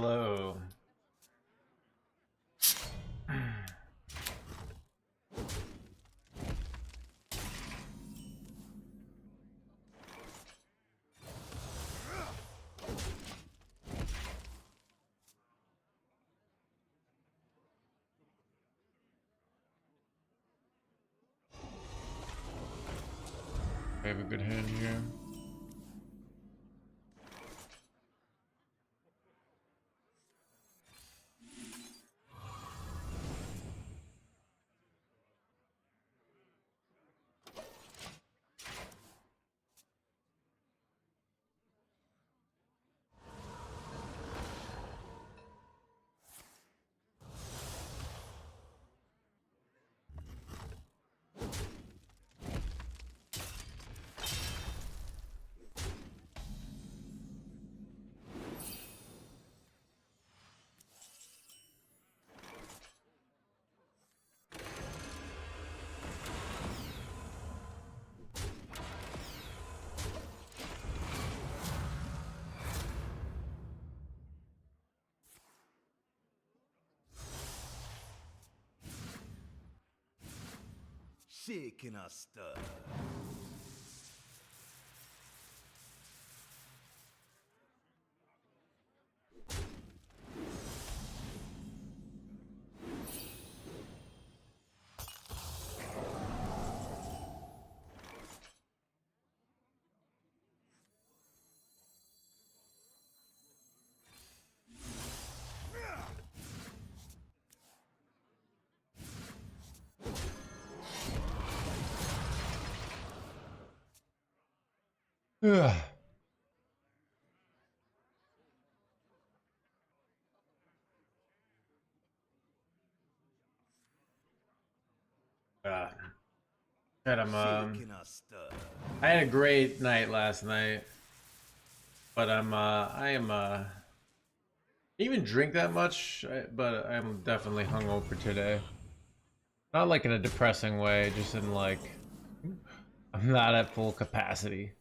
Hello. I have a good hand here. Shaking a stir. Ugh. Had Shaking a stir. I had a great night last night, but I didn't even drink that much, but I'm definitely hungover today. Not like in a depressing way, just in like I'm not at full capacity.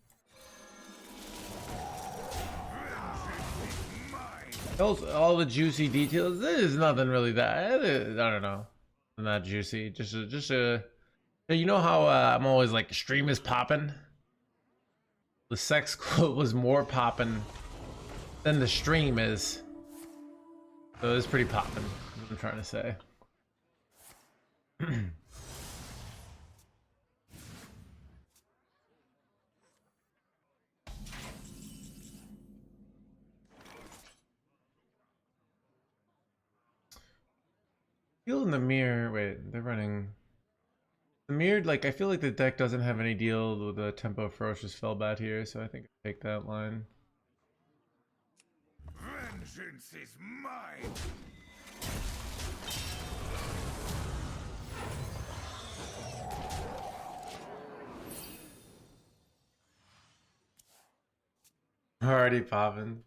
All the juicy details. This is nothing really that. I don't know. Not juicy. Just a. You know how I'm always like stream is popping. The sex quote was more popping than the stream is. So it's pretty popping. What I'm trying to say. Feel in the mirror. Wait, they're running. The mirrored, like, I feel like the deck doesn't have any deal with the tempo of ferocious fellbat here, so I think I take that line. Vengeance is mine. Already popping.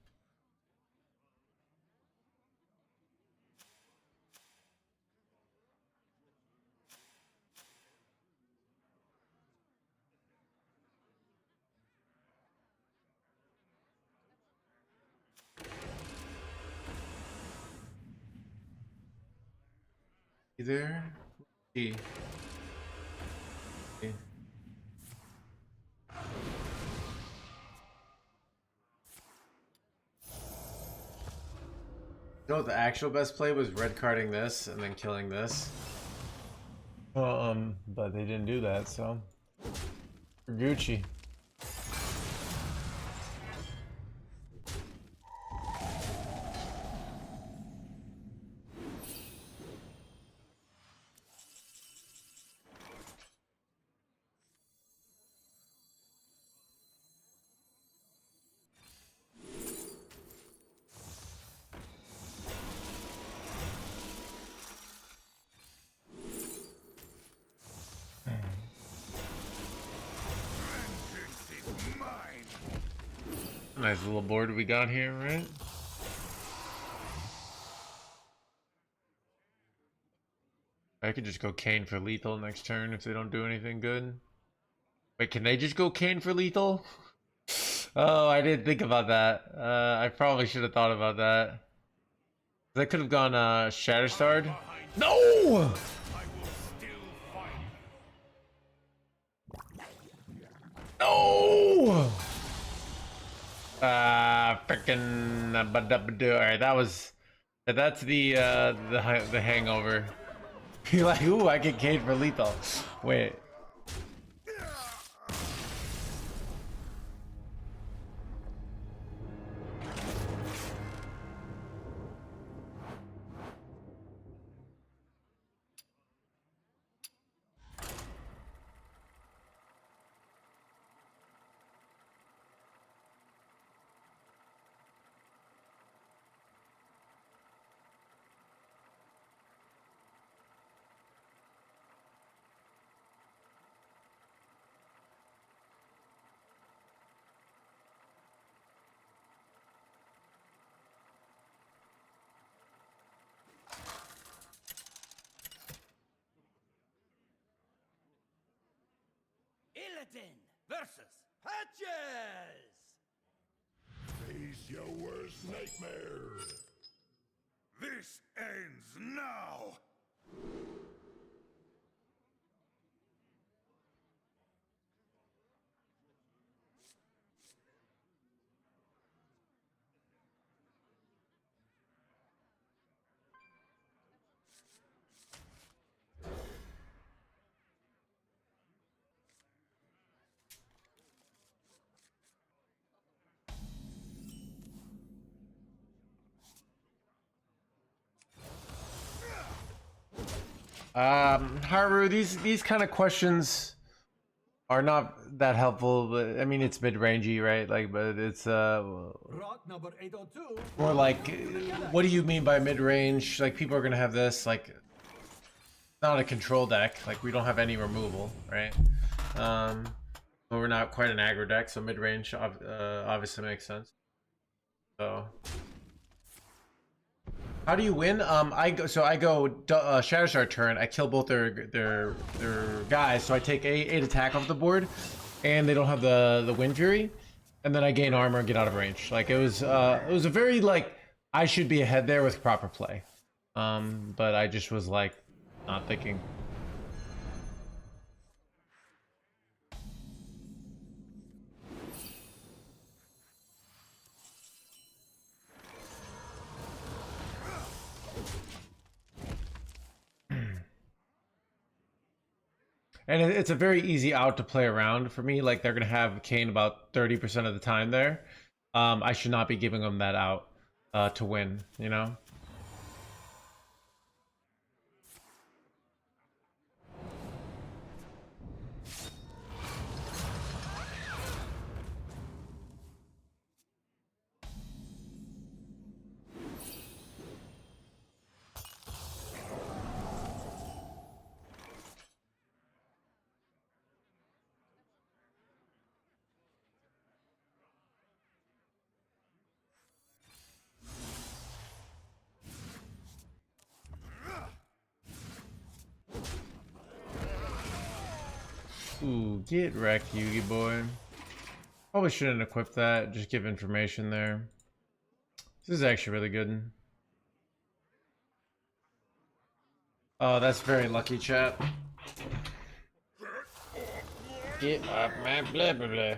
You there? E. E. You know what the actual best play was? Red carding this and then killing this. But they didn't do that, so Gucci. Nice little board we got here, right? I could just go Kane for lethal next turn if they don't do anything good. Wait, can they just go Kane for lethal? Oh, I didn't think about that. I probably should have thought about that. I could have gone Shatterstarred. No! I will still fight. No! Freaking. Alright, that's the hangover. You're like, ooh, I get Cade for lethal. Wait. Illidan versus Hatches. Face your worst nightmare. This ends now. Haru, these kind of questions are not that helpful, but I mean it's mid-rangey, right? Like, but it's Rock number 802. more like, what do you mean by mid-range? Like, people are gonna have this like not a control deck. Like, we don't have any removal, right? But we're not quite an aggro deck, so mid-range obviously makes sense. So, how do you win? I go Shatterstar turn. I kill both their guys, so I take eight attack off the board, and they don't have the Wind Fury, and then I gain armor and get out of range. Like, it was a very like, I should be ahead there with proper play, but I just was like not thinking. And it's a very easy out to play around for me. Like, they're gonna have Kane about 30% of the time there. I should not be giving them that out to win, you know? Ooh, get wrecked, Yugi boy. Probably shouldn't equip that, just give information there. This is actually really good. Oh, that's very lucky, chat. Get up, man, blah, blah, blah.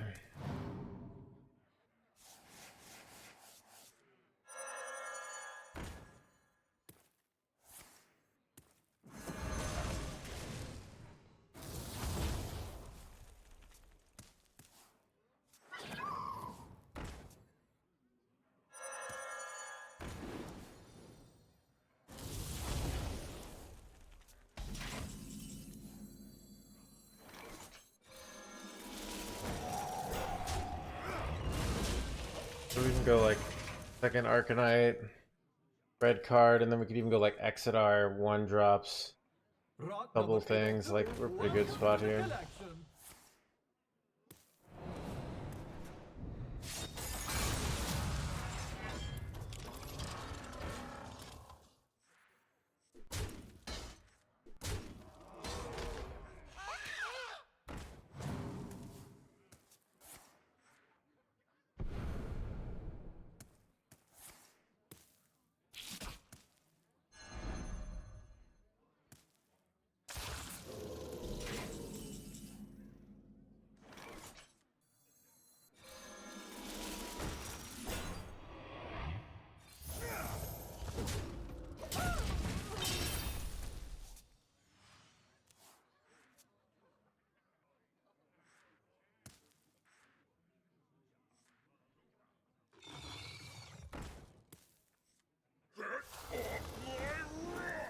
So we can go like second Arcanite, red card, and then we could even go like exit our one drops, double things. Like, we're a pretty good spot here.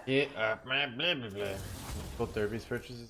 Yeah, blah, blah, blah, blah. Both Derby's purchases.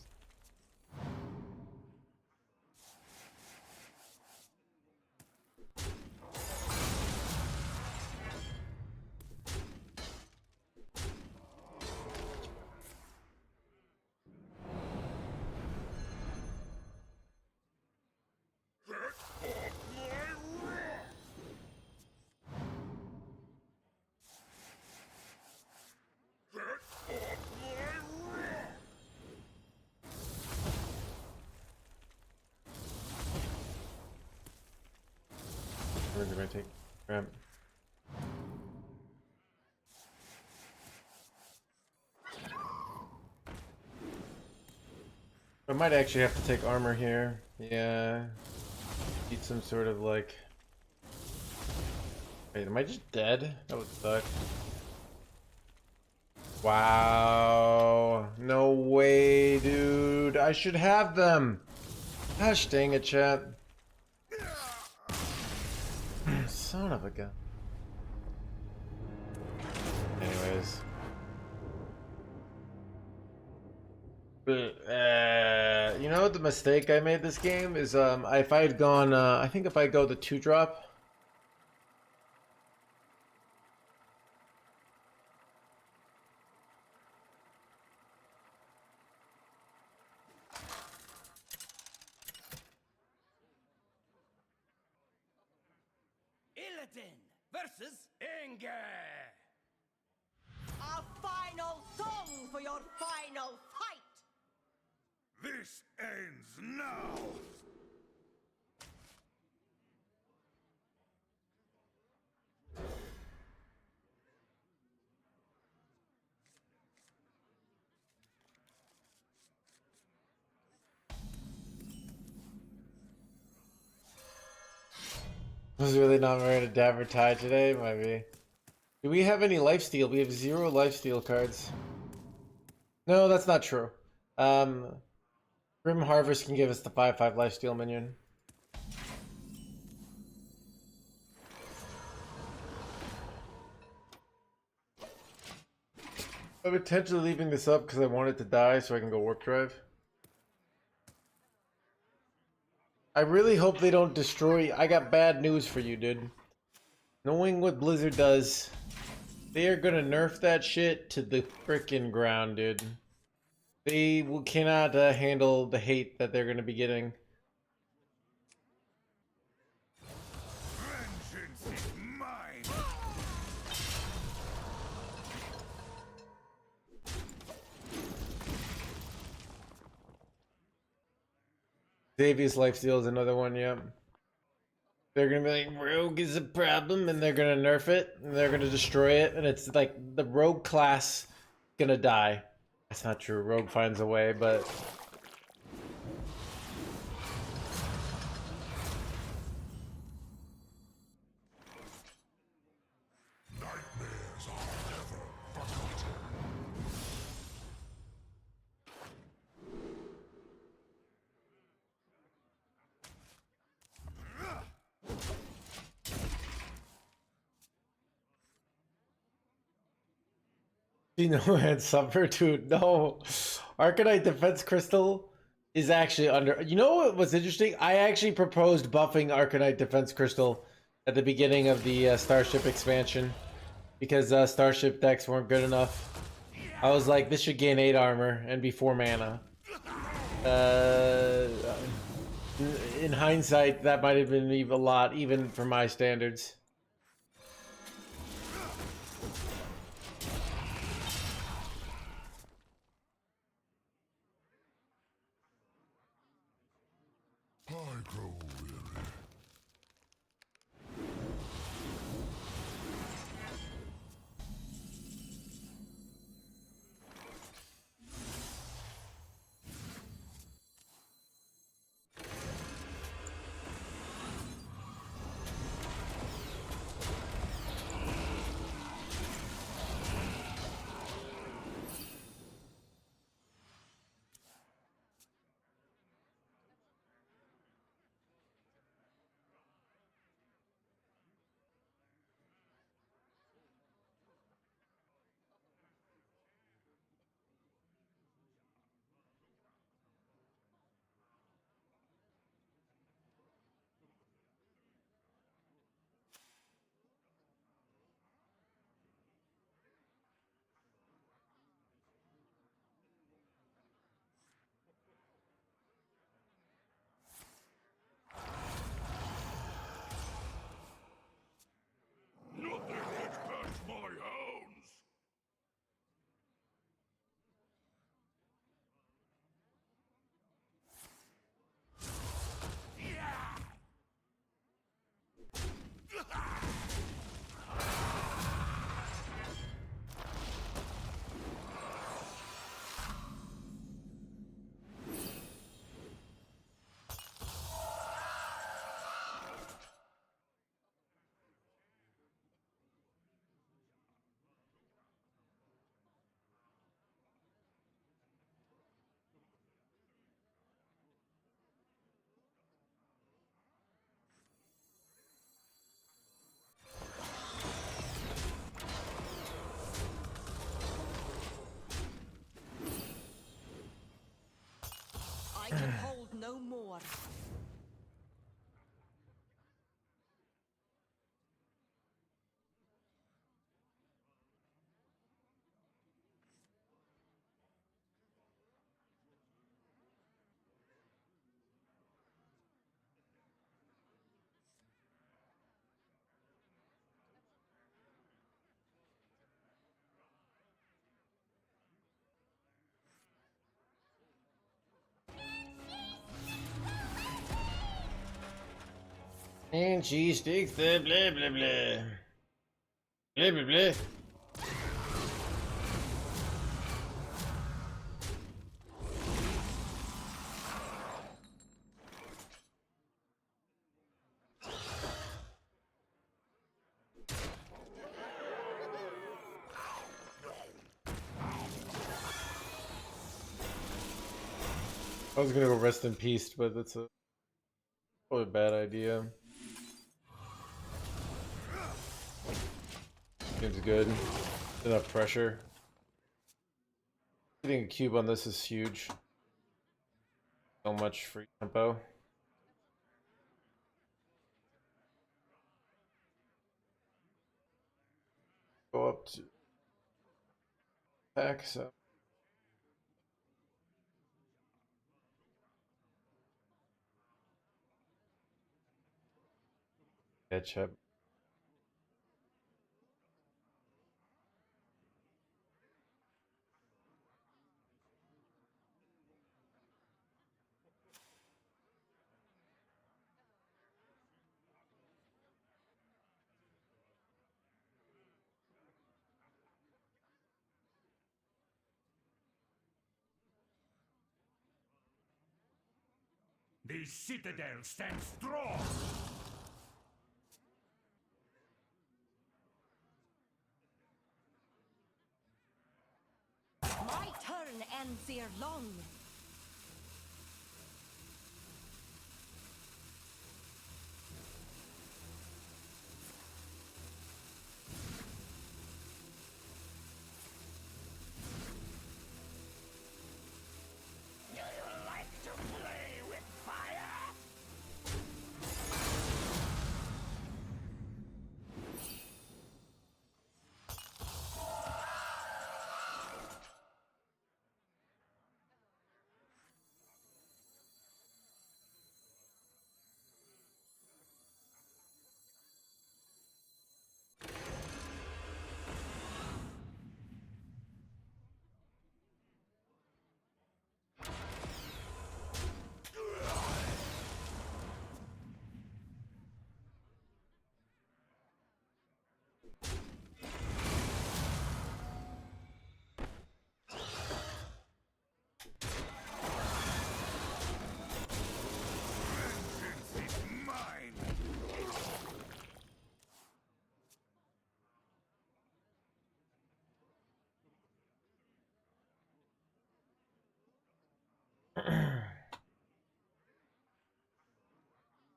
Where did I take? Crap. I might actually have to take armor here. Yeah. Need some sort of like. Wait, am I just dead? That would suck. Wow. No way, dude. I should have them. Gosh dang it, chat. Son of a gun. Anyways. You know what the mistake I made this game is if I had gone I think if I go the 2-drop. Illidan versus Ungoro. A final song for your final fight! This ends now. Was really not wearing a dapper tie today, might be. Do we have any lifesteal? We have 0 lifesteal cards. No, that's not true. Grim Harvest can give us the 5/5 lifesteal minion. I'm intentionally leaving this up because I want it to die so I can go warp drive. I really hope they don't destroy. I got bad news for you, dude. Knowing what Blizzard does, they are gonna nerf that shit to the frickin' ground, dude. They cannot handle the hate that they're gonna be getting. Vengeance is mine. Xavier's lifesteal is another one, yep. They're gonna be like, Rogue is a problem, and they're gonna nerf it, and they're gonna destroy it, and it's like the Rogue class gonna die. That's not true. Rogue finds a way, but Nightmares are never forgotten. you know, and suffer, dude. No, Arcanite Defense Crystal is actually under. You know what was interesting? I actually proposed buffing Arcanite Defense Crystal at the beginning of the Starship expansion because Starship decks weren't good enough. I was like, this should gain 8 armor and be 4 mana. In hindsight, that might have been a lot, even for my standards. I grow weary. I can hold no more. And cheese sticks, blah blah blah blah. Blah blah blah. I was gonna go rest in peace, but that's probably a bad idea. Seems good. Enough pressure. Getting a cube on this is huge. So much free tempo. Go up to attack, so catch up. The citadel stands strong. My turn ends ere long. Vengeance is mine.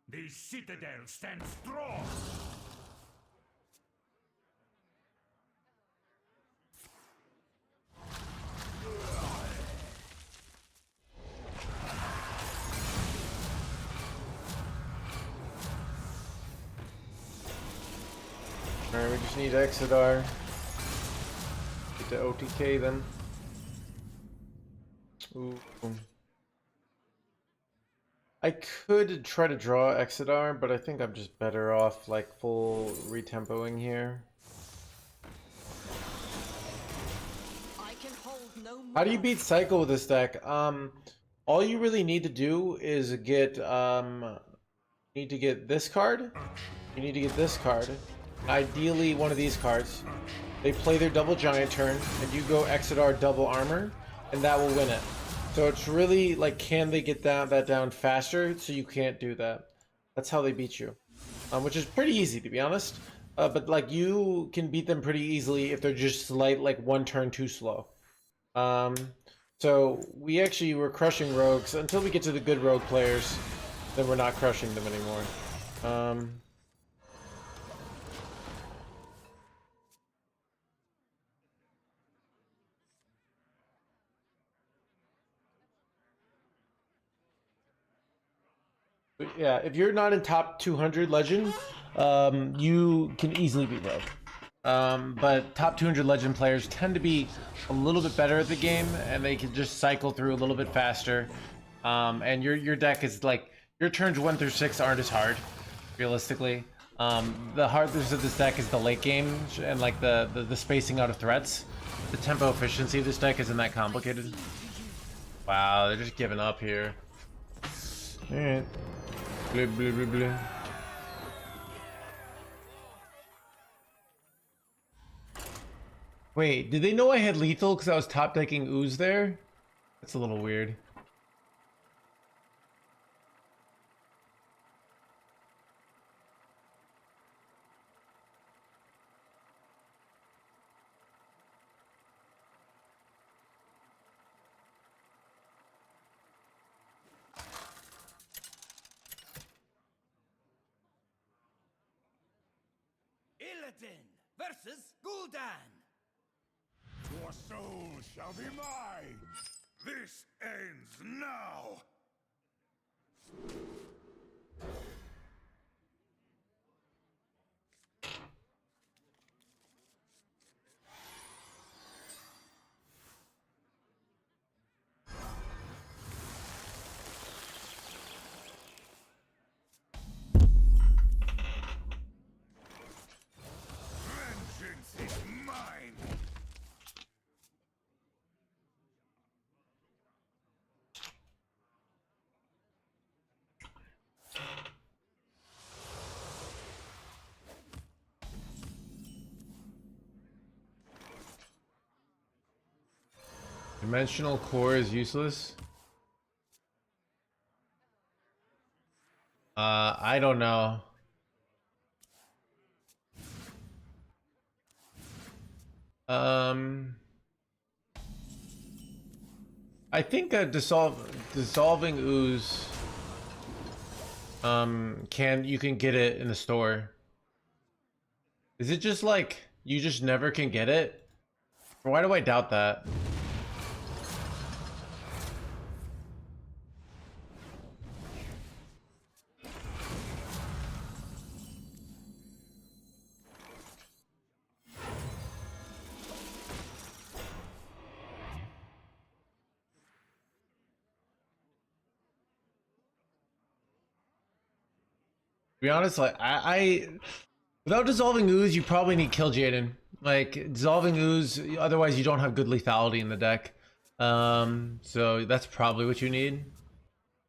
The citadel stands strong. Alright, we just need Exodar. Get to OTK them. Ooh. I could try to draw Exodar, but I think I'm just better off like full retempoing here. I can hold no more. How do you beat Cycle with this deck? All you really need to do is get need to get this card. You need to get this card. Ideally one of these cards. They play their double giant turn, and you go Exodar double armor, and that will win it. So it's really like, can they get that down faster so you can't do that? That's how they beat you, which is pretty easy to be honest. But like you can beat them pretty easily if they're just like one turn too slow. So we actually were crushing rogues until we get to the good rogue players. Then we're not crushing them anymore. yeah, if you're not in top 200 legend, you can easily be broke. But top 200 legend players tend to be a little bit better at the game, and they can just cycle through a little bit faster. And your deck is like, your turns 1 through 6 aren't as hard, realistically. The hardest of this deck is the late game and like the spacing out of threats. The tempo efficiency of this deck isn't that complicated. Wow, they're just giving up here. Alright. Blah, blah, blah, blah. Wait, did they know I had lethal because I was top decking ooze there? That's a little weird. Illidan versus Gul'dan. Your soul shall be mine. This ends now. Vengeance is mine. Dimensional core is useless. I don't know. I think dissolving ooze. You can get it in the store. Is it just like you just never can get it? Or why do I doubt that? To be honest, like I without dissolving ooze, you probably need kill Jaden. Like dissolving ooze, otherwise you don't have good lethality in the deck. So that's probably what you need.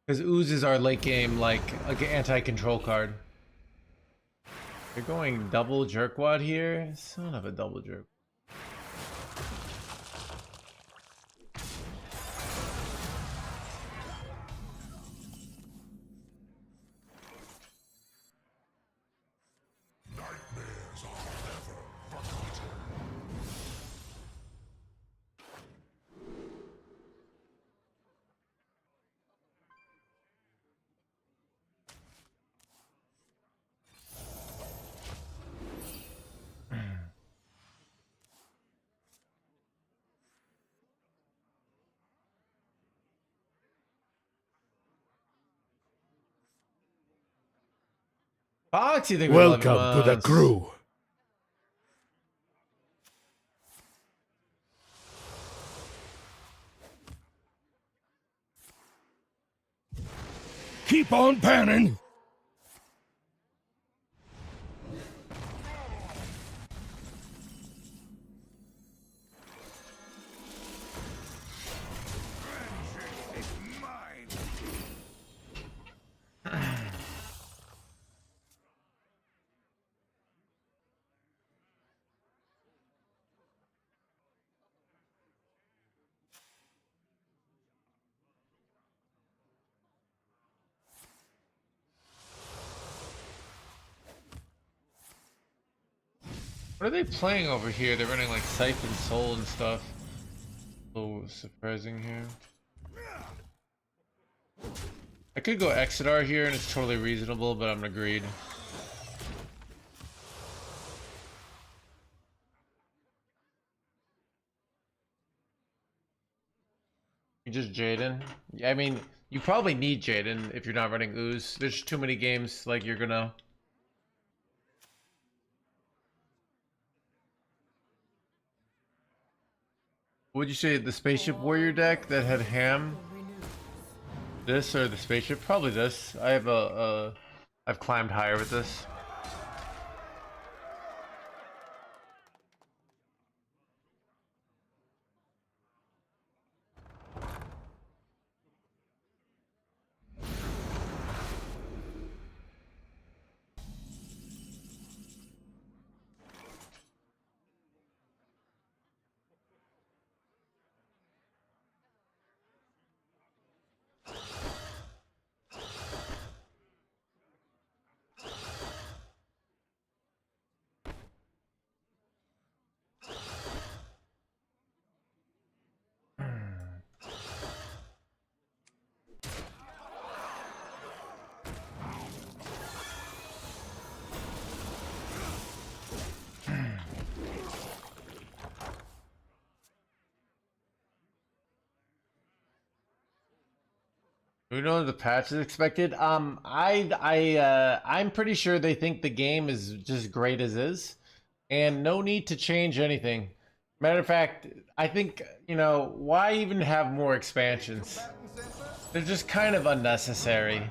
Because ooze is our late game like anti-control card. You're going double jerkwad here, son of a double jerk. Nightmares are never forgotten. Fox, you think we love Welcome to the months. crew. Keep on panning. Vengeance is mine. What are they playing over here? They're running like Siphon Soul and stuff. So surprising here. I could go Exodar here and it's totally reasonable, but I'm agreed. You just Jaden? I mean, You probably need Jaden if you're not running ooze. There's too many games like you're gonna. Would you say the spaceship warrior deck that had ham? This or the spaceship? Probably this. I have I've climbed higher with this. We know the patch is expected. I'm pretty sure they think the game is just great as is, and no need to change anything. Matter of fact, I think why even have more expansions? They're just kind of unnecessary.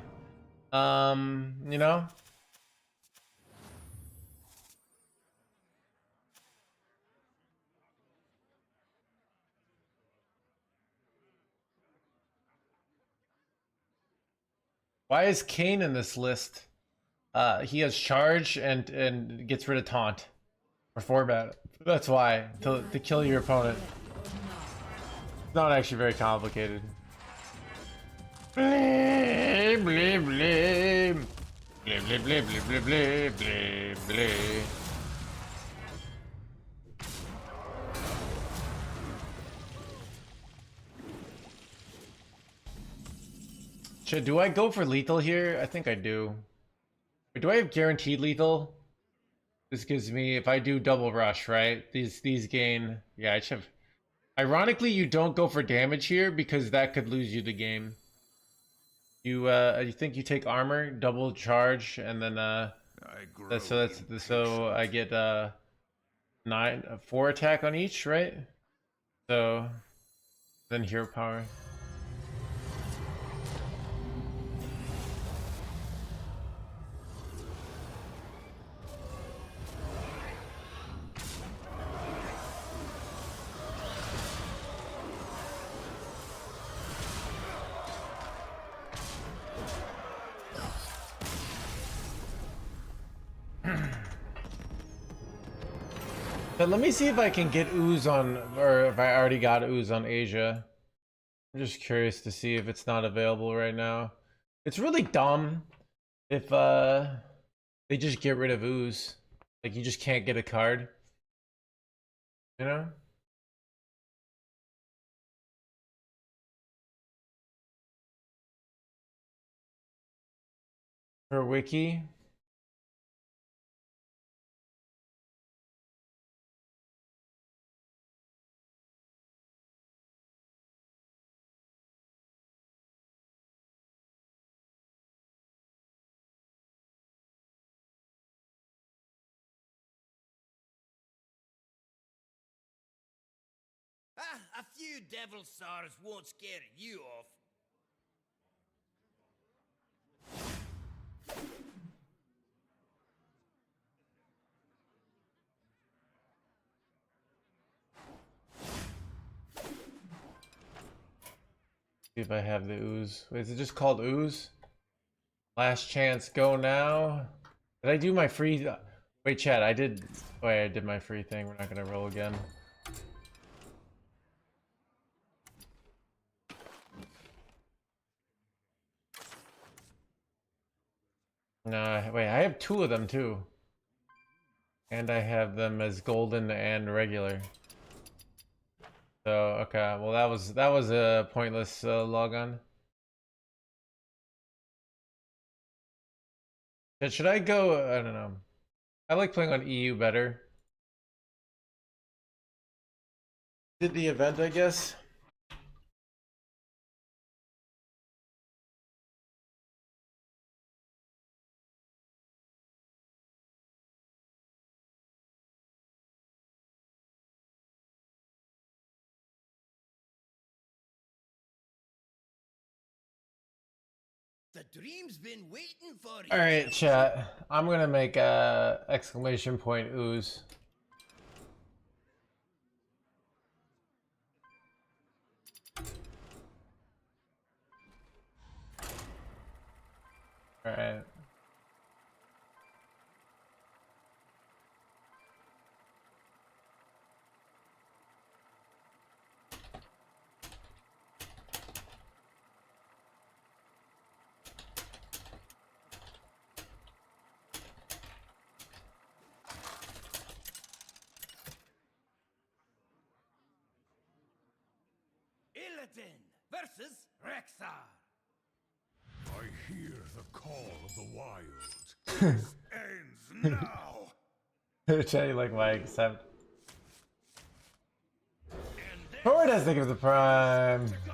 You know. Why is Kane in this list? He has charge and gets rid of taunt or format. That's why to kill your opponent. It's not actually very complicated. Blee, blee, blee. Blee, blee, blee, blee, blee, blee, blee, blee. Do I go for lethal here? I think I do. Wait, do I have guaranteed lethal? This gives me, if I do double rush, right? These gain. Yeah, I should have. Ironically, you don't go for damage here because that could lose you the game. You think you take armor, double charge, and then so I get 4 attack on each, right? So then hero power. But let me see if I can get ooze on, or if I already got ooze on Asia. I'm just curious to see if it's not available right now. It's really dumb if they just get rid of ooze. Like you just can't get a card. You know? Per wiki. Ah, a few devil stars won't scare you off. See if I have the ooze. Wait, is it just called ooze? Last chance, go now. Did I do my free? Wait, chat. I did. Wait, I did my free thing. We're not gonna roll again. No, wait. I have 2 of them too, and I have them as golden and regular. So okay. Well, that was a pointless logon. Should I go? I don't know. I like playing on EU better. Did the event, I guess. The dream's been waiting for you. All right, chat. I'm gonna make a exclamation point ooze. All right. Illidan versus Rexar. I hear the call of the wild. This ends now. Chat, you like my accept? And there's Horde has to give the prime. to go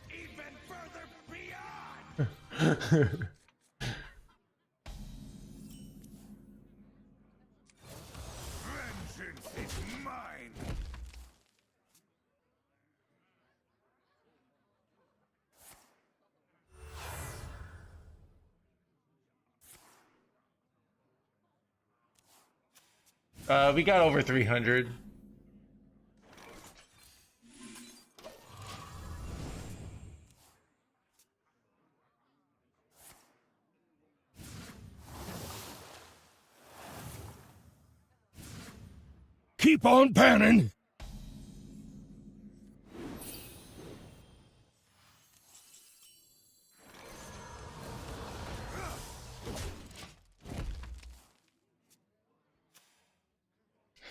even further beyond. Vengeance is mine. We got over 300. Keep on panning.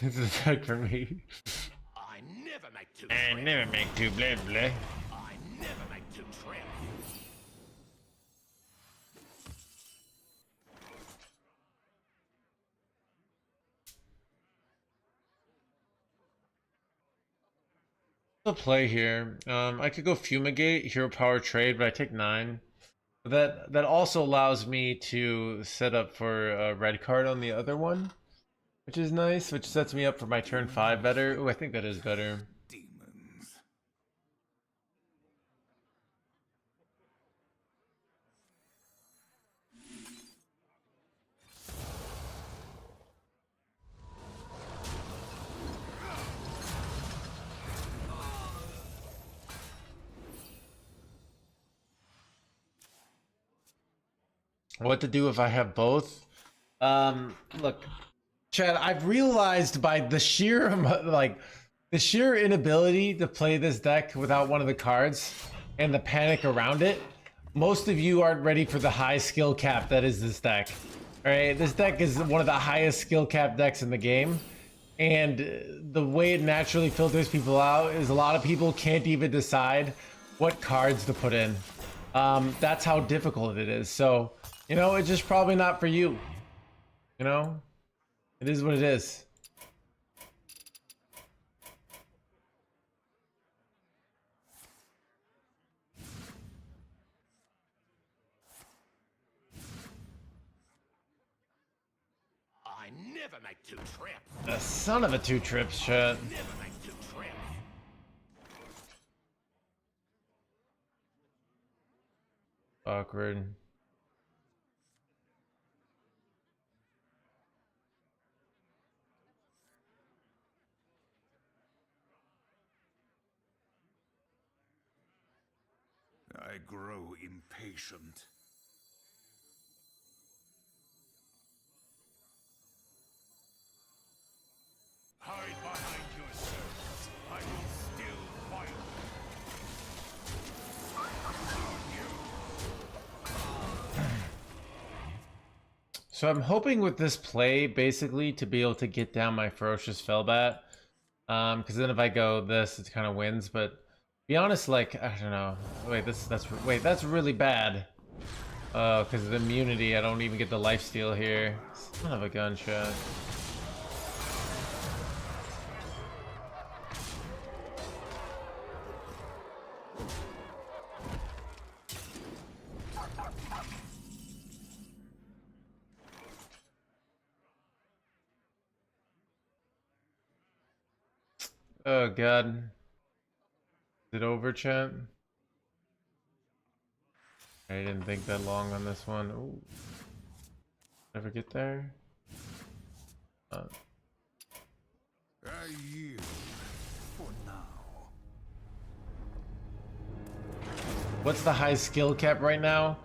This is like for me. I never make two I trips. never make two blah blah. I never make two trips. The play here. I could go fumigate, hero power trade, but I take 9. That also allows me to set up for a red card on the other one, which is nice, which sets me up for my turn 5 better. Ooh, I think that is better. Demons. What to do if I have both? Look, Chad, I've realized by the sheer the sheer inability to play this deck without one of the cards and the panic around it, most of you aren't ready for the high skill cap that is this deck. All right, this deck is one of the highest skill cap decks in the game, and the way it naturally filters people out is a lot of people can't even decide what cards to put in. That's how difficult it is. So, you know, it's just probably not for you. You know, it is what it is. I never make two trips. The son of a 2 trips, chat. Never make two trips. Awkward. I grow impatient. Hide behind yourselves. I will still fight. So I'm hoping with this play basically to be able to get down my ferocious Fellbat. Because then if I go this, it kind of wins. But to be honest, like I don't know. Wait, that's really bad. Oh, because of the immunity, I don't even get the lifesteal here. Son of a gunshot. Oh god. Is it over, chat? I didn't think that long on this one. Ooh. Never get there. I yield for now. What's the high skill cap right now?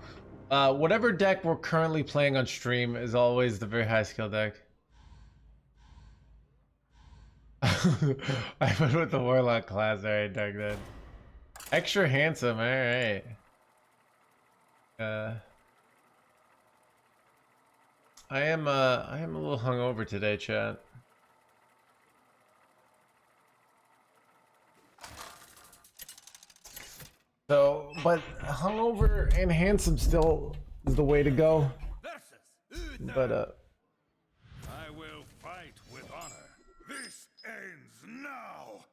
Whatever deck we're currently playing on stream is always the very high skill deck. I went with the Warlock class. Alright, Doug then. Extra handsome, alright. I am a little hungover today, chat. So, but hungover and handsome still is the way to go. But I will fight with honor. This ends now.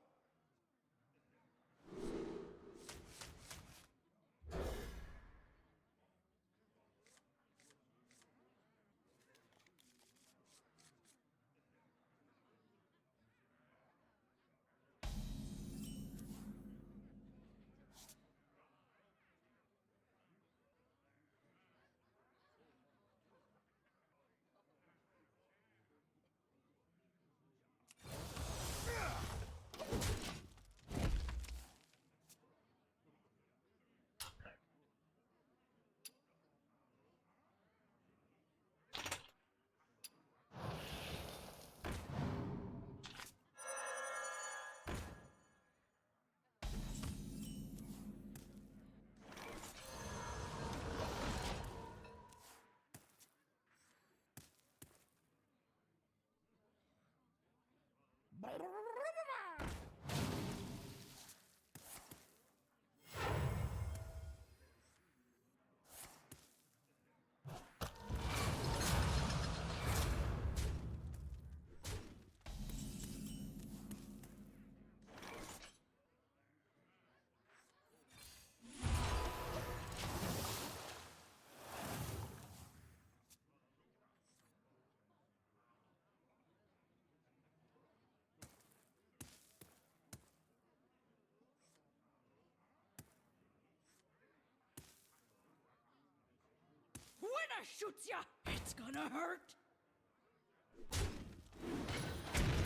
When I shoot ya, it's gonna hurt.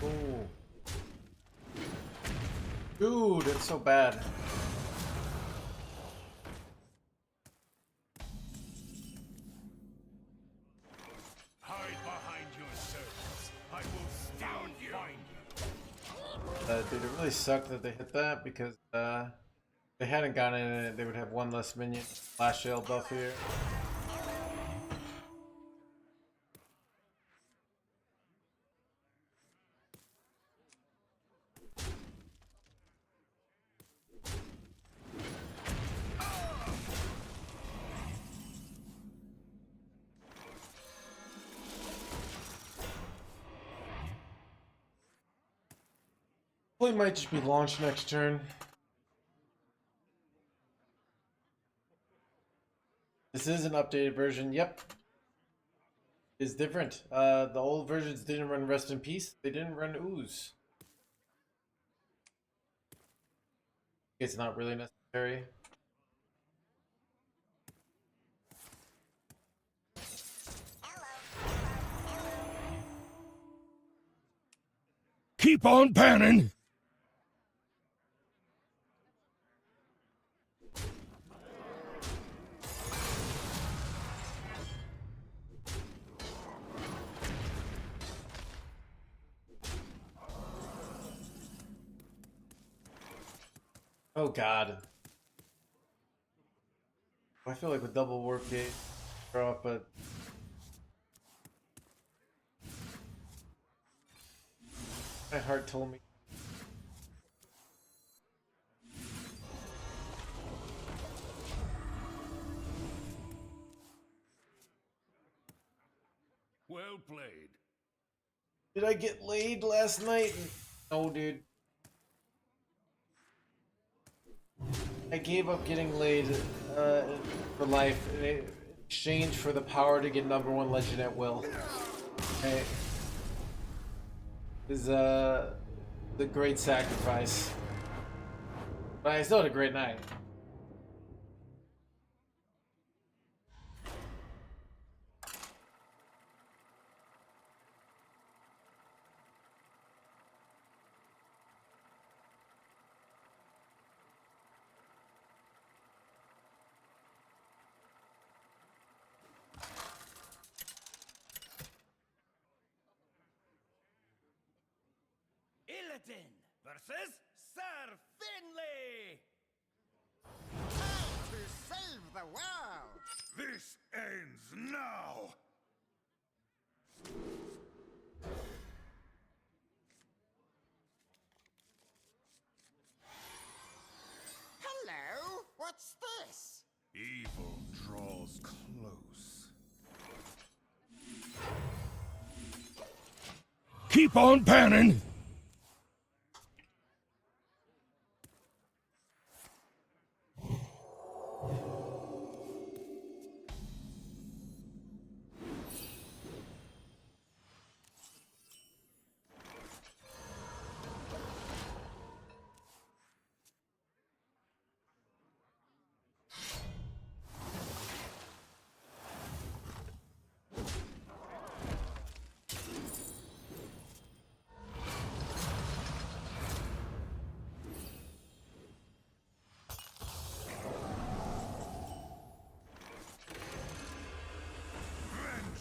ooh. Dude, it's so bad. Hide behind your servants. I will still find you. Dude, it really sucked that they hit that because if they hadn't gotten in it, they would have one less minion. Last shell buff here. Probably might just be launched next turn. This is an updated version. Yep. It's different. The old versions didn't run Rest in Peace. They didn't run Ooze. It's not really necessary. Keep on panning. Oh god. I feel like with double warp gate throw up, but my heart told me. Well played. Did I get laid last night? No, dude. I gave up getting laid for life in exchange for the power to get #1 legend at will. Okay. Is the great sacrifice. But I still had a great night. Theoden versus Sir Finley. Time to save the world! This ends now! Hello? What's this? Evil draws close. Keep on panning!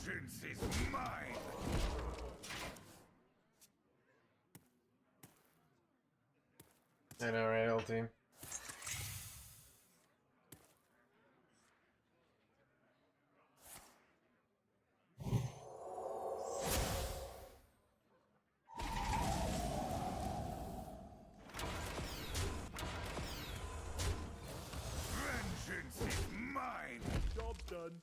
Vengeance is mine! I know, right, old team? Vengeance is mine! Job done.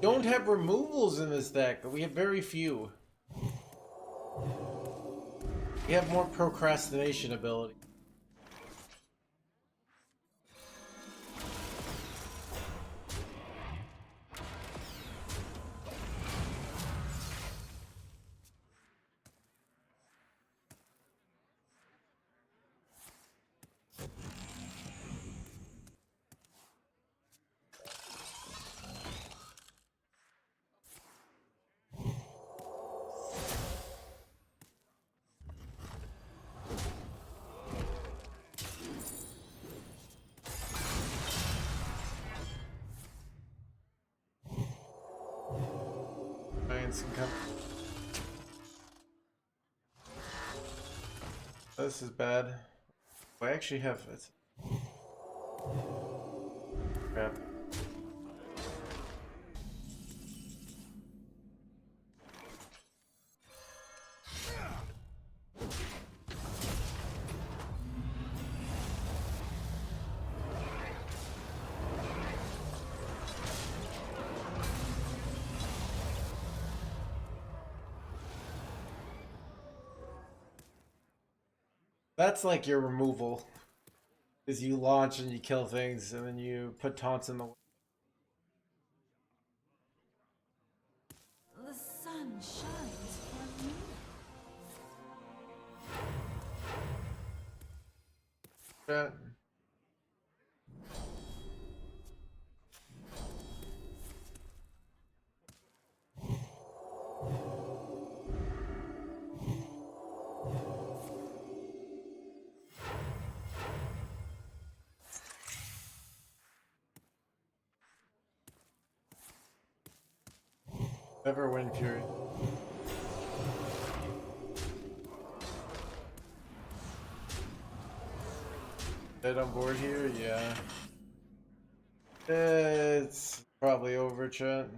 Don't have removals in this deck. We have very few. We have more procrastination ability. This is bad. I actually have it. Crap. That's like your removal. Is you launch and you kill things and then you put taunts in the The sun shines for me. chat. Never win Fury. Dead on board here? Yeah. It's probably over, chat.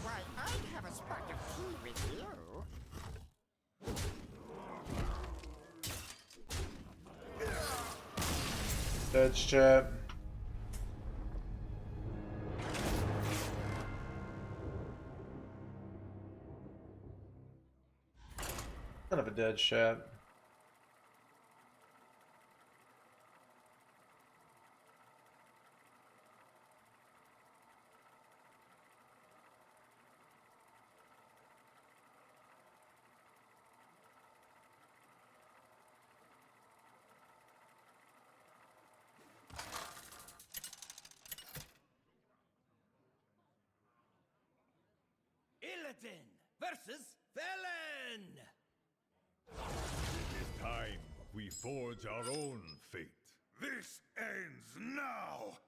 Why, I'd have a spot of tea with you. That's chat. dead chat. Illidan versus Felon! It is time we forge our own fate. This ends now!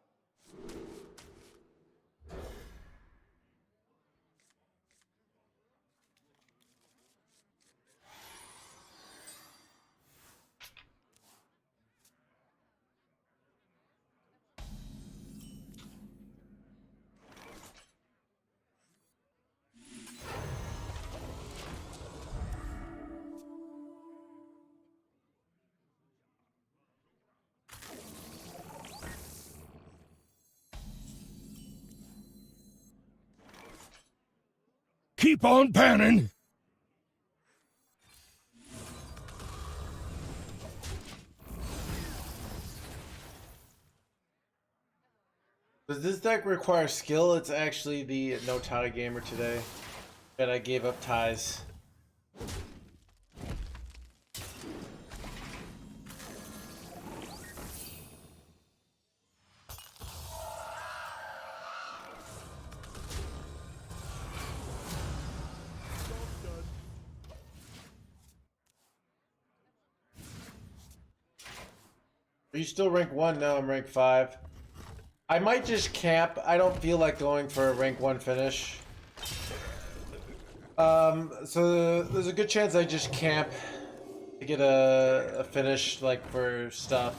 Keep on panning! Does this deck require skill? It's actually the NoHandsGamer today. And I gave up ties. Are you still rank 1? No, I'm rank 5. I might just camp. I don't feel like going for a rank 1 finish. So there's a good chance I just camp to get a finish, like, for stuff.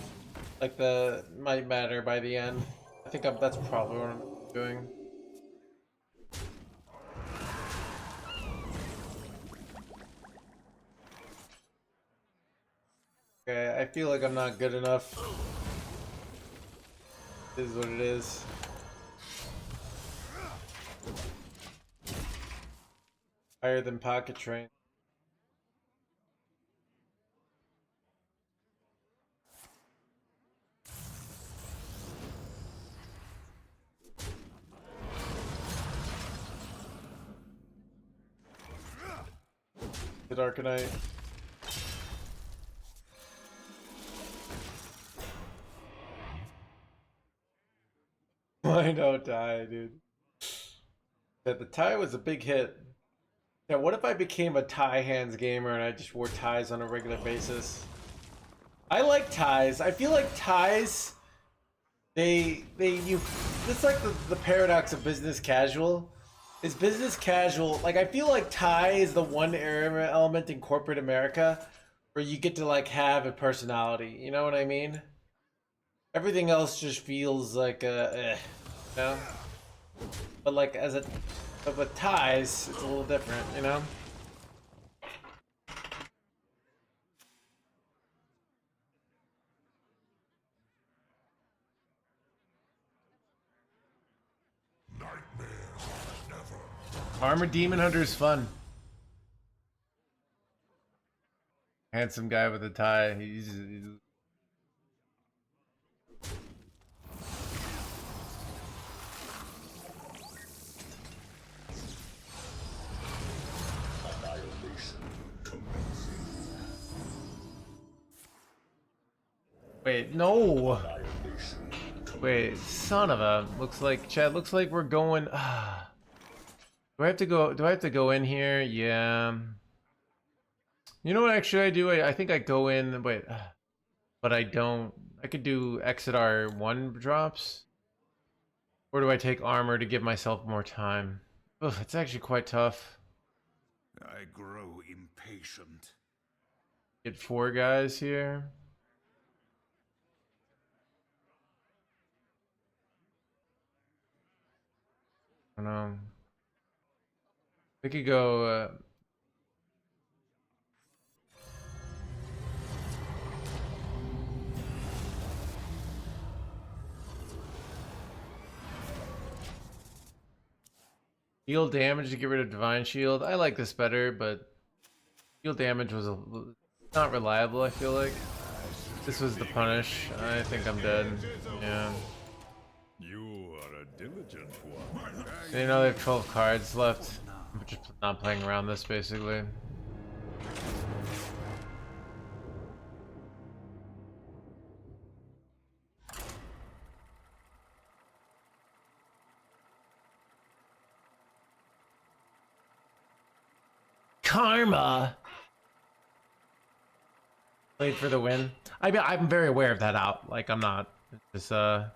Like, the might matter by the end. I think that's probably what I'm doing. Okay, I feel like I'm not good enough. It is what it is. Higher than Pocket Train. The Darkanite. Why don't die, dude? Yeah, the tie was a big hit. Yeah, what if I became a tie hands gamer and I just wore ties on a regular basis? I like ties. I feel like ties, it's like the paradox of business casual. Is business casual, like I feel like tie is the one element in corporate America where you get to like have a personality, you know what I mean? Everything else just feels like you know? But like but with ties, it's a little different, you know? Armored Demon Hunter is fun. Handsome guy with a tie. He's Wait, no. Wait, son of a. Looks like Chad. Looks like we're going. Do I have to go? Do I have to go in here? Yeah. You know what? Actually, I do. I think I go in. Wait, but I don't. I could do exit R1 drops. Or do I take armor to give myself more time? Ugh, it's actually quite tough. I grow impatient. Get 4 guys here. I don't know. We could go. Heal damage to get rid of Divine Shield. I like this better, but Heal damage was not reliable, I feel like. This was the punish. I think I'm dead. Yeah. You are a diligent one. You know, they have 12 cards left. I'm just not playing around this, basically. Karma! Played for the win. I mean, I'm very aware of that out. Like, I'm not. It's just,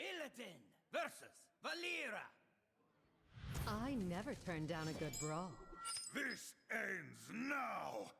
Illidan versus Valera. I never turn down a good brawl. This ends now!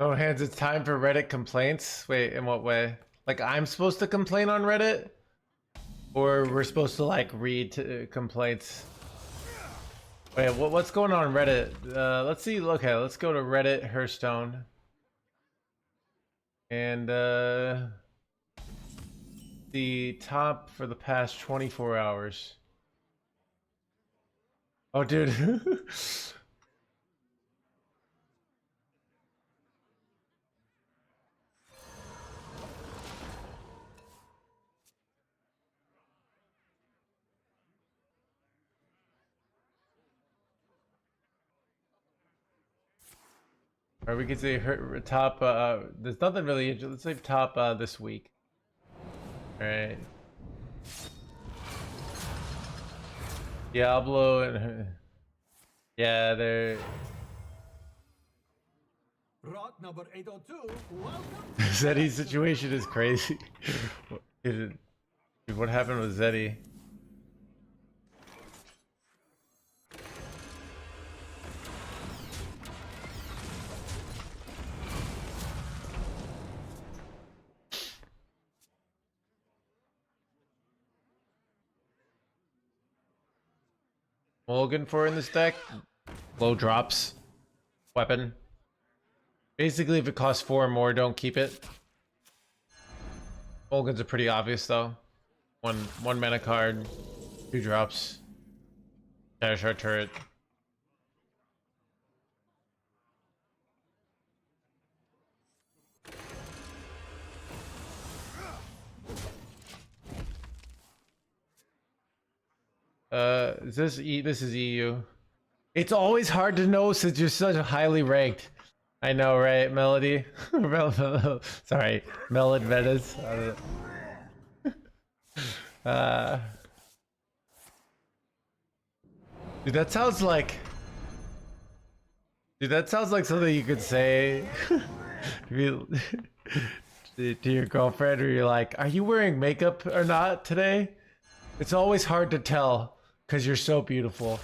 oh, hands, it's time for Reddit complaints. Wait, in what way? Like, I'm supposed to complain on Reddit? Or we're supposed to, like, read complaints? Wait, what's going on Reddit? Let's see. Okay, let's go to Reddit Hearthstone. And, the top for the past 24 hours. Oh, dude. Or we could say top, there's nothing really interesting. Let's say top this week. Alright. Diablo and yeah, they're Rot number 802, welcome. Zeddy's situation is crazy. Dude, what happened with Zeddy? Mulligan for in this deck? Low drops. Weapon. Basically, if it costs 4 or more, don't keep it. Mulligans are pretty obvious though. One mana card, 2 drops. Shadow Shard turret. This is EU. It's always hard to know since you're such highly ranked. I know, right, Melody? Sorry, Melod Venice. Dude, that sounds like. Dude, that sounds like something you could say to your girlfriend, or you're like, "Are you wearing makeup or not today?" It's always hard to tell because you're so beautiful.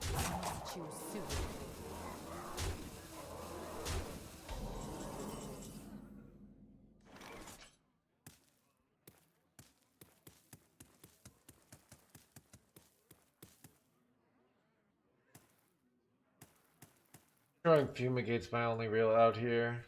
Choose soon. Throwing fumigate's my only real out here.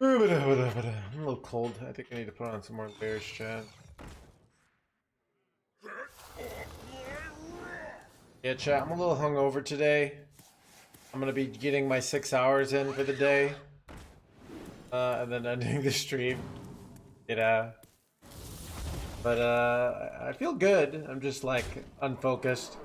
I'm a little cold. I think I need to put on some more layers, chat. Yeah, chat, I'm a little hungover today. I'm gonna be getting my 6 hours in for the day. And then ending the stream. But I feel good. I'm just like unfocused.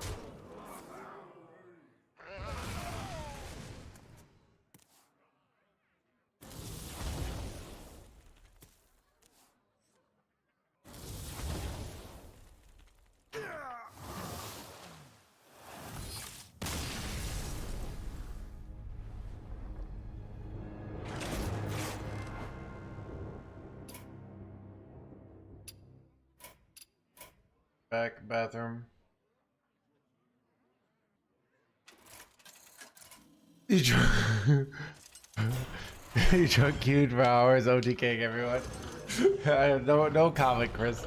Back bathroom. You drunk, you drunk queued for hours, OTKing everyone. I have no comment, Chris.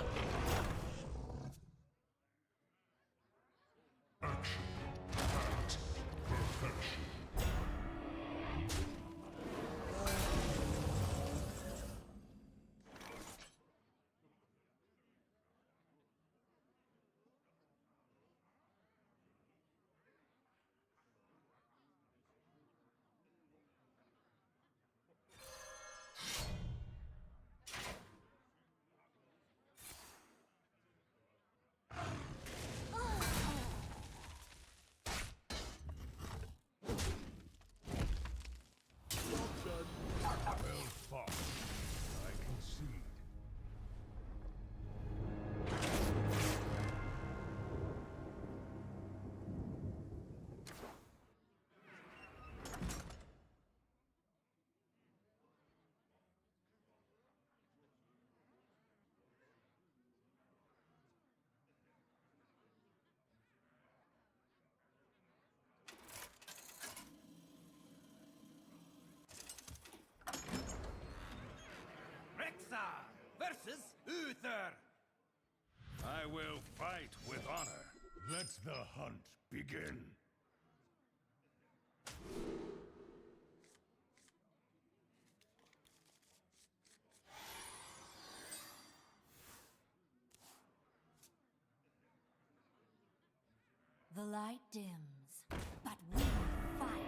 Well fought. I concede. Rexar versus Uther. I will fight with honor. Let the hunt begin. The light dims, but we fight.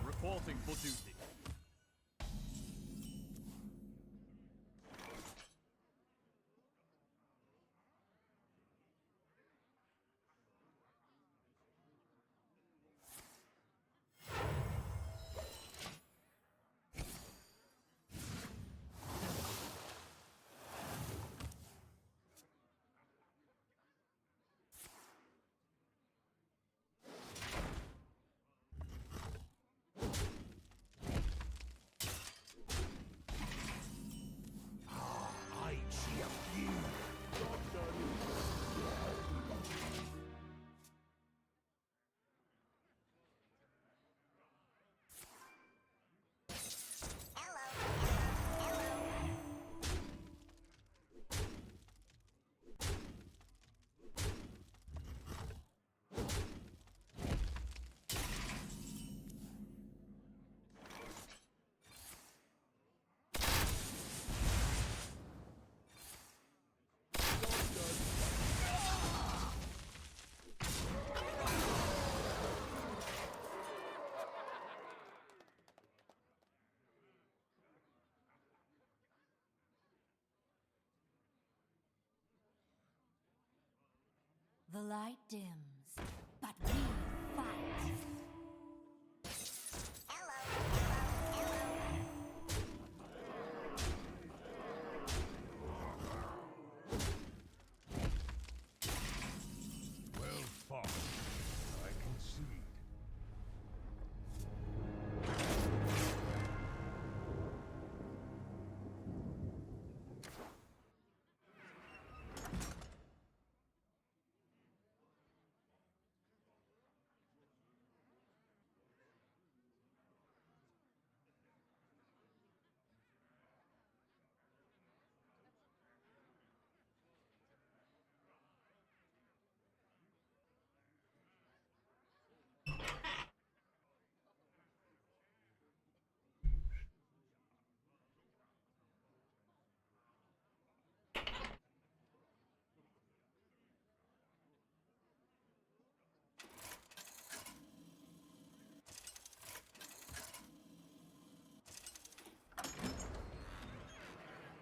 Reporting for duty. The light dims, but we fight. Well fought. I concede.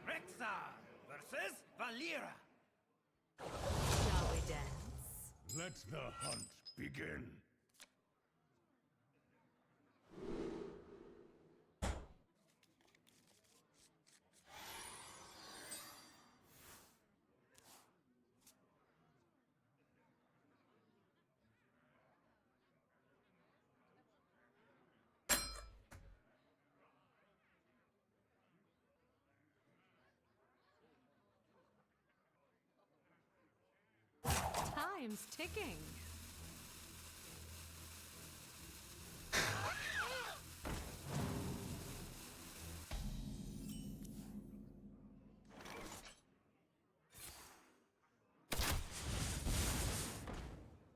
Rexar versus Valera. Shall we dance? Let the hunt begin. Time's ticking.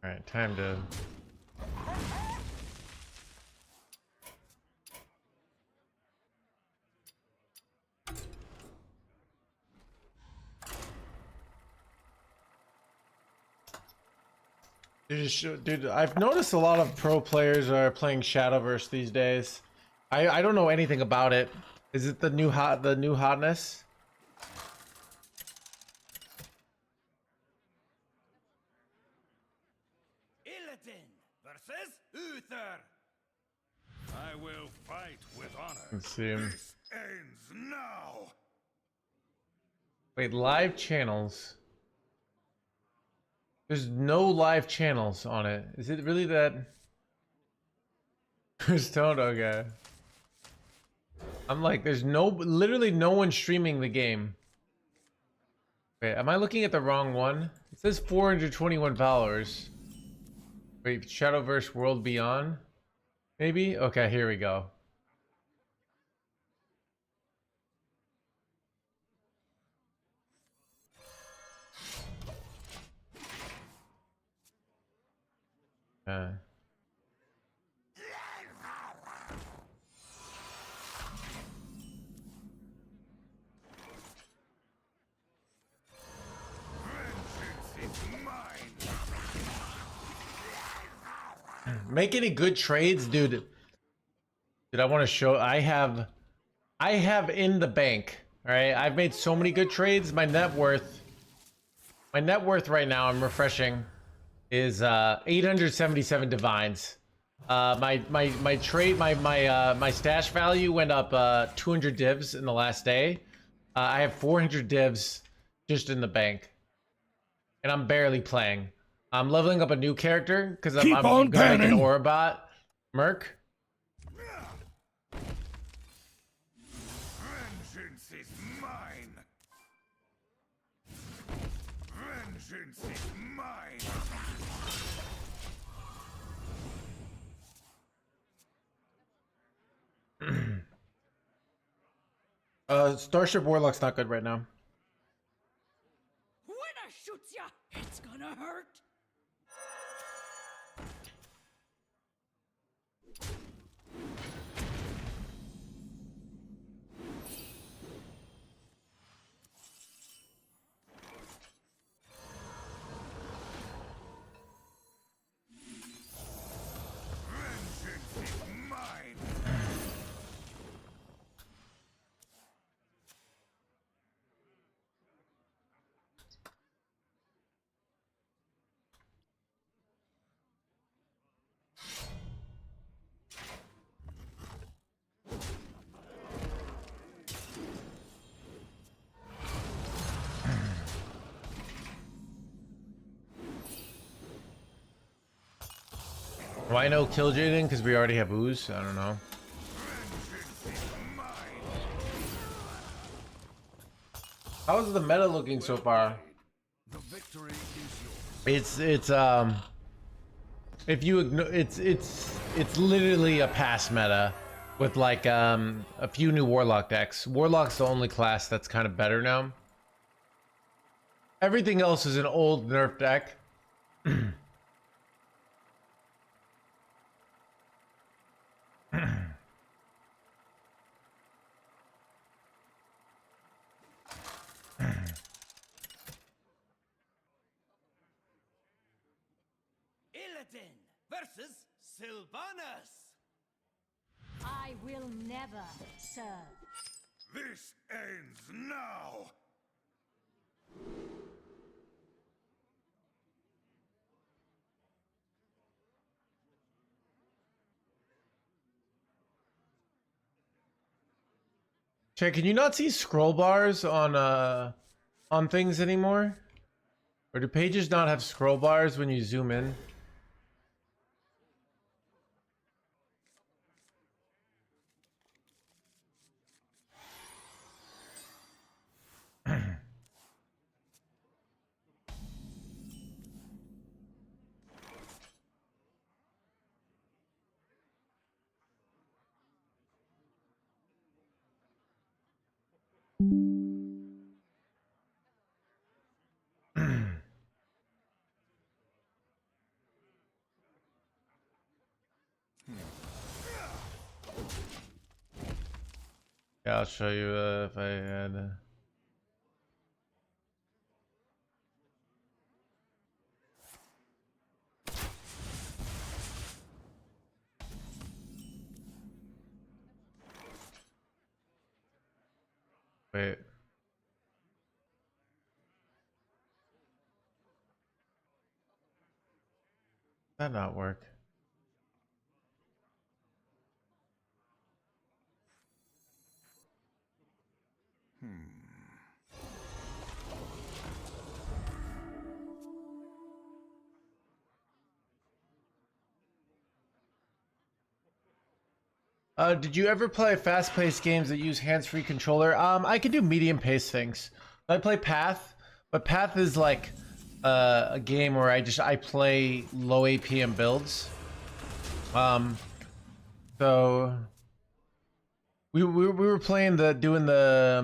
All right, time to. Dude, I've noticed a lot of pro players are playing Shadowverse these days. I don't know anything about it. Is it the new hotness? Illidan versus Uther. I will fight with honor. Let's see. This ends now. Wait, live channels. There's no live channels on it. Is it really that? Hearthstone, okay. I'm like, there's literally no one streaming the game. Wait, am I looking at the wrong one? It says 421 followers. Wait, Shadowverse World Beyond? Maybe? Okay, here we go. Vengeance is mine. Make any good trades, dude. Dude, I want to show. I have in the bank. All right, I've made so many good trades. My net worth right now, I'm refreshing, is 877 divines. My trade, my stash value went up 200 divs in the last day. I have 400 divs just in the bank, and I'm barely playing. I'm leveling up a new character because I'm gonna make an aura bot, Merc. Vengeance is mine. Vengeance is mine. Starship Warlock's not good right now. When I shoot ya, it's gonna hurt. Vengeance is mine. Why no kill Jaden? Because we already have ooze. I don't know. How's the meta looking so far? The victory is yours. It's if you ignore it's literally a past meta with like a few new warlock decks. Warlock's the only class that's kind of better now. Everything else is an old nerf deck. Illidan versus Sylvanas. I will never serve. This ends now. Chat, can you not see scroll bars on things anymore? Or do pages not have scroll bars when you zoom in? Yeah, I'll show you if I had. Wait. That not work? Did you ever play fast-paced games that use hands-free controller? I can do medium-paced things. I play Path, but Path is like a game where I play low APM builds. So we were playing doing the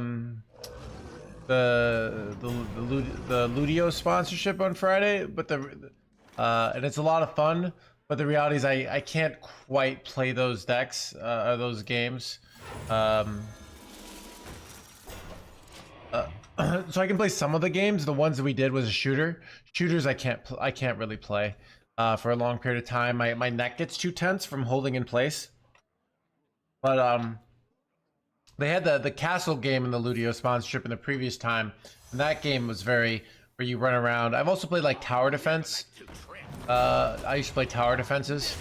Ludio sponsorship on Friday, but and it's a lot of fun. But the reality is, I can't quite play those decks or those games. So I can play some of the games. The ones that we did was a shooter. Shooters I can't really play for a long period of time. My neck gets too tense from holding in place. But they had the castle game in the Ludio sponsorship in the previous time, and that game was very where you run around. I've also played like tower defense. I used to play tower defenses.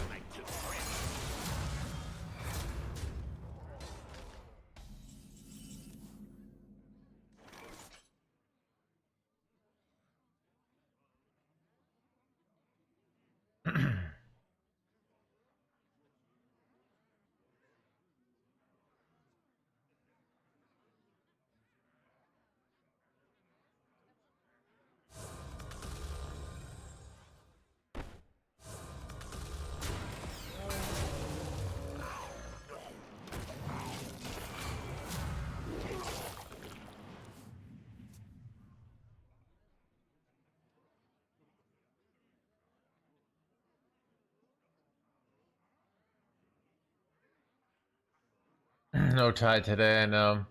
No tie today, I know.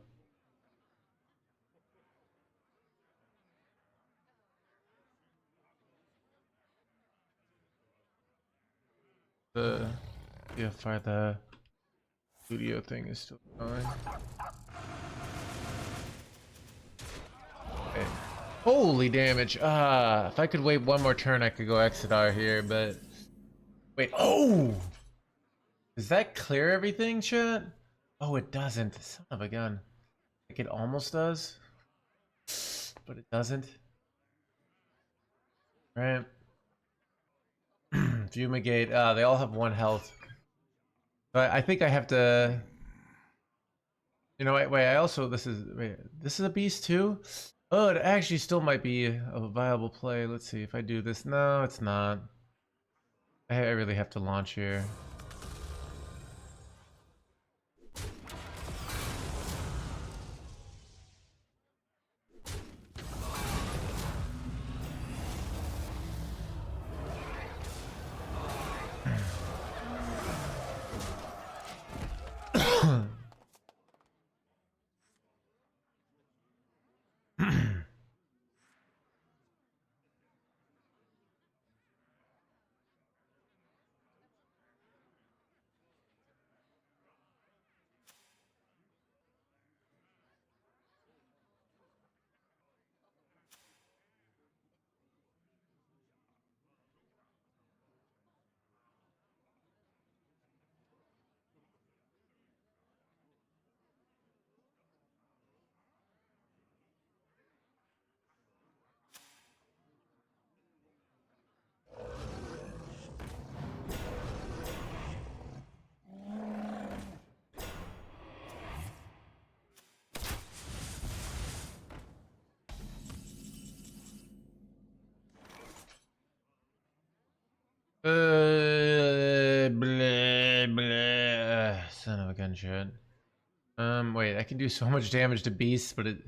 The CFI, the studio thing is still going. Okay. Holy damage. If I could wait one more turn, I could go Exodar here, but wait. Oh! Does that clear everything, chat? Oh, it doesn't. Son of a gun. Like it almost does, but it doesn't. Right. Fumigate. They all have 1 health. But I think I have to. You know, wait. I also this is a beast too. Oh, it actually still might be a viable play. Let's see if I do this. No, it's not. I really have to launch here. Bleh, bleh. Son of a gun shit. Wait, I can do so much damage to beasts, but it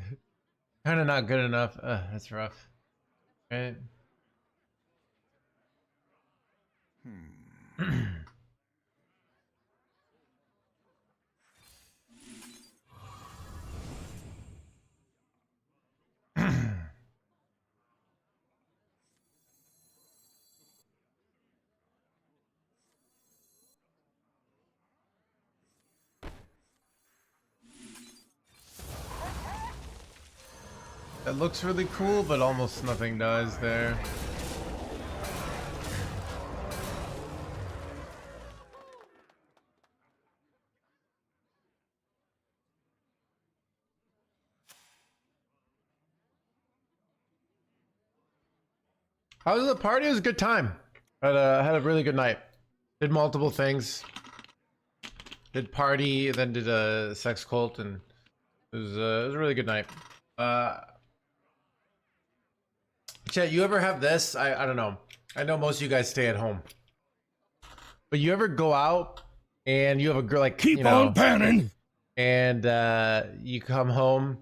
kind of not good enough. That's rough. Right? That looks really cool, but almost nothing does there. How was the party? It was a good time. Had a really good night. Did multiple things. Did party, then did a sex cult, and it was a really good night. Chet, you ever have this? I don't know. I know most of you guys stay at home, but you ever go out and you have a girl like Keep you know, on panning. and you come home,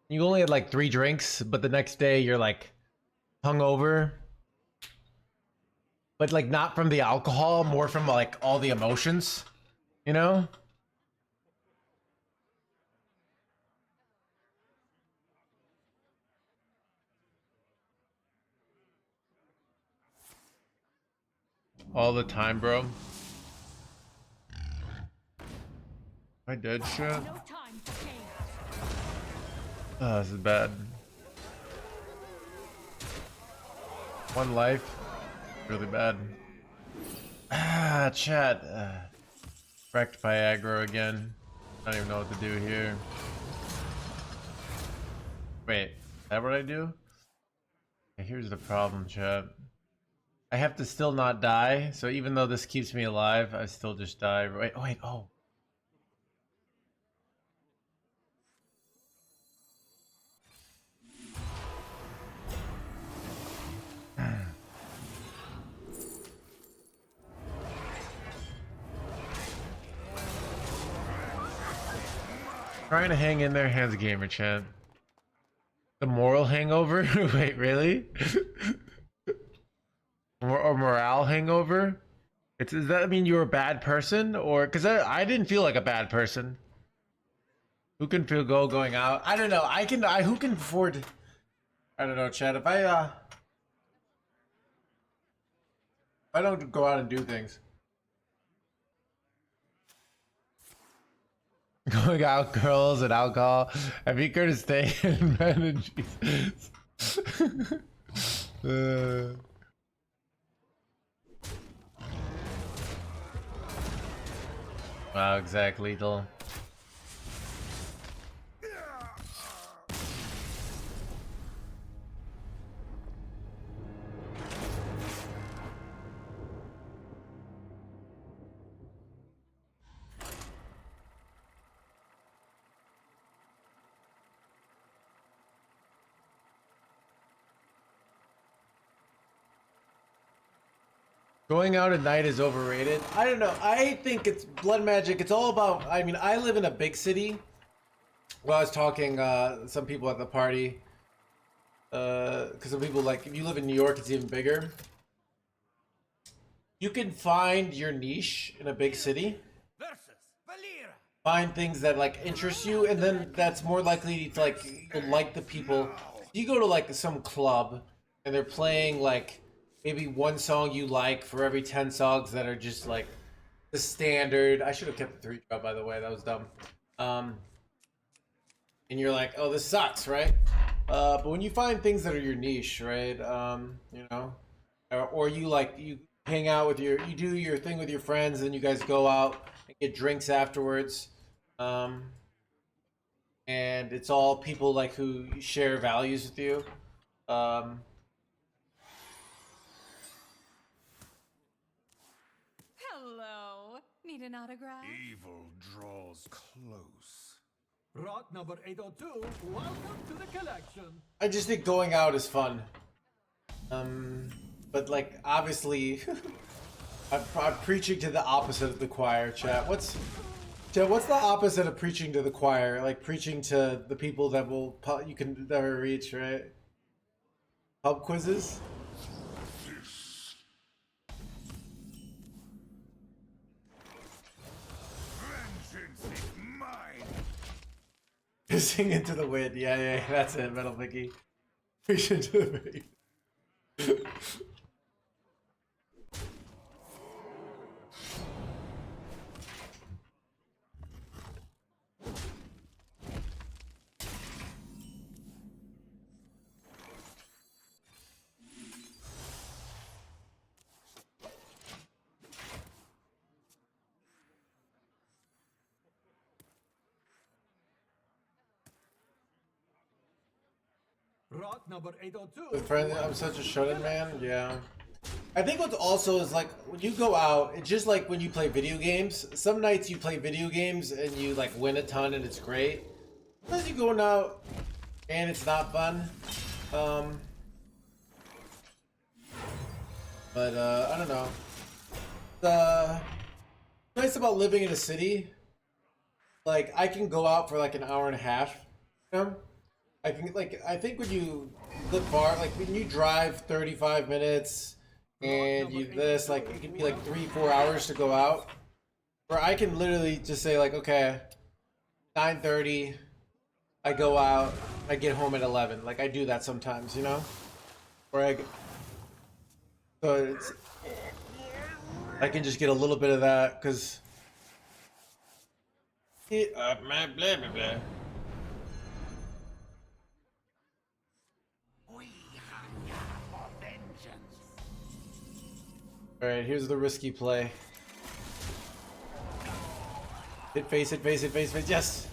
you only had like 3 drinks, but the next day you're like hungover, but like not from the alcohol, more from like all the emotions, you know? All the time, bro. I did shit. No time for games. Oh, this is bad. 1 life. Really bad. Ah, chat. Wrecked by aggro again. I don't even know what to do here. Wait, is that what I do? Okay, here's the problem, chat. I have to still not die, so even though this keeps me alive, I still just die. Wait, oh, wait, oh. Trying to hang in there, HangoverGamer chat. The moral hangover? Wait, really? Or morale hangover? Does that mean you're a bad person? Or because I didn't feel like a bad person. Who can feel going out? I don't know. Who can afford? I don't know, Chad. If I don't go out and do things. Going out, girls, and alcohol. If you could stay in men and Jesus. Wow, exactly, lethal. Going out at night is overrated. I don't know. I think it's blood magic. It's all about. I mean, I live in a big city. Well, I was talking some people at the party. Because some people like if you live in New York, it's even bigger. You can find your niche in a big city. Versus Valera. Find things that like interest you, and then that's more likely to like you'll like the people. You go to like some club, and they're playing like maybe one song you like for every 10 songs that are just like the standard. I should have kept the 3 drop, by the way. That was dumb. And you're like, oh, this sucks, right? But when you find things that are your niche, right? You know, or you like you hang out with you do your thing with your friends, and you guys go out and get drinks afterwards. And it's all people like who share values with you. Hello. Need an autograph? Evil draws close. Rock number 802, welcome to the collection. I just think going out is fun. But like obviously, I'm preaching to the opposite of the choir, chat. What's the opposite of preaching to the choir? Like preaching to the people that you can never reach, right? Pub quizzes. Vengeance is mine. Pissing into the wind. Yeah, that's it, Metal Mickey. Preaching to the wind. Rock number 802. With friends, I'm such a shonen man. Yeah. I think what's also is like when you go out, it's just like when you play video games. Some nights you play video games and you like win a ton and it's great. Sometimes you going out and it's not fun. But I don't know. The nice about living in a city, like I can go out for like an hour and a half. You know? I think when you live far, like when you drive 35 minutes and you this, like it can be like 3-4 hours to go out. Where I can literally just say like, okay, 9:30, I go out, I get home at 11. Like I do that sometimes, you know? So I can just get a little bit of that because blah blah blah. Alright, here's the risky play. Hit face, yes!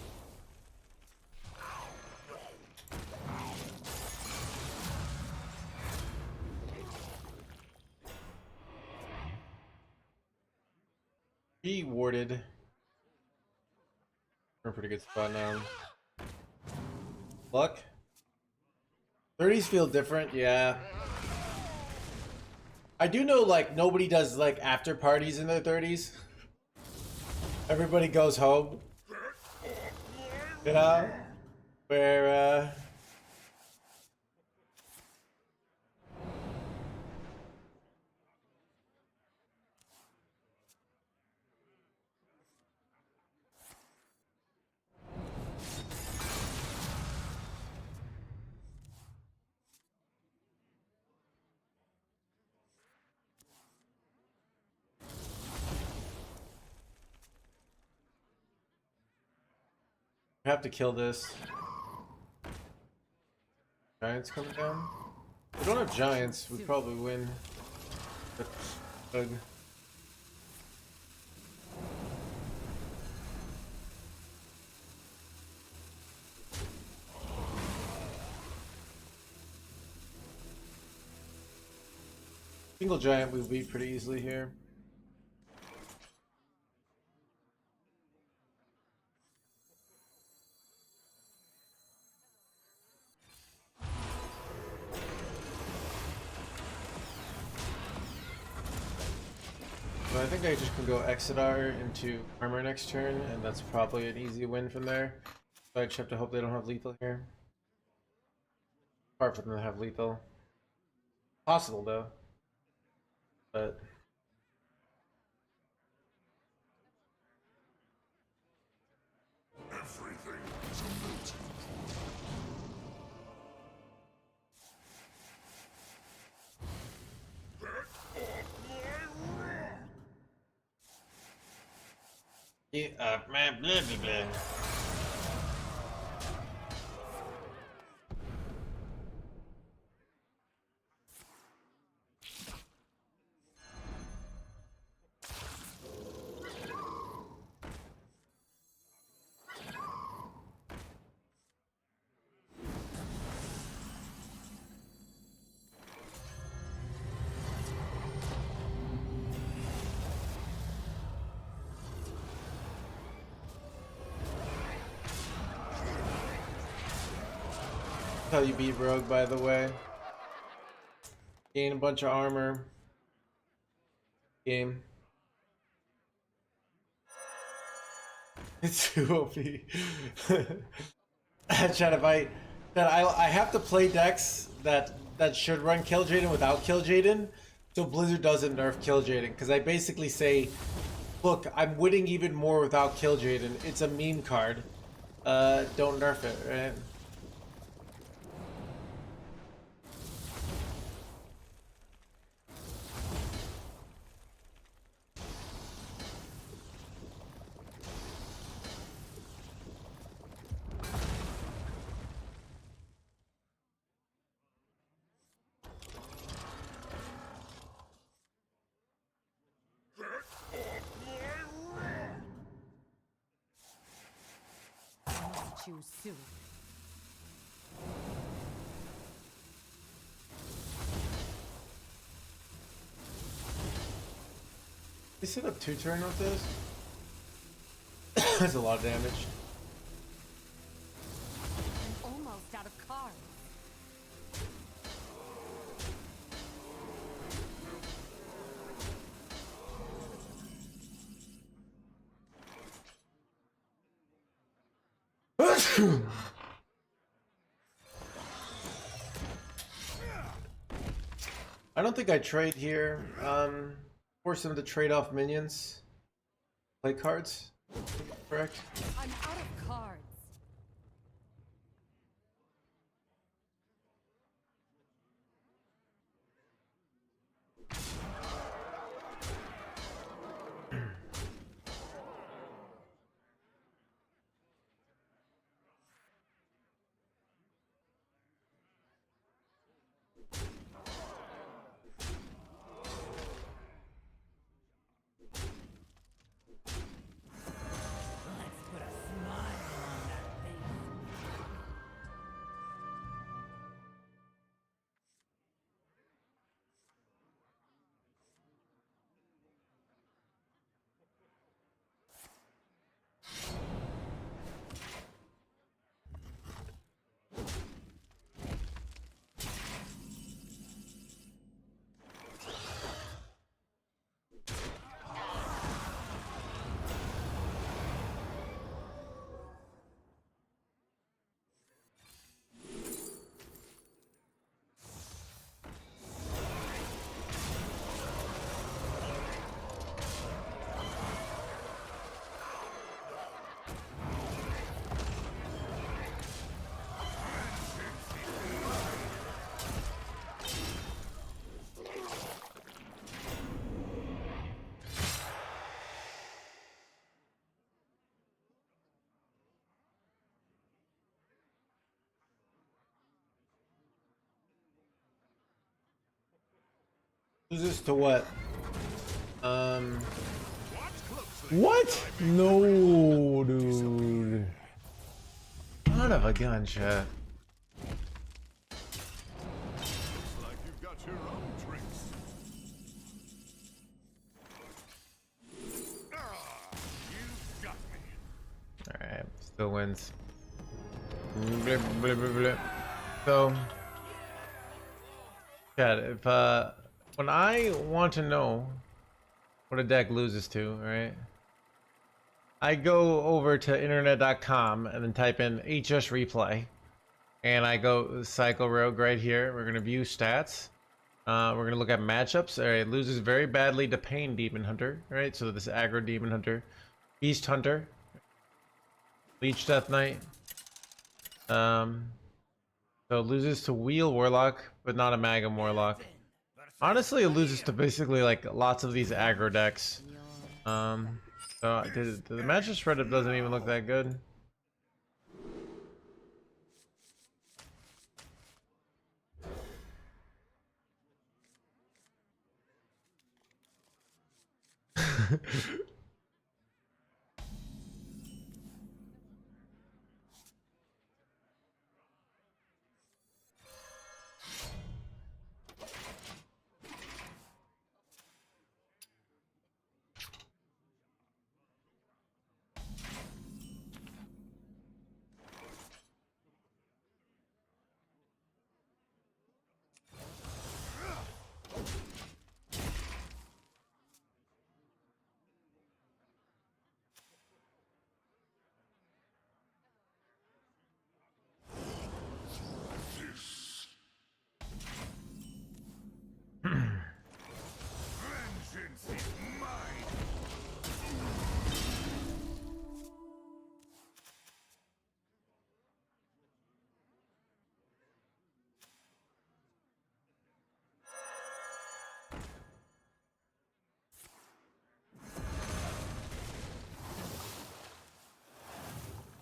He warded. We're in a pretty good spot now. Luck? 30s feel different, yeah. I do know, like, nobody does, like, after parties in their 30s. Everybody goes home. You know? Where, we have to kill this. Giants coming down? If we don't have giants, we'd probably win. Ugh. Single giant we'll beat pretty easily here. think I just can go Exodar into armor next turn, and that's probably an easy win from there. So I just have to hope they don't have lethal here. Hard for them to have lethal. Possible though. But Everything is a moot. yeah, man, blah blah blah. How you beat Rogue, by the way. Gain a bunch of armor. Game. It's too OP. Chat, I have to play decks that should run Kill Jaden without Kill Jaden, so Blizzard doesn't nerf Kill Jaden. Because I basically say, look, I'm winning even more without Kill Jaden. It's a meme card. Don't nerf it, right? Choose soon. They set up 2-turn with this. That's a lot of damage. I'm almost out of cards. I don't think I trade here. Force them to trade off minions. Play cards. Correct? I'm out of cards. Let's put a smile on that face. Lose this to what? What? No, dude. Son of a gun, chat. Looks like you've got your own tricks. You got me. Alright, still wins. Blip, blip, blip, blip. So, chat, if when I want to know what a deck loses to, right? I go over to internet.com and then type in HS replay, and I go cycle rogue right here. We're gonna view stats. We're gonna look at matchups. All right, loses very badly to Pain Demon Hunter, right? So this aggro Demon Hunter, Beast Hunter, Leech Death Knight. So it loses to Wheel Warlock, but not a Magam Warlock. Honestly, it loses to basically like lots of these aggro decks. So the matchup spread up doesn't even look that good. Vengeance is mine.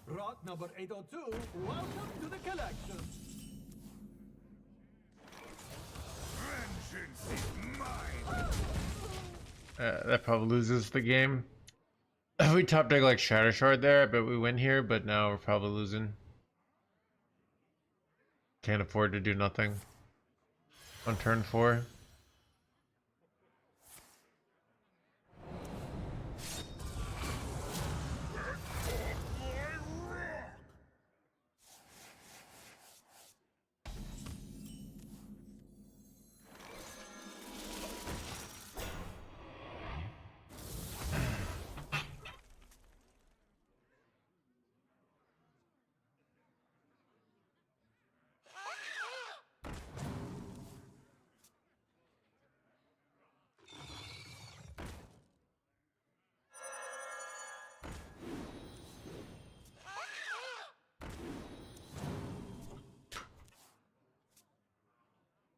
Rot number 802, welcome to the collection. Vengeance is mine. That probably loses the game. We top deck like Shatter Shard there, but we win here, but now we're probably losing. Can't afford to do nothing on turn 4.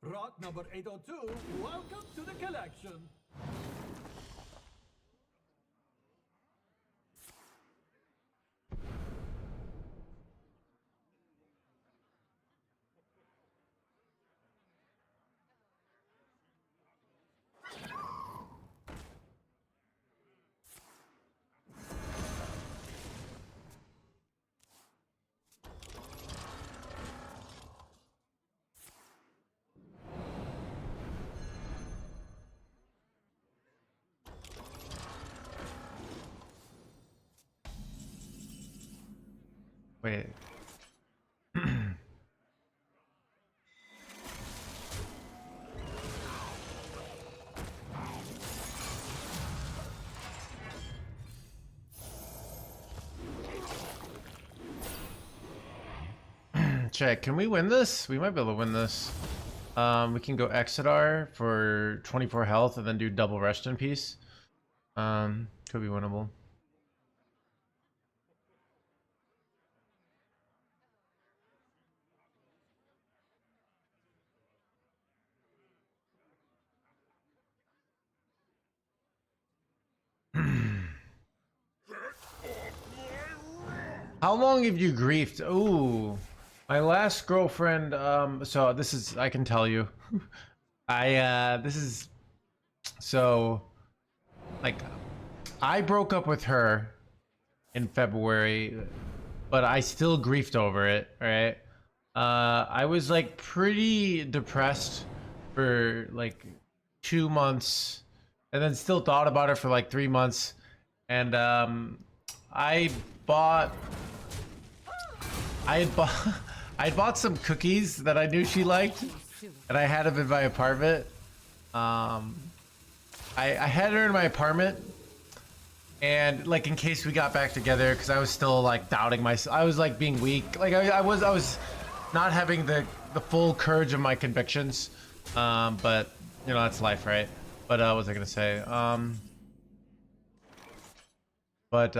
Rot number 802, welcome to the collection. Wait. Check. Can we win this? We might be able to win this. We can go Exodar for 24 health and then do double rest in peace. Could be winnable. How long have you griefed? Ooh, my last girlfriend. So this is, I can tell you, this is, so, like, I broke up with her in February, but I still griefed over it, right? I was like pretty depressed for like 2 months, and then still thought about it for like 3 months, and I bought I bought some cookies that I knew she liked, and I had them in my apartment. I had her in my apartment, and like in case we got back together, because I was still like doubting myself. I was like being weak. Like I was not having the full courage of my convictions. But you know that's life, right? But what was I gonna say? But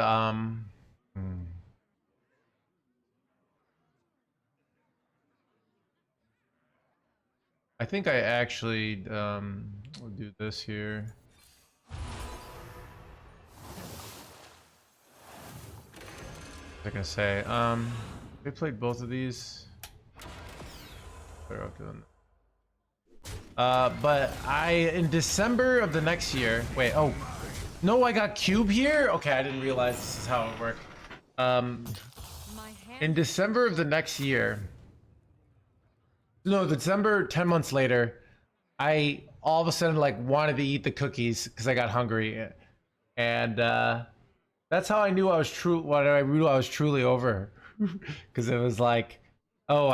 I think I actually will do this here. I was gonna say, they played both of these. They're up to them. But in December of the next year, wait, oh, no, I got cube here? Okay, I didn't realize this is how it worked. In December of the next year, no, December, 10 months later, I all of a sudden like wanted to eat the cookies because I got hungry. And, that's how I knew I was truly over her. Because it was like, oh,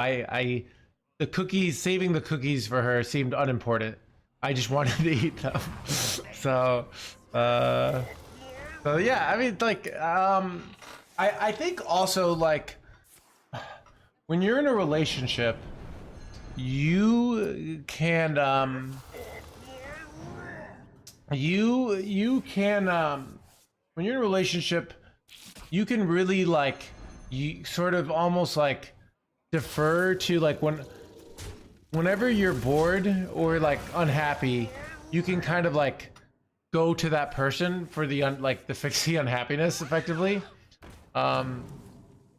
the cookies, saving the cookies for her seemed unimportant. I just wanted to eat them. So yeah, I mean, like, I think also like when you're in a relationship, you can you can when you're in a relationship, you can really like you sort of almost like defer to like whenever you're bored or like unhappy, you can kind of like go to that person for the to fix the unhappiness effectively.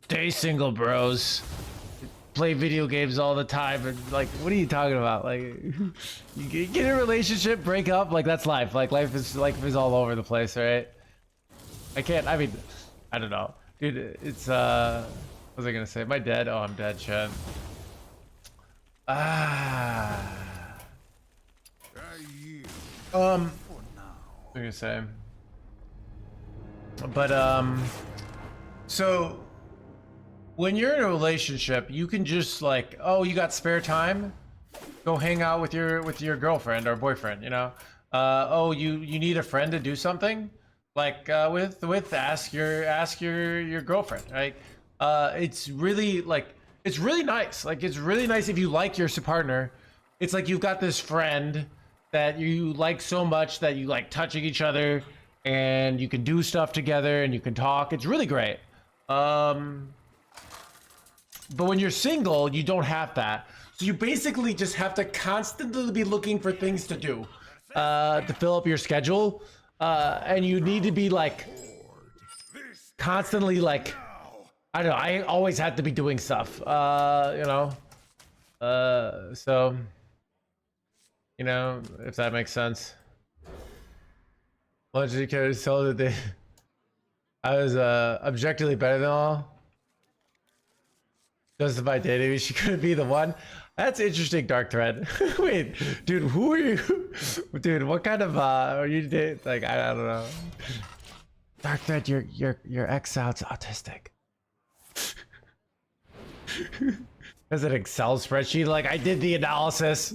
Stay single, bros. Play video games all the time, and like, what are you talking about? Like, you get in a relationship, break up, like that's life. Like life is all over the place, right? I mean, I don't know, dude. It's what was I gonna say? Am I dead? Oh, I'm dead, Chad. What was I gonna say? But so when you're in a relationship, you can just like, oh, you got spare time? Go hang out with your girlfriend or boyfriend, you know? Oh, you need a friend to do something? Like ask your girlfriend, right? It's really like it's really nice. Like it's really nice if you like your partner. It's like you've got this friend that you like so much that you like touching each other and you can do stuff together and you can talk. It's really great. But when you're single, you don't have that. So you basically just have to constantly be looking for things to do to fill up your schedule. And you need to be like constantly like, I don't know, I always had to be doing stuff, you know? So, you know, if that makes sense. Legendary characters told that they, I was objectively better than all. Justify dating me, she couldn't be the one. That's interesting, dark thread. Wait, dude, who are you? Dude, what kind of are you dating? Like, I don't know. Dark thread, your ex sounds autistic. There's an Excel spreadsheet. Like, I did the analysis.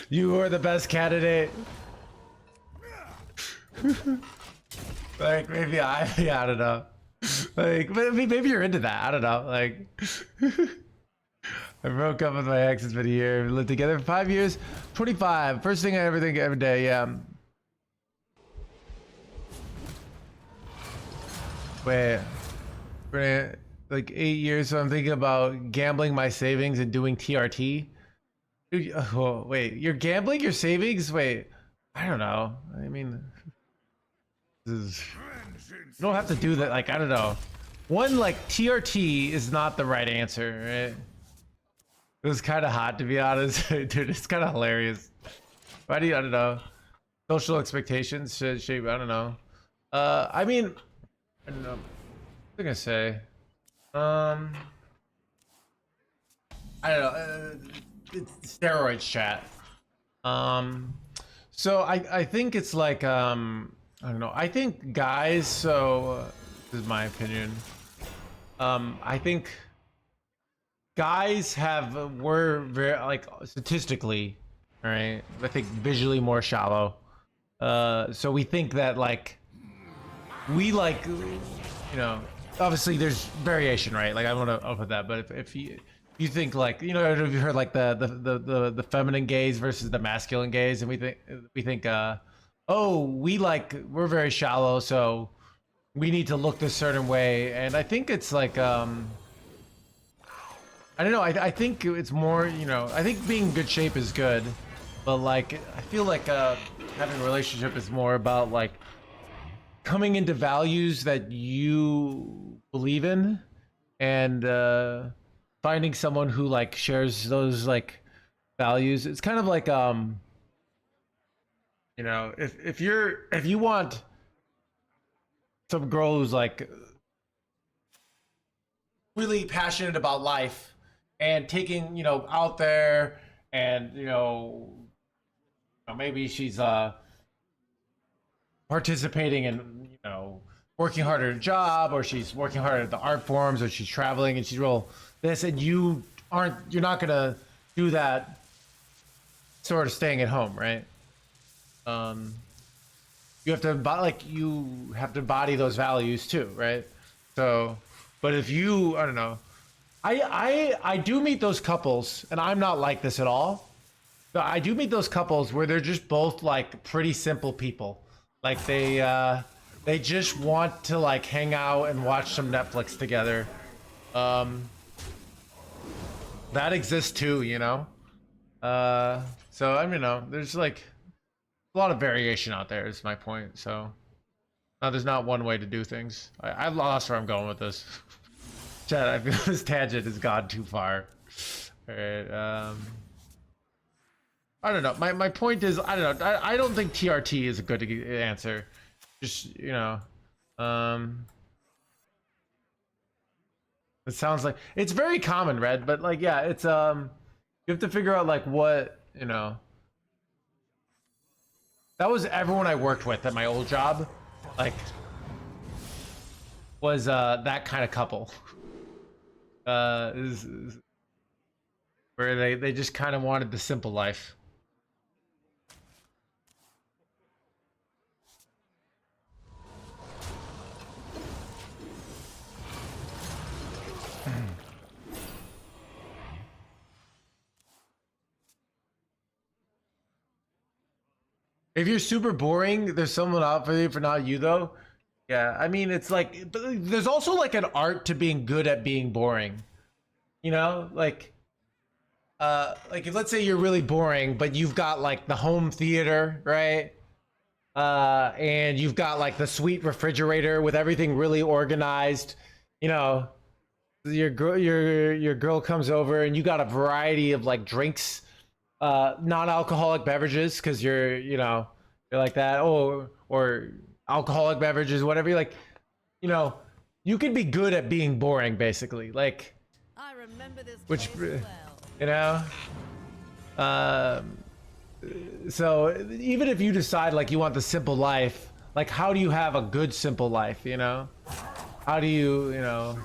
You were the best candidate. Like, maybe I don't know. Like, maybe you're into that. I don't know. Like, I broke up with my ex. It's been a year. We lived together for 5 years. 25. First thing I ever think every day. Yeah. Wait. For like 8 years, so I'm thinking about gambling my savings and doing TRT. Dude, oh, wait, you're gambling your savings? Wait, I don't know. I mean, this is. You don't have to do that. Like, I don't know. One, like, TRT is not the right answer, right? It was kind of hot, to be honest. Dude, it's kind of hilarious. Why do you, I don't know. Social expectations should shape, I don't know. I mean, I don't know. What was I gonna say? I don't know. It's steroids chat. So I think it's like, I don't know. I think guys, so this is my opinion. I think guys were very like statistically All right, I think visually more shallow. So we think that like we like, you know, obviously there's variation, right? Like I want to put that, but if you think like, you know, have you heard like the feminine gaze versus the masculine gaze, and we think oh, we're very shallow, so we need to look this certain way, and I think it's like I don't know. I think it's more, you know, I think being in good shape is good, but like I feel like having a relationship is more about like coming into values that you believe in, and finding someone who like shares those like values. It's kind of like you know, if you want some girl who's like really passionate about life and taking, you know, out there, and you know maybe she's participating in, you know, working hard at a job, or she's working hard at the art forms, or she's traveling and she's real this, and you're not gonna do that sort of staying at home, right? You have to embody those values too, right? So, but if you, I don't know, I do meet those couples, and I'm not like this at all, but I do meet those couples where they're just both like pretty simple people. Like they just want to like hang out and watch some Netflix together. That exists too, you know. So I mean, you know, there's like a lot of variation out there. Is my point. So there's not one way to do things. I lost where I'm going with this. Chad, I feel this tangent has gone too far. All right. I don't know. My point is, I don't know. I don't think TRT is a good answer. Just, you know, it sounds like it's very common, Red, but like, yeah, it's you have to figure out like what, you know. That was everyone I worked with at my old job, like, was that kind of couple. Where they just kind of wanted the simple life. If you're super boring, there's someone out for you, for not you though. Yeah, I mean, it's like, but there's also like an art to being good at being boring. You know, like if let's say you're really boring, but you've got like the home theater, right? And you've got like the sweet refrigerator with everything really organized. You know, your girl comes over and you got a variety of like drinks, non-alcoholic beverages, because you're like that, or alcoholic beverages, whatever. You like, you know, you can be good at being boring, basically. Like, I remember this which, place well. you know, so even if you decide like you want the simple life, like how do you have a good simple life? You know, how do you, you know?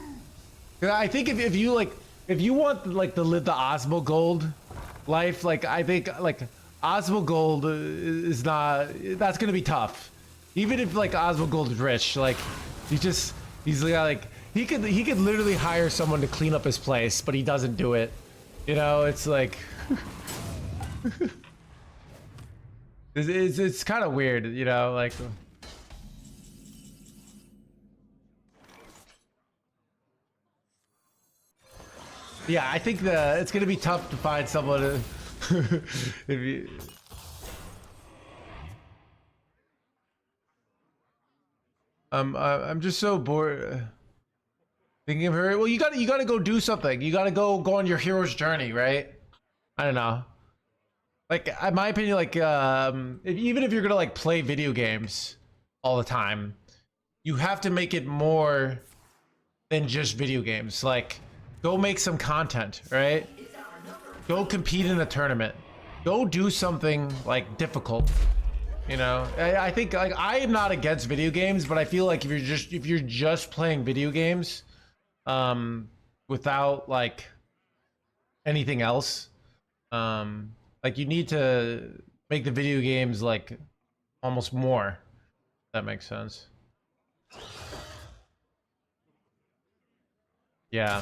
'Cause I think if you like, if you want like to live the Osmogold life, like I think like Osmogold is not, that's gonna be tough. Even if like Osmogold is rich, like he's like he could literally hire someone to clean up his place, but he doesn't do it. You know, it's like it's kind of weird, you know, like. Yeah, I think it's gonna be tough to find someone to, if you. I'm just so bored thinking of her. Well, you gotta go do something. You gotta go on your hero's journey, right? I don't know. Like, in my opinion, like even if you're gonna like play video games all the time, you have to make it more than just video games. Like, go make some content, right? Go compete in a tournament. Go do something like difficult. You know, I think like I am not against video games, but I feel like if you're just playing video games, without like anything else, Like you need to make the video games like almost more. That makes sense. Yeah.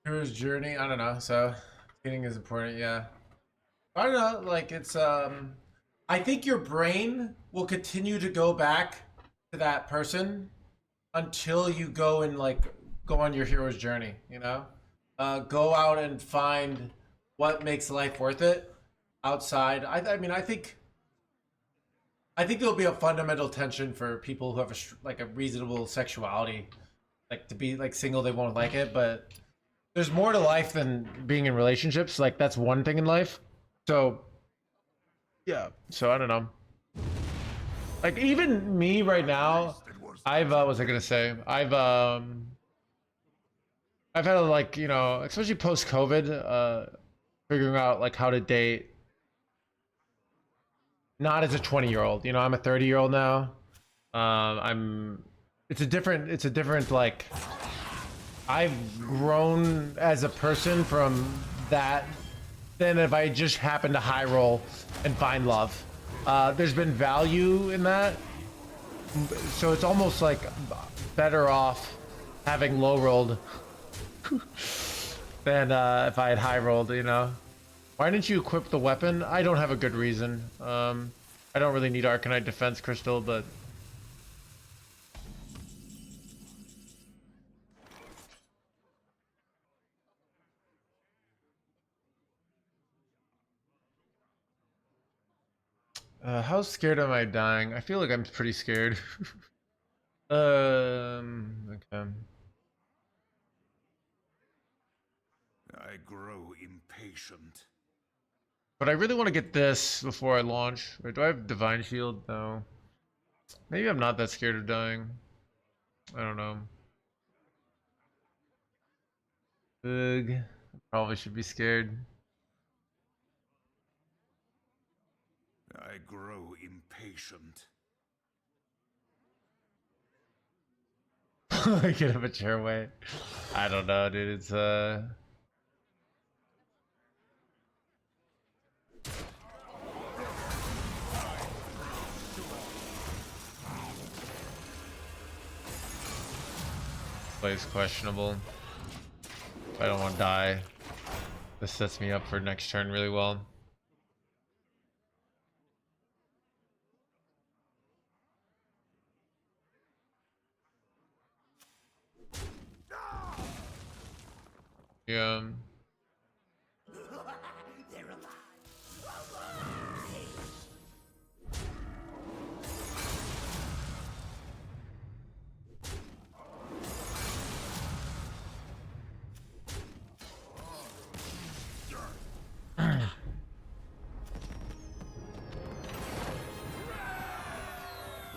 Hero's journey, I don't know. So skating is important, yeah. I don't know, like it's I think your brain will continue to go back to that person until you go and like go on your hero's journey, you know? Go out and find what makes life worth it outside. I mean, I think there'll be a fundamental tension for people who have like a reasonable sexuality, like to be like single, they won't like it, but there's more to life than being in relationships. Like that's one thing in life. So yeah, so I don't know. Like even me right now, I've what was I gonna say? I've had like, you know, especially post COVID, figuring out like how to date not as a 20-year-old. You know, I'm a 30-year-old now. It's a different like I've grown as a person from that than if I just happen to high roll and find love. There's been value in that. So it's almost like better off having low rolled than if I had high rolled, you know? Why didn't you equip the weapon? I don't have a good reason. I don't really need Arcanite Defense Crystal, but... how scared am I dying? I feel like I'm pretty scared. Okay. I grow impatient. But I really want to get this before I launch. Or do I have Divine Shield? No. Maybe I'm not that scared of dying. I don't know. Ugh. Probably should be scared. I grow impatient. Get a mature way. I don't know, dude. It's plays questionable. I don't want to die. This sets me up for next turn really well. Yeah.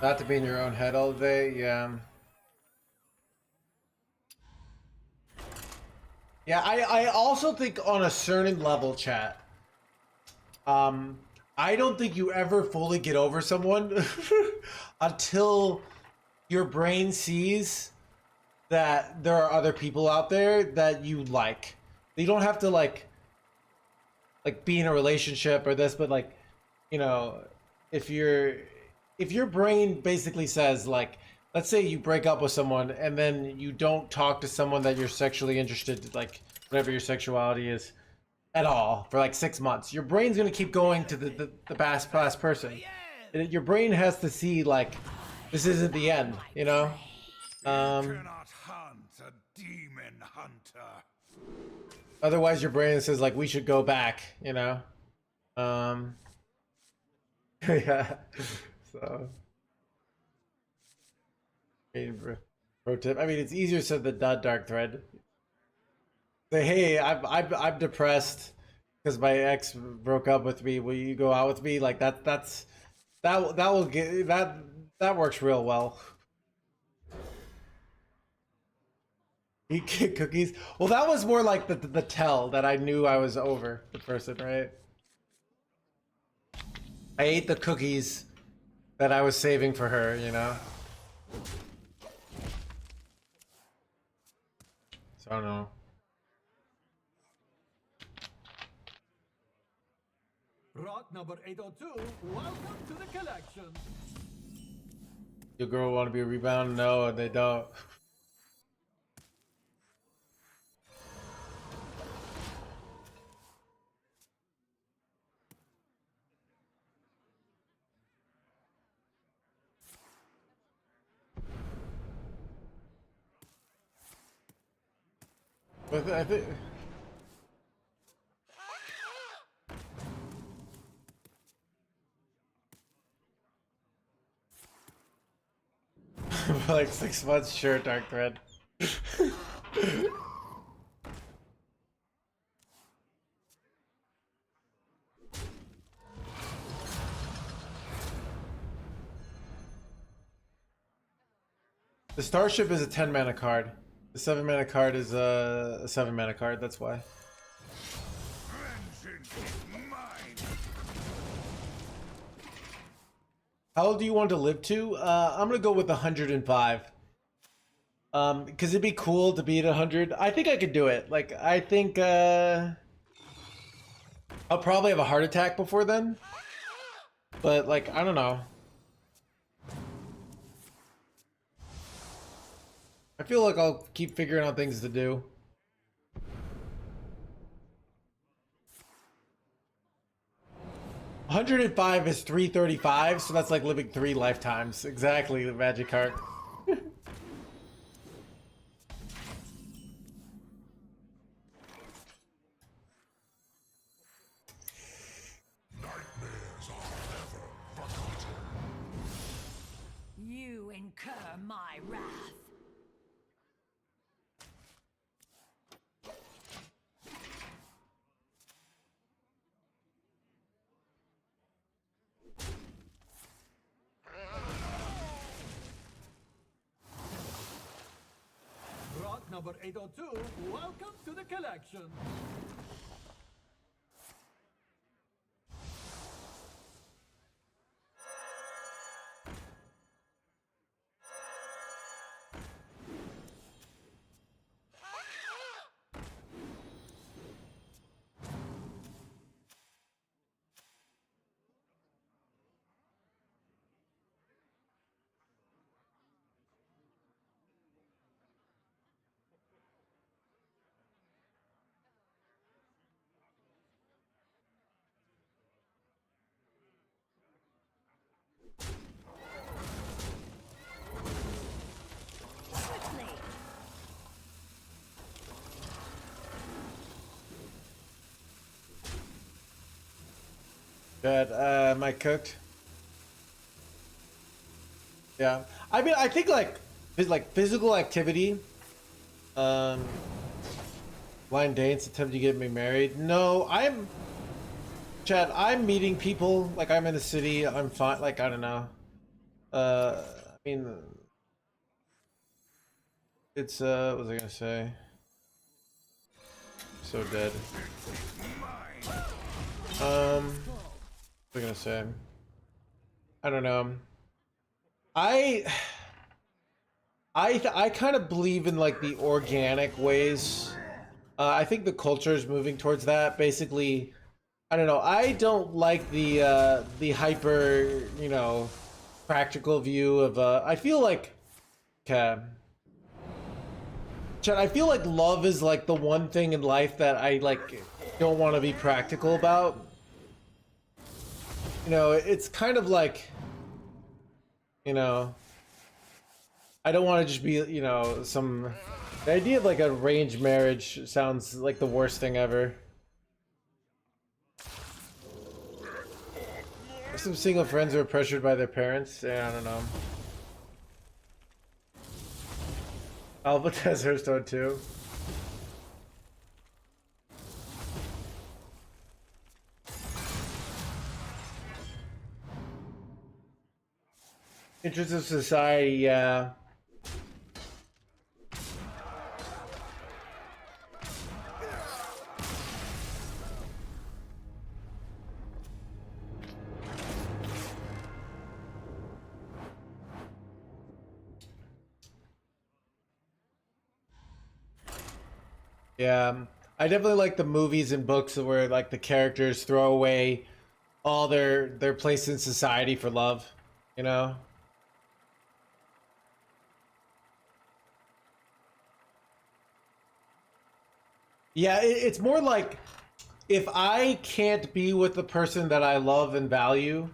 Not to be in your own head all day, yeah. Yeah, I also think on a certain level, chat, I don't think you ever fully get over someone until your brain sees that there are other people out there that you like. You don't have to like be in a relationship or this, but like, you know, if your brain basically says like, let's say you break up with someone and then you don't talk to someone that you're sexually interested, like whatever your sexuality is, at all for like 6 months, your brain's gonna keep going to the past person. Your brain has to see like this isn't the end, you know. Cannot hunt a demon hunter. Otherwise, your brain says like we should go back, you know. Yeah. So, pro tip. I mean, it's easier said than done. Dark thread. Say, hey, I'm depressed because my ex broke up with me. Will you go out with me? Like that will get that works real well. Eat cookies. Well, that was more like the tell that I knew I was over the person, right? I ate the cookies that I was saving for her, you know. So I don't know. Rock number 802, welcome to the collection. Your girl want to be a rebound? No, they don't. But I think. For like 6 months, sure, Dark Thread. The Starship is a 10 mana card. The 7 mana card is a 7 mana card, that's why. Vengeance is mine. How old do you want to live to? I'm gonna go with 105. Because it'd be cool to be at 100. I think I could do it. Like, I think, I'll probably have a heart attack before then. But, like, I don't know. I feel like I'll keep figuring out things to do. $105 is 335, so that's like living 3 lifetimes. Exactly, the magic card. You incur my wrath. Rock number 802, welcome to the collection. Good. Am I cooked? Yeah. I mean, I think like physical activity. Blind dates, attempt to get me married. No, Chad, I'm meeting people. Like, I'm in the city. I'm fine. Like, I don't know. I mean, it's what was I gonna say? So dead. What was I gonna say? I don't know. I kind of believe in like the organic ways. I think the culture is moving towards that. Basically, I don't know. I don't like the hyper, you know, practical view of. I feel like, okay, Chad, I feel like love is like the one thing in life that I like don't want to be practical about. You know, it's kind of like, you know, I don't want to just be, you know, the idea of like a arranged marriage sounds like the worst thing ever. Some single friends who are pressured by their parents. Yeah, I don't know. Alpha has Hearthstone too. Interests of society, yeah. Yeah, I definitely like the movies and books where like the characters throw away all their place in society for love, you know? Yeah, it's more like if I can't be with the person that I love and value,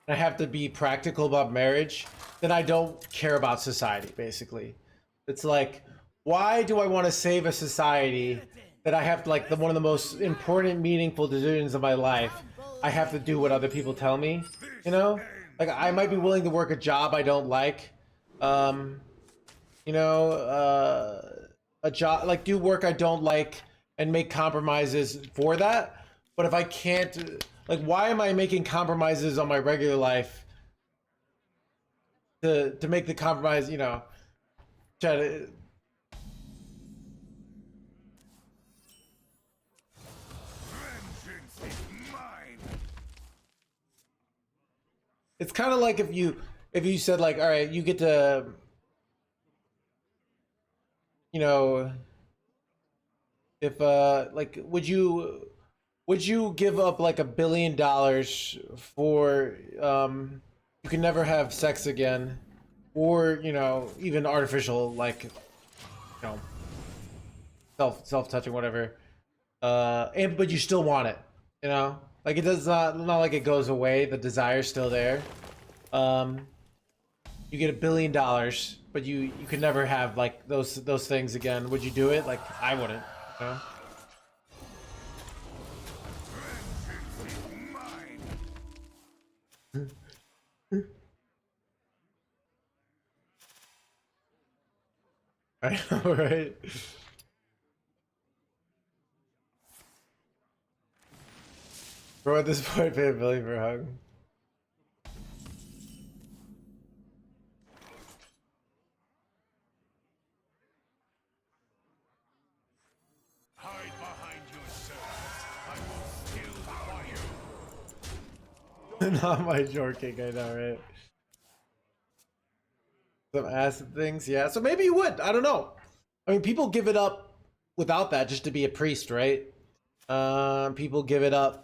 I have to be practical about marriage, then I don't care about society, basically. It's like, why do I want to save a society that I have to, like, one of the most important, meaningful decisions of my life? I have to do what other people tell me, you know? Like, I might be willing to work a job I don't like, um, you know, a job, like, do work I don't like and make compromises for that. But if I can't, like, why am I making compromises on my regular life to make the compromise, you know, try to, Vengeance is mine. it's kind of like if you said like, all right, you get to, you know, if like would you give up like $1 billion for you can never have sex again, or you know, even artificial, like, you know, self touching, whatever, and but you still want it, you know, like it does not like it goes away, the desire's still there. um you get $1 billion, but you could never have like those things again. Would you do it? Like, I wouldn't, you know? Vengeance is mine. I know, right? Bro, at this point, pay $1 billion for a hug. Hide behind yourselves. I will still fire. Not my jorking, I know, right? Some acid things, yeah. So maybe you would. I don't know. I mean, people give it up without that just to be a priest, right? People give it up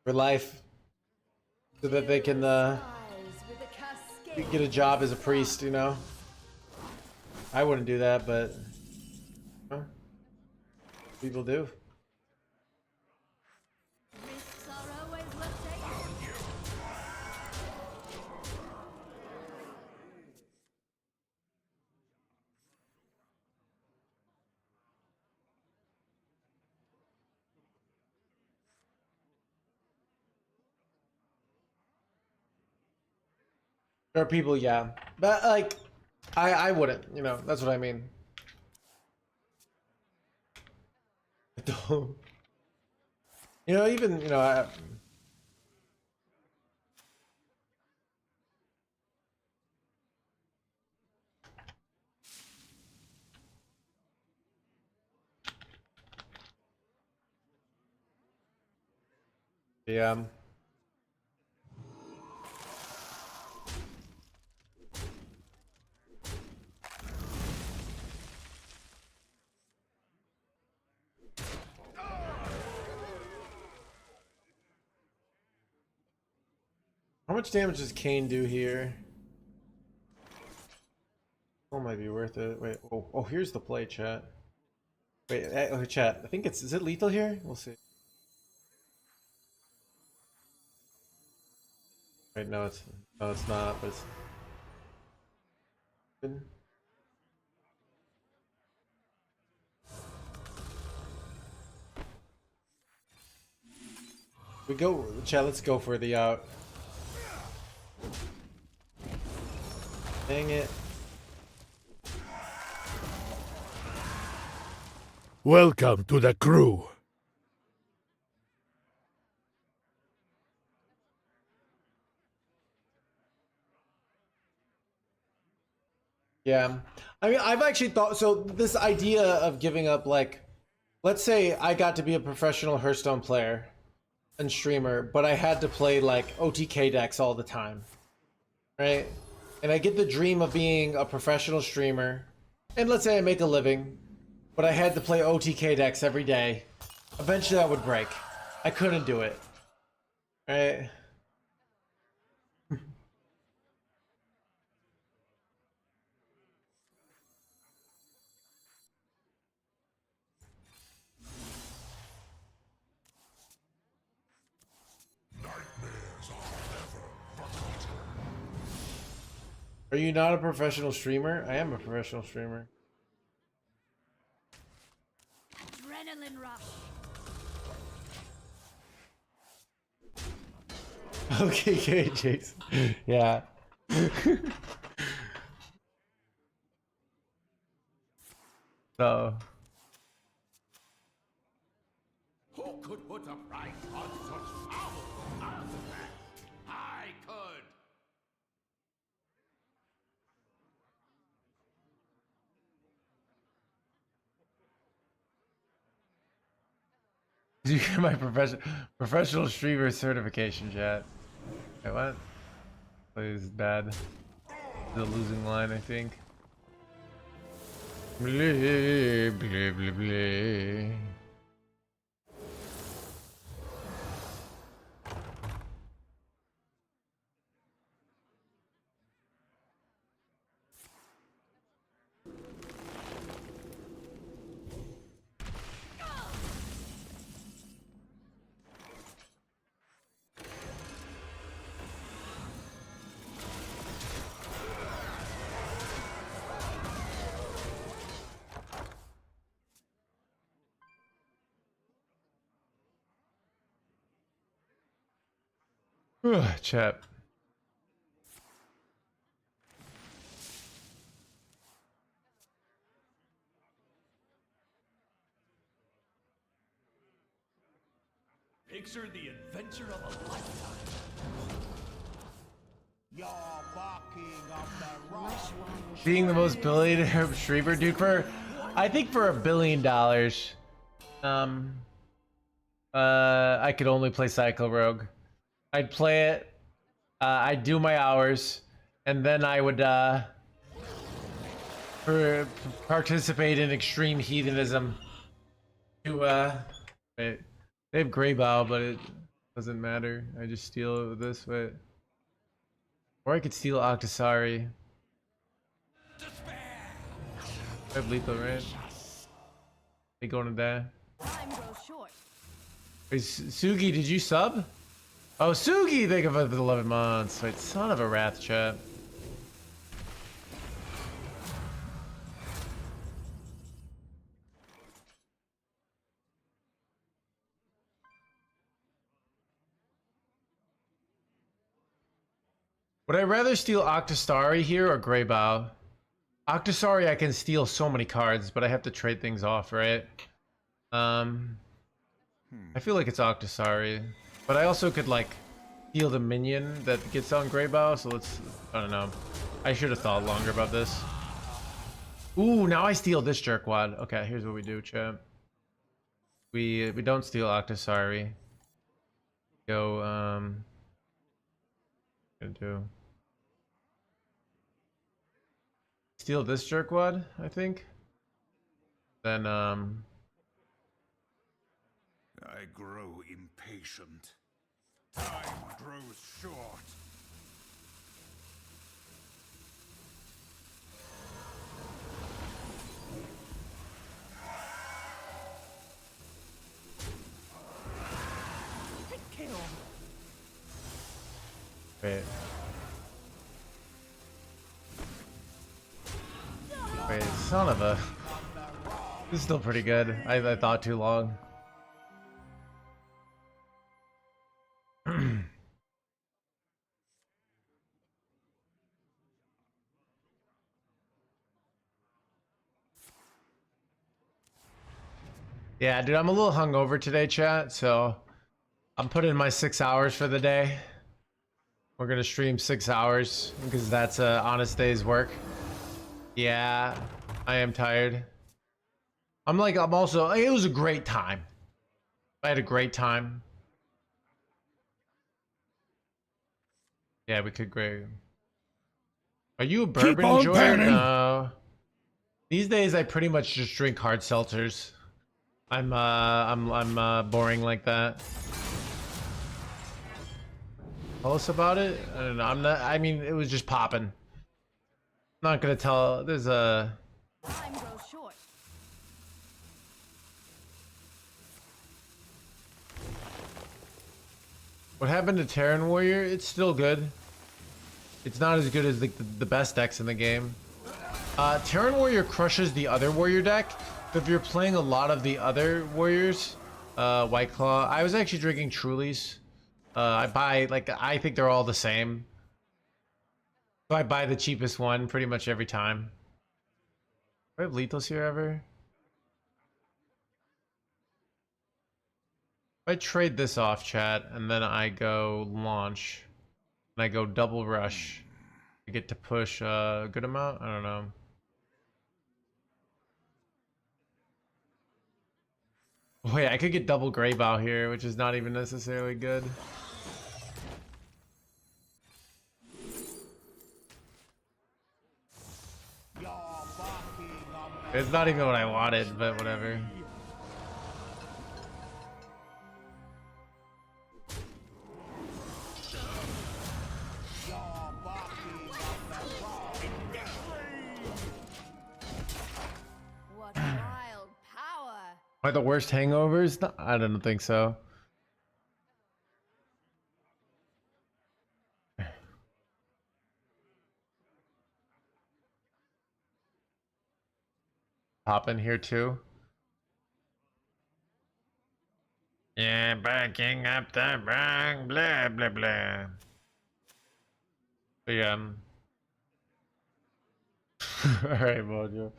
for life so that they can Eyes with a cascade. get a job as a priest, you know? I wouldn't do that, but huh, people do. Risks are always worth taking. There are people, yeah, but like, I wouldn't, you know. That's what I mean. I don't, you know, even you know, yeah. How much damage does Kane do here? Oh, might be worth it. Wait, oh, here's the play, chat. Wait, oh, chat. I think is it lethal here? We'll see. Wait, no, it's not. But it's. We go, chat. Let's go for the out. Dang it. Welcome to the crew. Yeah, I mean, I've actually thought so. This idea of giving up, like, let's say I got to be a professional Hearthstone player and streamer, but I had to play like OTK decks all the time, right? And I get the dream of being a professional streamer, and let's say I make a living, but I had to play OTK decks every day. Eventually I would break. I couldn't do it. Right? Are you not a professional streamer? I am a professional streamer. Adrenaline rush. Okay, okay, Jason. Yeah. So, Who could put a price on such powerful artifacts? I could. you get my professional streamer certification, chat. Wait, what? Plays bad. The losing line, I think. Blah, blah, blah, blah. Chat. Picture the adventure of a lifetime. You're barking up the wrong. Being the most billionaire streamer, dude, for I think for $1 billion, I could only play Psycho Rogue. I'd play it, I'd do my hours, and then I would participate in extreme heathenism. To wait, they have Grey Bow, but it doesn't matter. I just steal it with this way, or I could steal Octasari. I have lethal, right? They going to die. Time grows short. Wait, Sugi, did you sub? Oh, Sugi, thank you for the 11 months. Wait, son of a wrath, chat. Would I rather steal Octasari here or Grey Bow? Octasari, I can steal so many cards, but I have to trade things off, right? I feel like it's Octasari, but I also could like steal the minion that gets on Grey Bow. So let's, I don't know. I should have thought longer about this. Ooh, now I steal this jerkwad. Okay, here's what we do, chat. We don't steal Octasari. Go, gonna do. Steal this jerkwad, I think. Then, I grow impatient. Time grows short. wait. Wait, son of a... This is still pretty good. I thought too long. Yeah, dude, I'm a little hungover today, chat, so I'm putting in my 6 hours for the day. We're gonna stream 6 hours because that's a honest day's work. Yeah, I am tired. I'm also, it was a great time. I had a great time. Yeah, we could grade. Are you a bourbon enjoyer? No. These days, I pretty much just drink hard seltzers. I'm boring like that. Tell us about it. I don't know. I'm not. I mean, it was just popping. Not gonna tell. There's a. Time grows short. What happened to Terran Warrior? It's still good. It's not as good as the best decks in the game. Terran Warrior crushes the other warrior deck. So if you're playing a lot of the other warriors, White Claw. I was actually drinking Trulies. I buy like I think they're all the same. So I buy the cheapest one pretty much every time. Do I have lethals here ever? If I trade this off, chat, and then I go launch, and I go double rush, I get to push a good amount? I don't know. Wait, I could get double Grave out here, which is not even necessarily good. It's not even what I wanted, but whatever. What wild power! Are the worst hangovers? No, I don't think so. Hop in here too. Yeah, backing up the wrong, blah blah blah. But yeah. Alright, Mojo.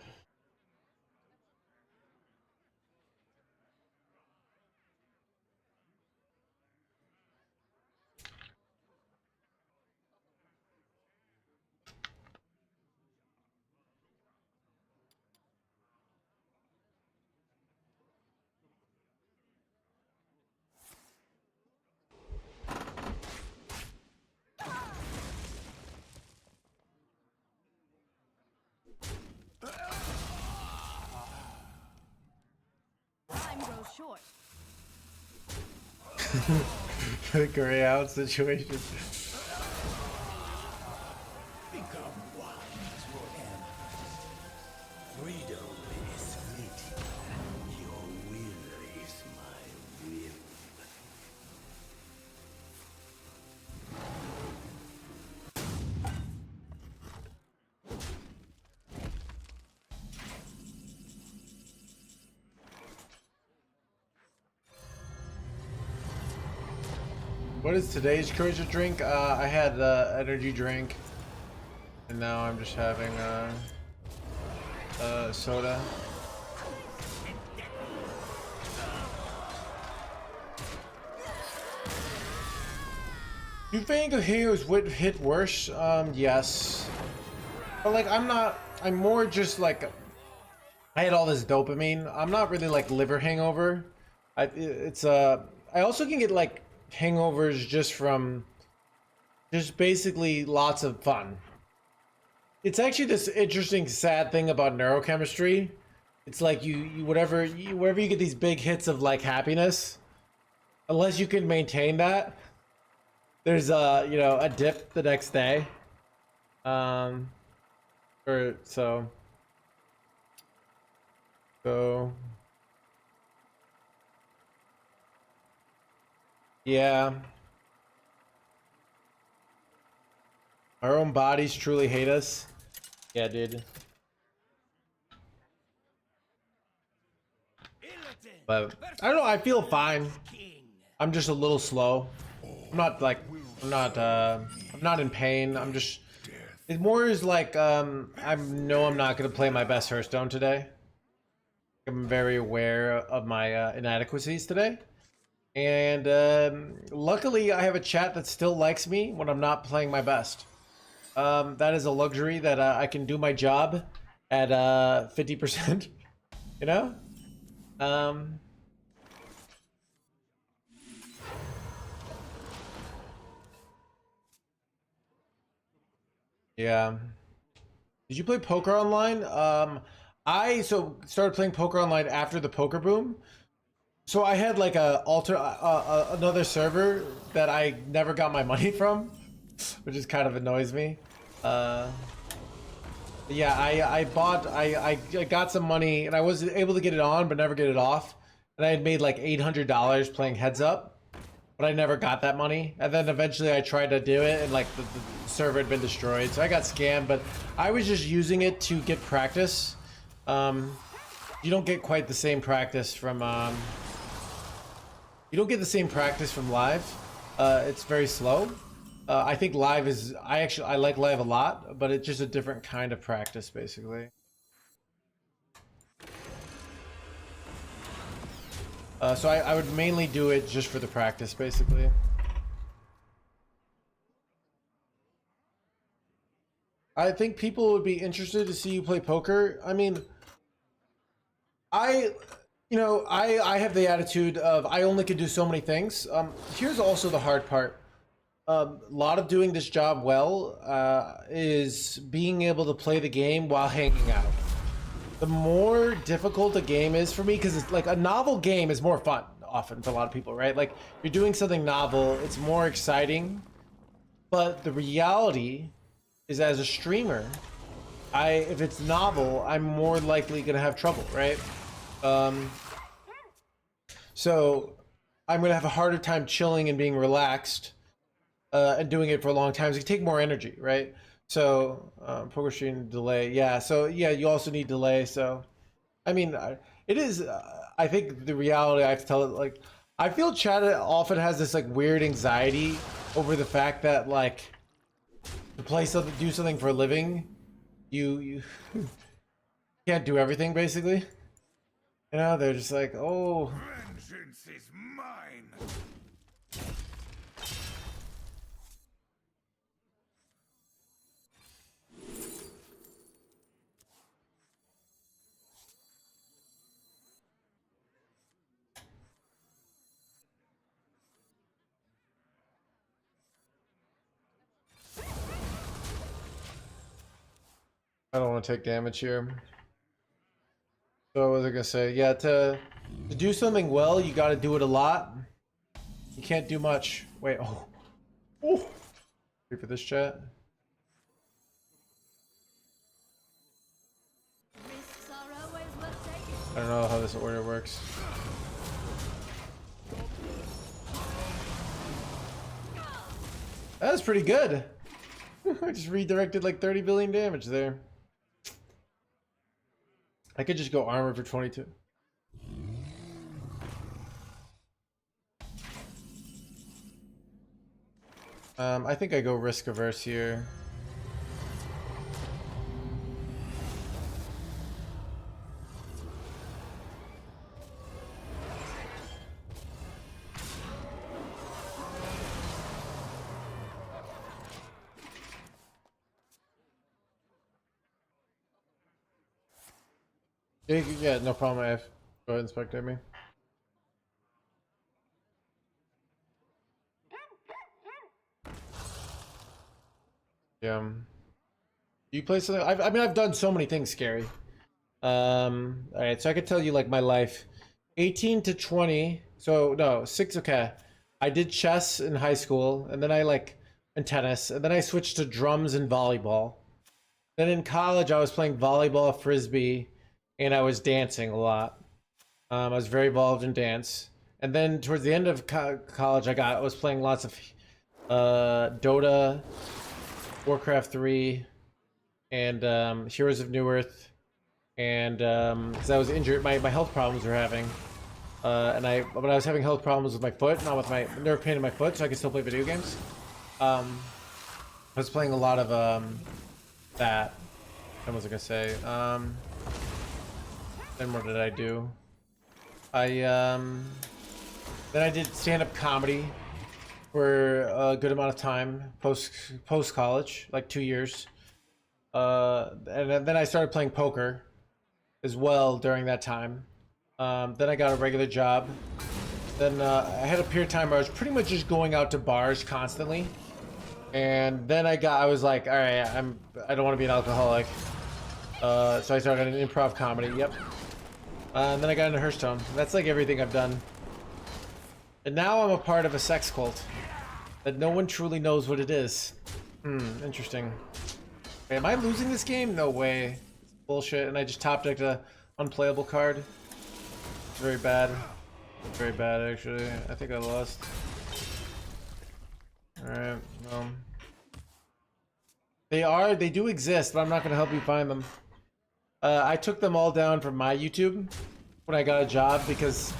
Time grows short. The gray out situation. Become one forever. Freedom is fleeting. Your will is my will. What is today's courage to drink? I had energy drink, and now I'm just having soda. You think Heroes would hit worse? Yes, but like I'm more just like I had all this dopamine. I'm not really like liver hangover. I also can get like hangovers just from just basically lots of fun. It's actually this interesting sad thing about neurochemistry. It's like whatever you get these big hits of like happiness, unless you can maintain that, there's a dip the next day. Or so yeah. Our own bodies truly hate us. Yeah, dude. But I don't know, I feel fine. I'm just a little slow. I'm not in pain. It more is like I know I'm not gonna play my best Hearthstone today. I'm very aware of my inadequacies today. And luckily I have a chat that still likes me when I'm not playing my best. That is a luxury that I can do my job at 50%, you know? Yeah. Did you play poker online? I started playing poker online after the poker boom. So I had like another server that I never got my money from, which just kind of annoys me. Yeah, I got some money and I was able to get it on but never get it off. And I had made like $800 playing Heads Up, but I never got that money. And then eventually I tried to do it and like the server had been destroyed. So I got scammed, but I was just using it to get practice. You don't get quite the same practice from you don't get the same practice from live. It's very slow. I think live is, I like live a lot, but it's just a different kind of practice, basically. So I would mainly do it just for the practice, basically. I think people would be interested to see you play poker. I mean, I have the attitude of I only can do so many things. Here's also the hard part. A lot of doing this job well is being able to play the game while hanging out. The more difficult a game is for me, because it's like a novel game is more fun often for a lot of people, right? Like you're doing something novel, it's more exciting. But the reality is, as a streamer, if it's novel, I'm more likely gonna have trouble, right? So I'm gonna have a harder time chilling and being relaxed and doing it for a long time. So you take more energy, right? So poker stream delay, yeah. So yeah, you also need delay. So I mean, it is. I think the reality I have to tell it, like, I feel chat often has this like weird anxiety over the fact that like to play something, do something for a living, you can't do everything basically. You know, they're just like, oh. Vengeance is mine. I don't want to take damage here. So what was I gonna say? Yeah, to do something well, you got to do it a lot. You can't do much. Wait, oh, wait for this chat. Risks are always worth taking. I don't know how this order works. That was pretty good. I just redirected like 30 billion damage there. I could just go armor for 22. I think I go risk averse here. Yeah, no problem, F. Go ahead and spectate me. Yeah. Do you play something? I mean, I've done so many things scary. Alright, so I could tell you like my life. 18 to 20. So, no, 6, okay. I did chess in high school, and then and tennis, and then I switched to drums and volleyball. Then in college, I was playing volleyball, frisbee, and I was dancing a lot. I was very involved in dance. And then towards the end of college, I was playing lots of Dota, Warcraft 3, and Heroes of New Earth. And because I was injured, my health problems were having. But I was having health problems with my foot, not with my nerve pain in my foot, so I could still play video games. I was playing a lot of that. What was I gonna say? Then what did I do? Then I did stand-up comedy for a good amount of time post college, like 2 years. And then I started playing poker as well during that time. Then I got a regular job. Then I had a period of time where I was pretty much just going out to bars constantly. And then I was like, all right, I don't want to be an alcoholic. So I started an improv comedy. Yep. And then I got into Hearthstone. That's like everything I've done. And now I'm a part of a sex cult that no one truly knows what it is. Interesting. Wait, am I losing this game? No way. It's bullshit. And I just top decked a unplayable card. It's very bad. Very bad, actually. I think I lost. Alright, they do exist, but I'm not gonna help you find them. I took them all down from my YouTube when I got a job, because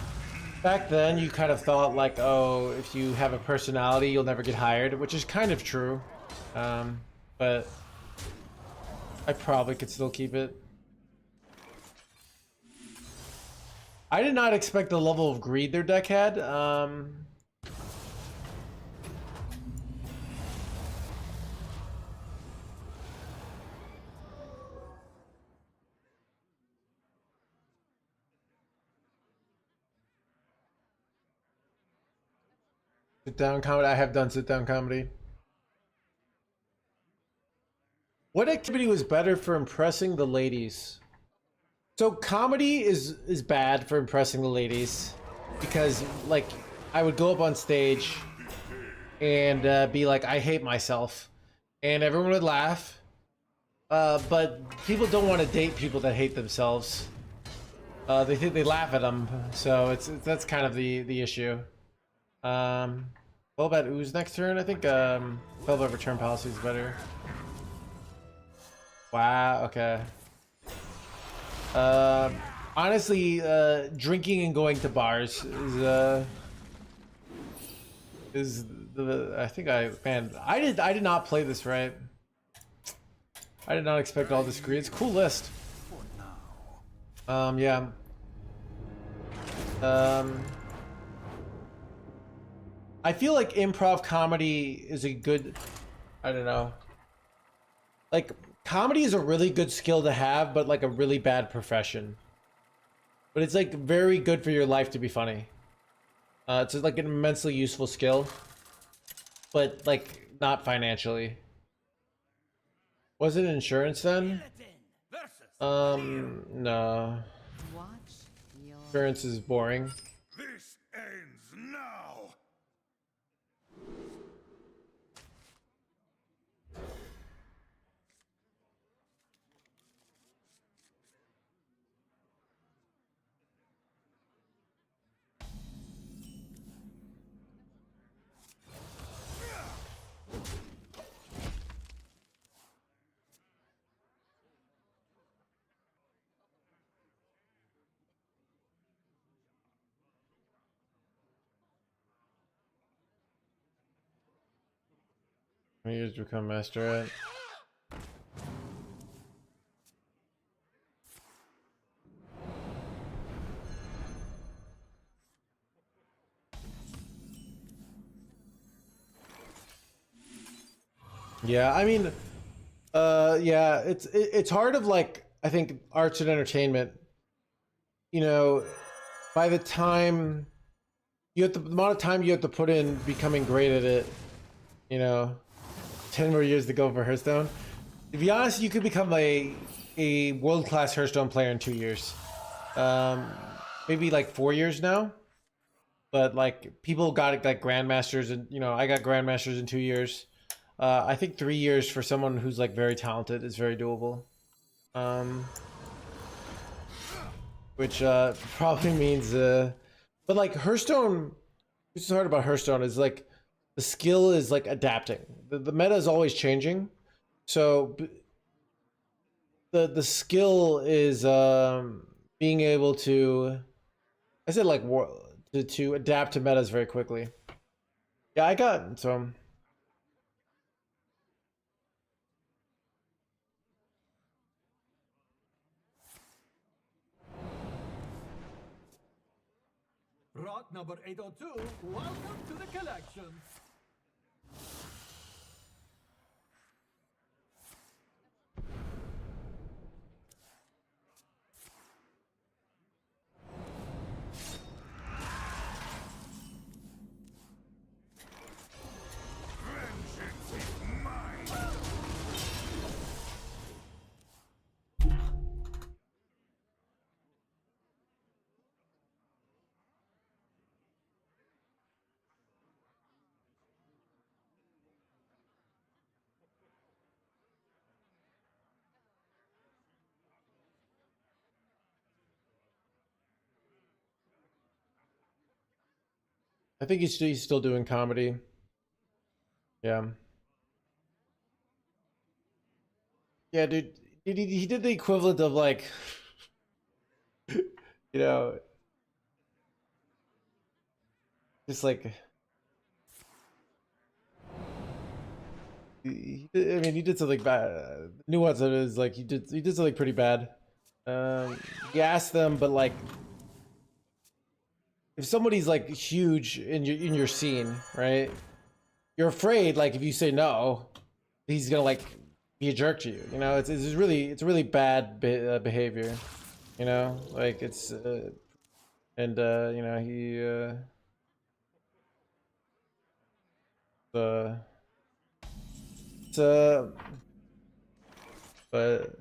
back then you kind of thought like, oh, if you have a personality, you'll never get hired, which is kind of true. But I probably could still keep it. I did not expect the level of greed their deck had. Sit down comedy. I have done sit down comedy. What activity was better for impressing the ladies? So comedy is bad for impressing the ladies, because like I would go up on stage and be like, I hate myself, and everyone would laugh. But people don't want to date people that hate themselves. They think they laugh at them, so that's kind of the issue. What about ooze next turn? I think Spellbound return policy is better. Wow. Okay. Honestly, drinking and going to bars is the I think I did not play this right. I did not expect all this greed. It's a cool list. Yeah. I feel like improv comedy is a good, I don't know. Like, comedy is a really good skill to have, but like a really bad profession. But it's like very good for your life to be funny. It's like an immensely useful skill, but like not financially. Was it insurance then? No. Insurance is boring. This ends now. How many years to become master at? Yeah, I mean, yeah, it's hard of like, I think arts and entertainment, you know, by the time you have the amount of time you have to put in becoming great at it, you know, 10 more years to go for Hearthstone. To be honest, you could become a world-class Hearthstone player in 2 years. Maybe like 4 years now. But like people got it like grandmasters, and you know, I got grandmasters in 2 years. I think 3 years for someone who's like very talented is very doable. Which probably means but like Hearthstone, what's hard about Hearthstone is like the skill is like adapting. The meta is always changing, so the skill is being able to, I said like to adapt to metas very quickly. Yeah, I got so. Rot number 802, welcome to the collection. Vengeance is mine. I think he's still doing comedy. Yeah. Yeah, dude. He did the equivalent of like, you know, just like I mean, he did something bad. Nuance of it is like he did something pretty bad. He asked them, but like, if somebody's like huge in your scene, right? You're afraid like if you say no, he's gonna like be a jerk to you. You know, it's really bad behavior. You know, like it's and you know uh it's but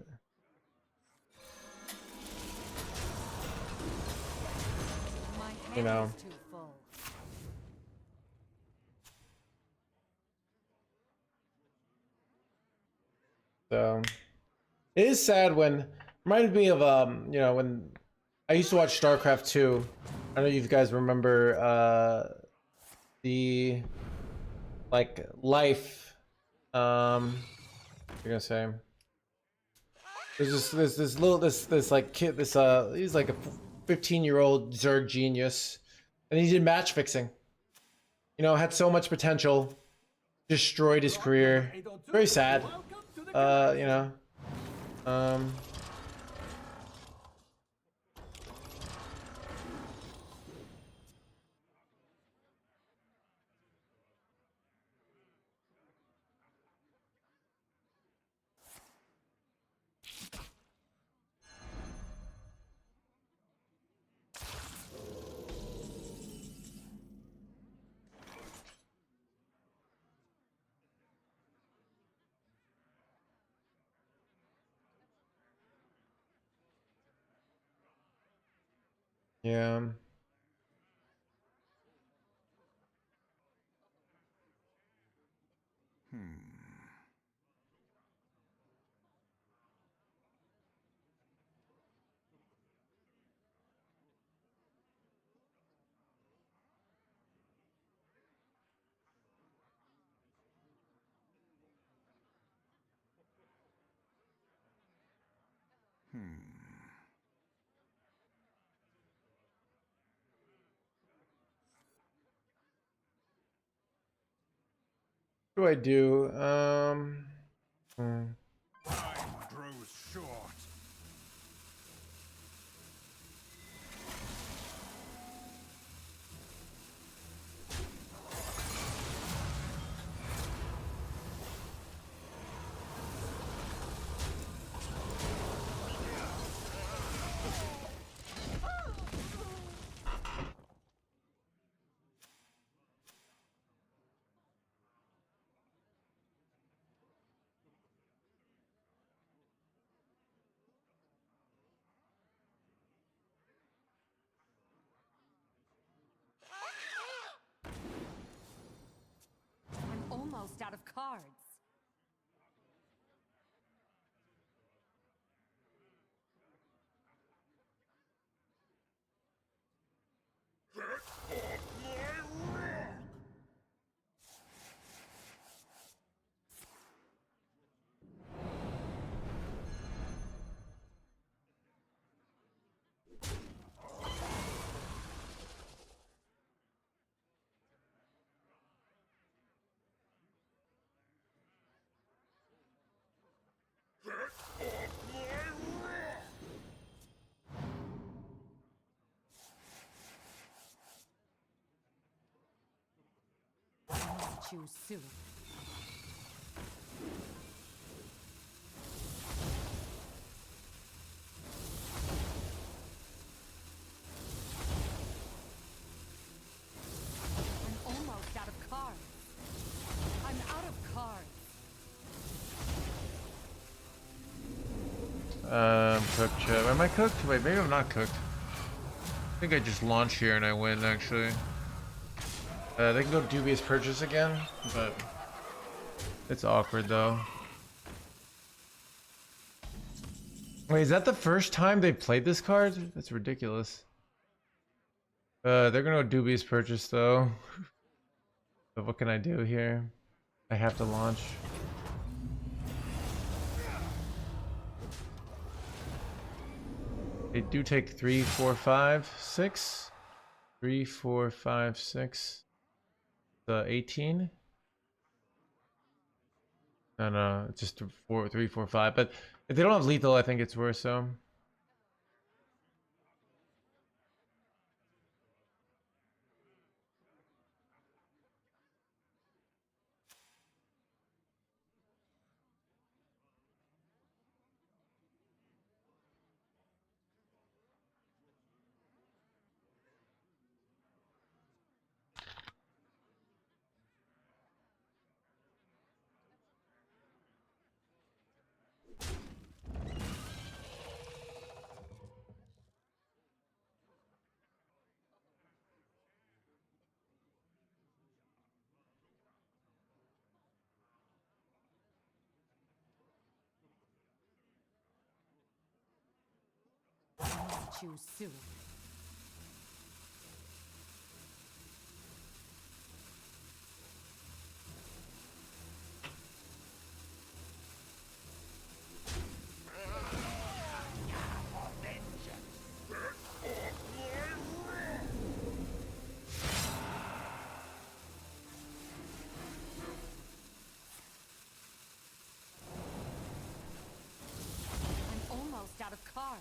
My you hand know. is too full. So it is sad when reminded me of you know when I used to watch StarCraft 2. I don't know if you guys remember the like life what am I gonna say there's this little this like kid this he's like a 15-year-old Zerg genius and he did match fixing. You know, had so much potential, destroyed his career. Very sad. You know. Um yeah. What do I do? Hmm. Time grows short. I'm almost out of cards. I must choose soon. I'm almost out of cards. I'm out of cards. Cooked chat. Am I cooked? Wait, maybe I'm not cooked. I think I just launch here and I win actually. They can go dubious purchase again, but it's awkward though. Wait, is that the first time they played this card? That's ridiculous. They're gonna dubious purchase though. But what can I do here? I have to launch. They do take 3, 4, 5, 6. 3, 4, 5, 6. 18. No, it's just 4, 3, 4, 5. But if they don't have lethal, I think it's worse. So. Choose soon. I'm almost out of cards.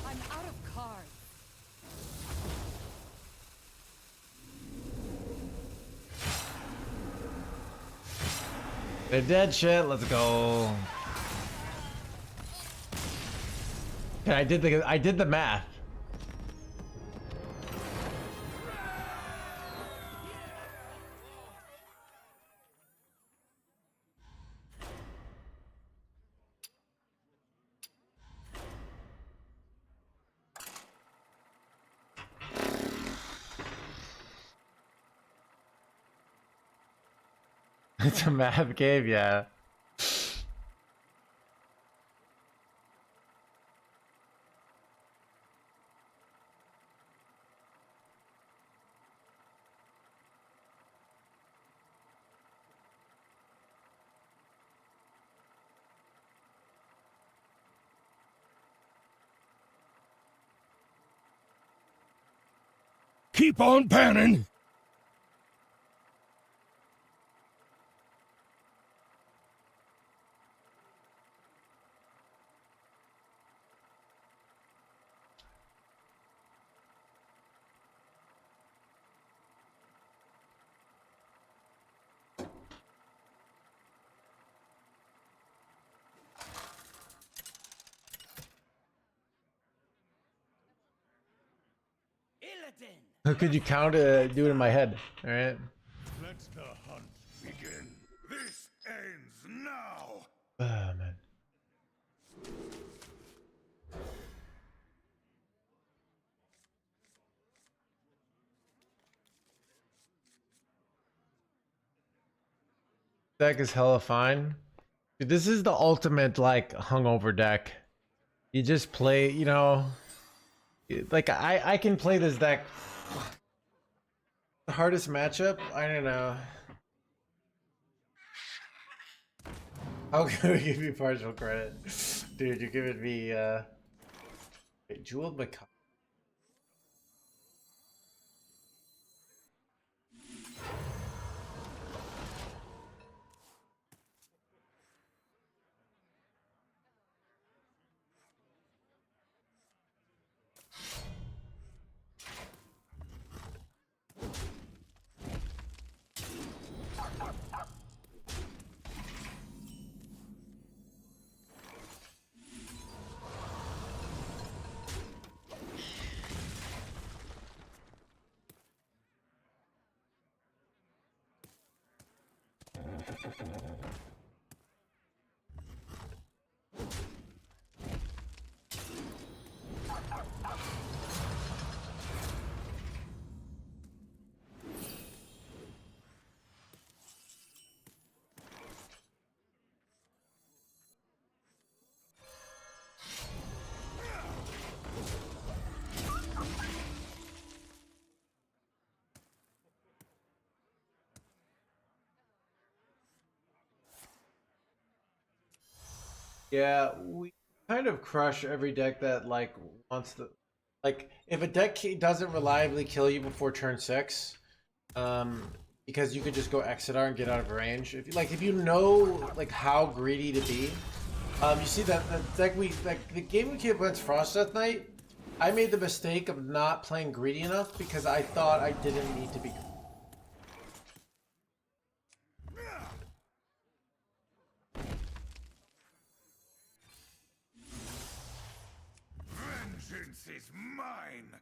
I'm out of cards. They're dead shit. Let's go. Okay, I did the math. It's a math game, yeah. Keep on panning. Illidan! Could you count it? Do it in my head. All right. Let the hunt begin. This ends now. Oh man. Deck is hella fine. Dude, this is the ultimate like hungover deck. You just play, you know, like I can play this deck. The hardest matchup? I don't know. How can we give you partial credit? Dude, you're giving me wait, Jewel McCall. Yeah, we kind of crush every deck that like wants to like if a deck doesn't reliably kill you before turn 6, um, because you could just go Exodar and get out of range. If you like, if you know like how greedy to be, you see that the deck we like the game we came against Frost Death Knight. I made the mistake of not playing greedy enough because I thought I didn't need to be. Vengeance is mine!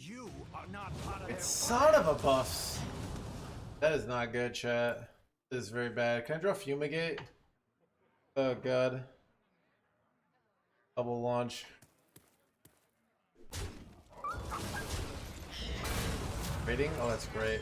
You are not part of It's their son of a buffs. That is not good, chat. This is very bad. Can I draw Fumigate? Oh god. Double launch. Rating? Oh, that's great.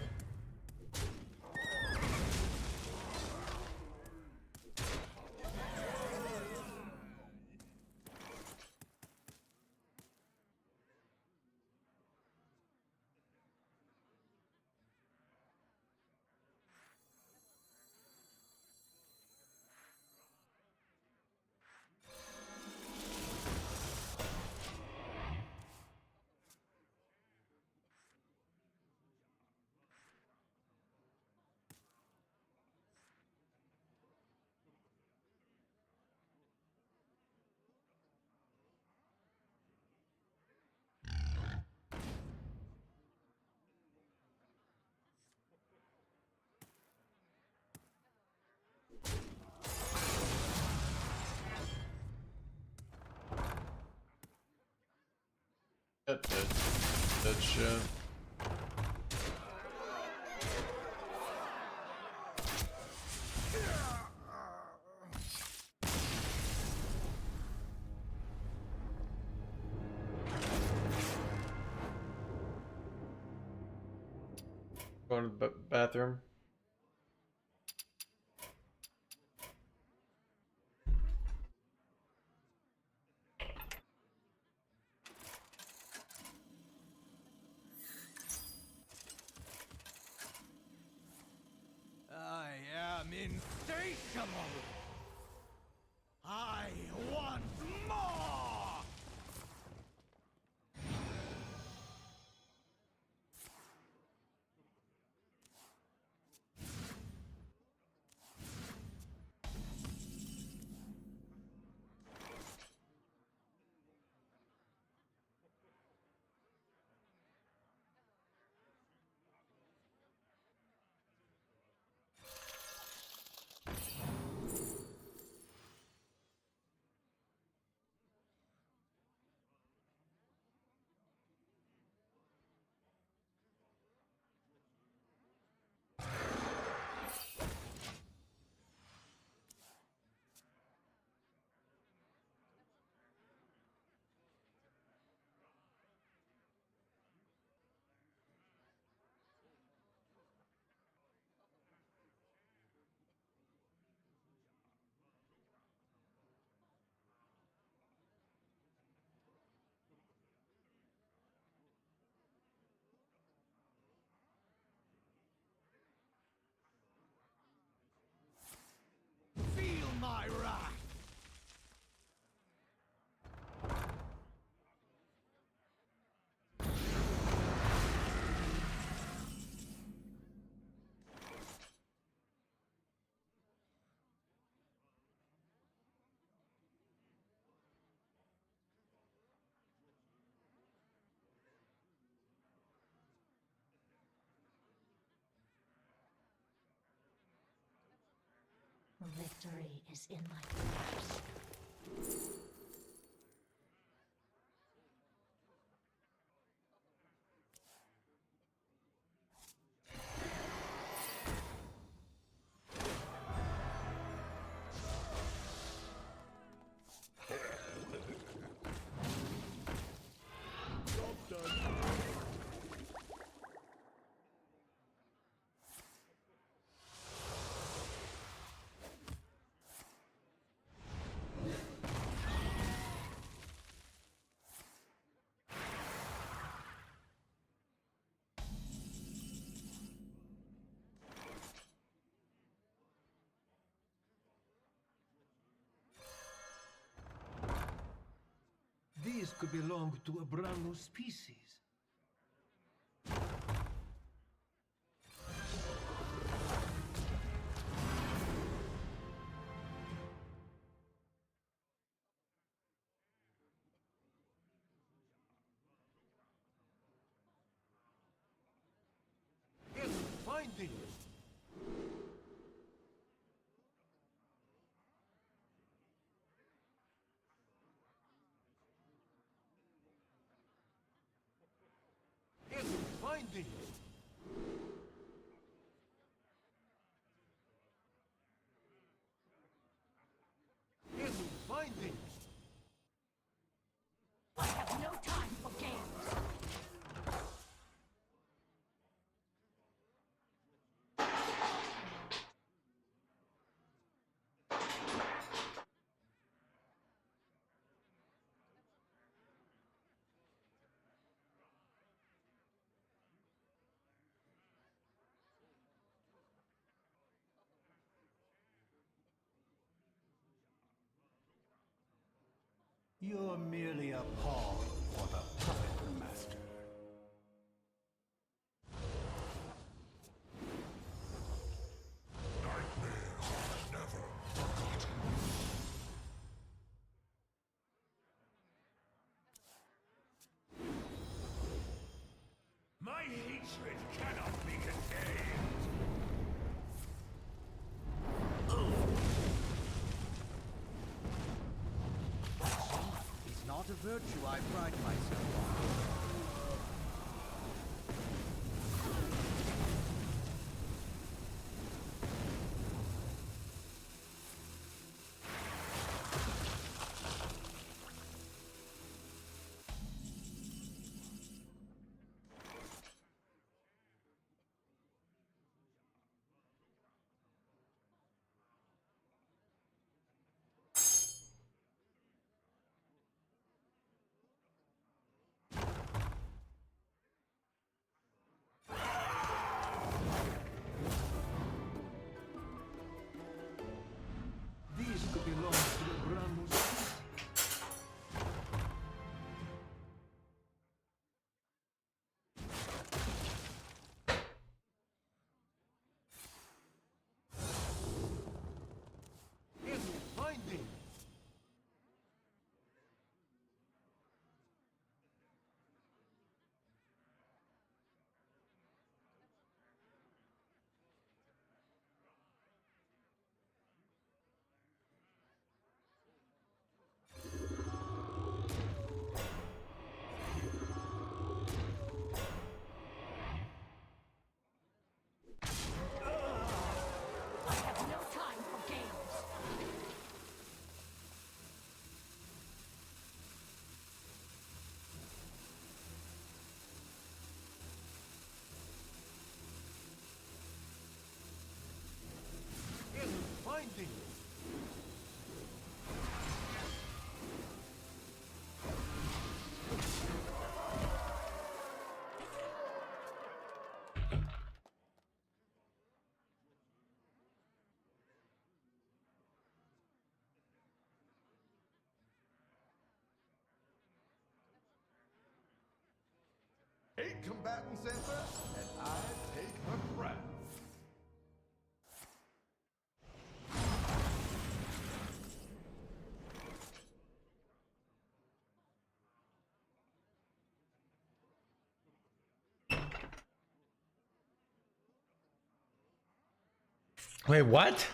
That shit. Going to the bathroom. I am insatiable! I want more! Victory is in my grasp. These could belong to a brand new species. Yes, find these. Yes, find these. Yes, find these. I have no time for games. You're merely a pawn for the puppet master. My hatred cannot be contained. It's not a virtue I pride myself on. These could belong to a brand new species. Yes, find these. I have no time for games. Yes, find these. Eight combatants enter, and I take the crown. Wait, what?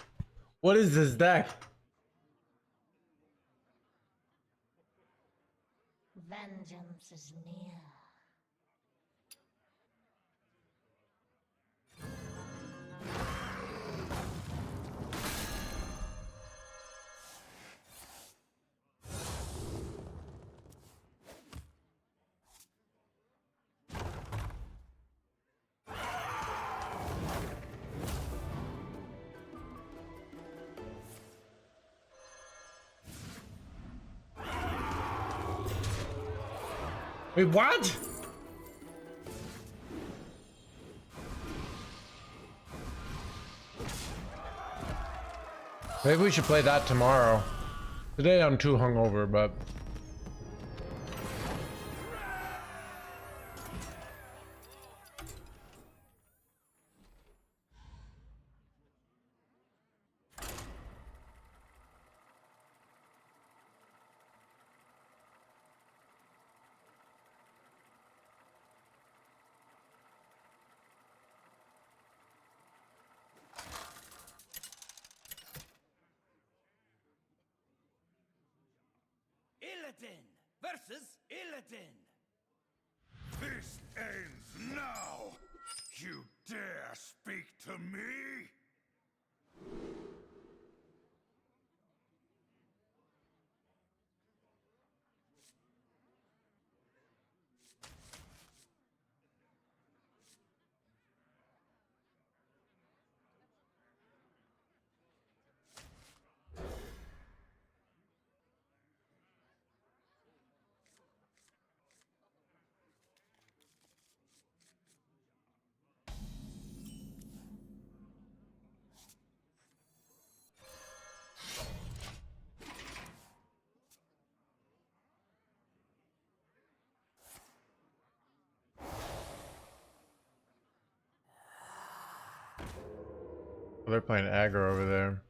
What is this deck? Vengeance is near. Wait, what? Maybe we should play that tomorrow. Today I'm too hungover, but Illidan versus Illidan. This ends now! You dare speak to me? they're playing aggro over there.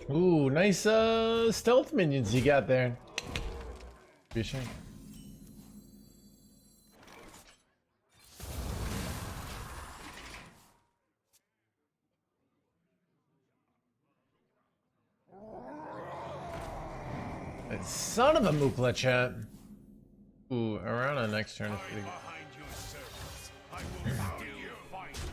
Ooh, nice stealth minions you got there. Be a shame. Son of a moopla chat. Ooh, around the next turn is pretty good. Behind you, servants. I will still find you.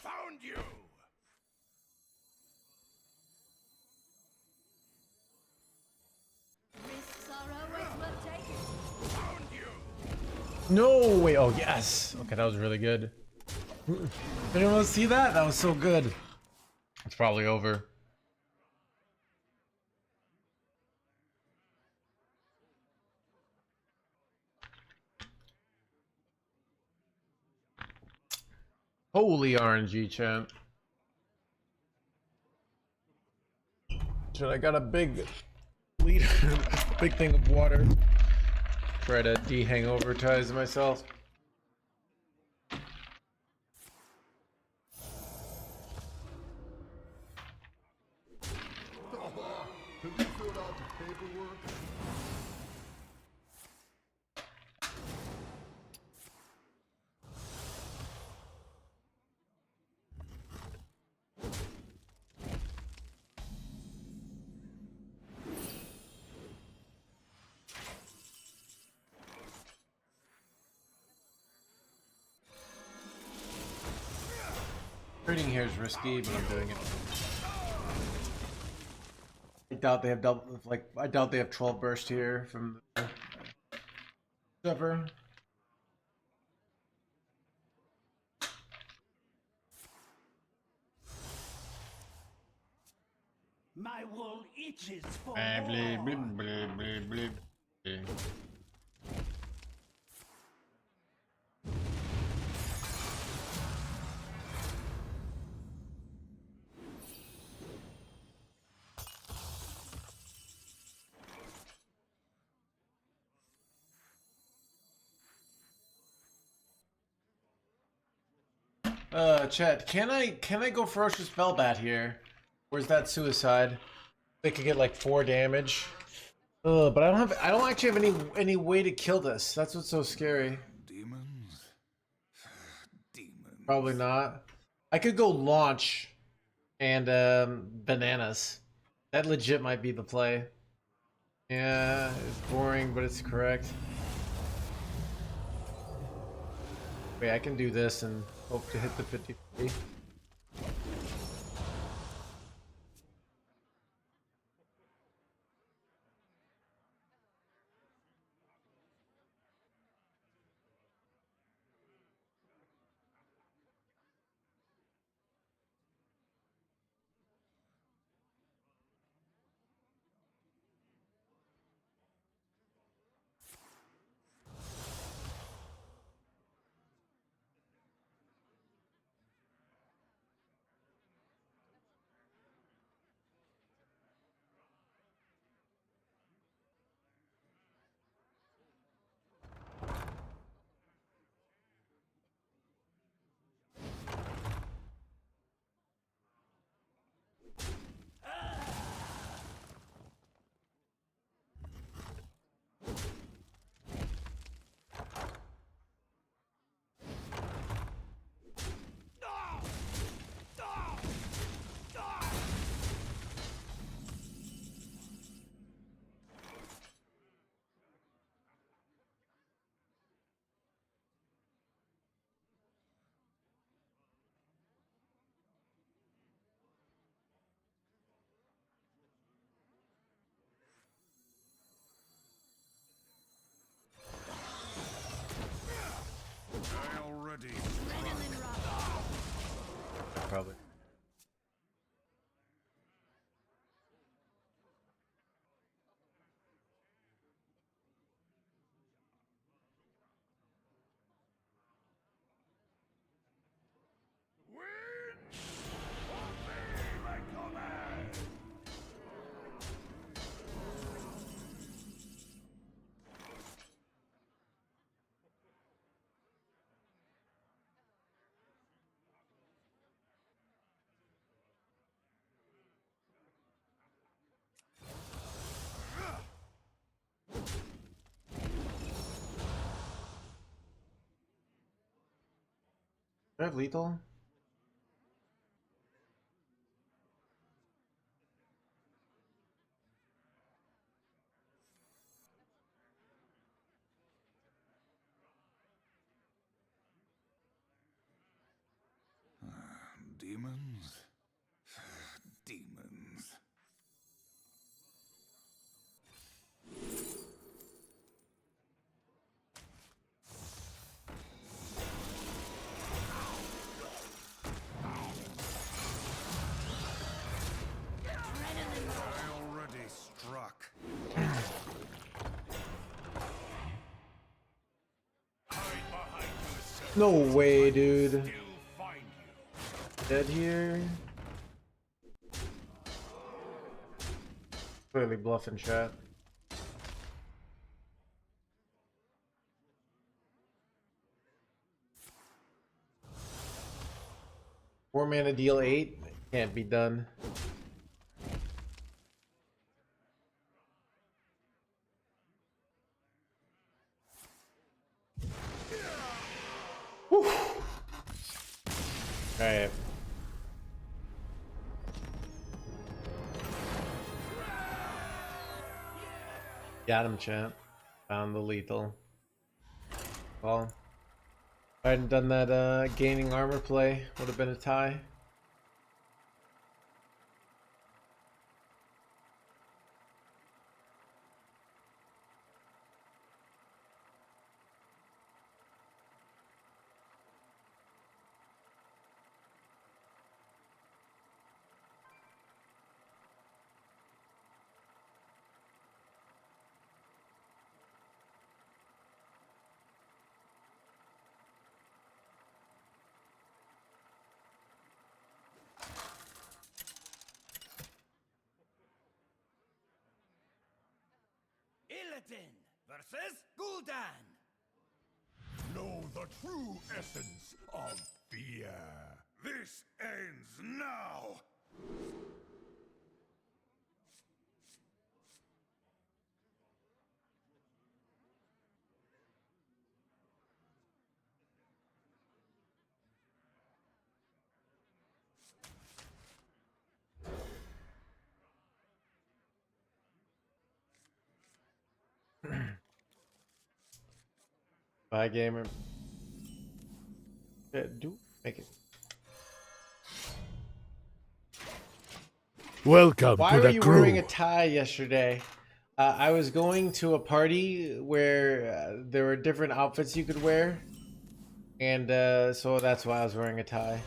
Found you! Risks are always worth taking. Found you! No way. Oh, yes. Okay, that was really good. Did anyone else see that? That was so good. It's probably over. Holy RNG, champ. Shit, I got a big liter, big thing of water. Try to de-hangovertize myself. Have you filled out the paperwork? Trading here is risky, but I'm doing it. I doubt they have double. Like, I doubt they have 12 burst here from the server. My wool itches for Bleep, more. bleep, bleep, bleep, bleep. Chat, can I go ferocious Velbat here? Or is that suicide? They could get like 4 damage. But I don't actually have any way to kill this. That's what's so scary. Demons? Demons. Probably not. I could go launch and bananas. That legit might be the play. Yeah, it's boring, but it's correct. Wait, I can do this and hope to hit the 53. I already. Probably. Do I have lethal? Demons? Demons. I already struck. No way, dude. Still find you. Dead here. Clearly bluffing chat. Four mana deal 8. Can't be done. Alright. Got him, champ. Found the lethal. Well, if I hadn't done that gaining armor play, would have been a tie. Illidan versus Gul'dan. Know the true essence of fear. This ends now. Bye, gamer. Yeah, do make it. Welcome Why to were the you crew. wearing a tie yesterday? I was going to a party where there were different outfits you could wear, and so that's why I was wearing a tie.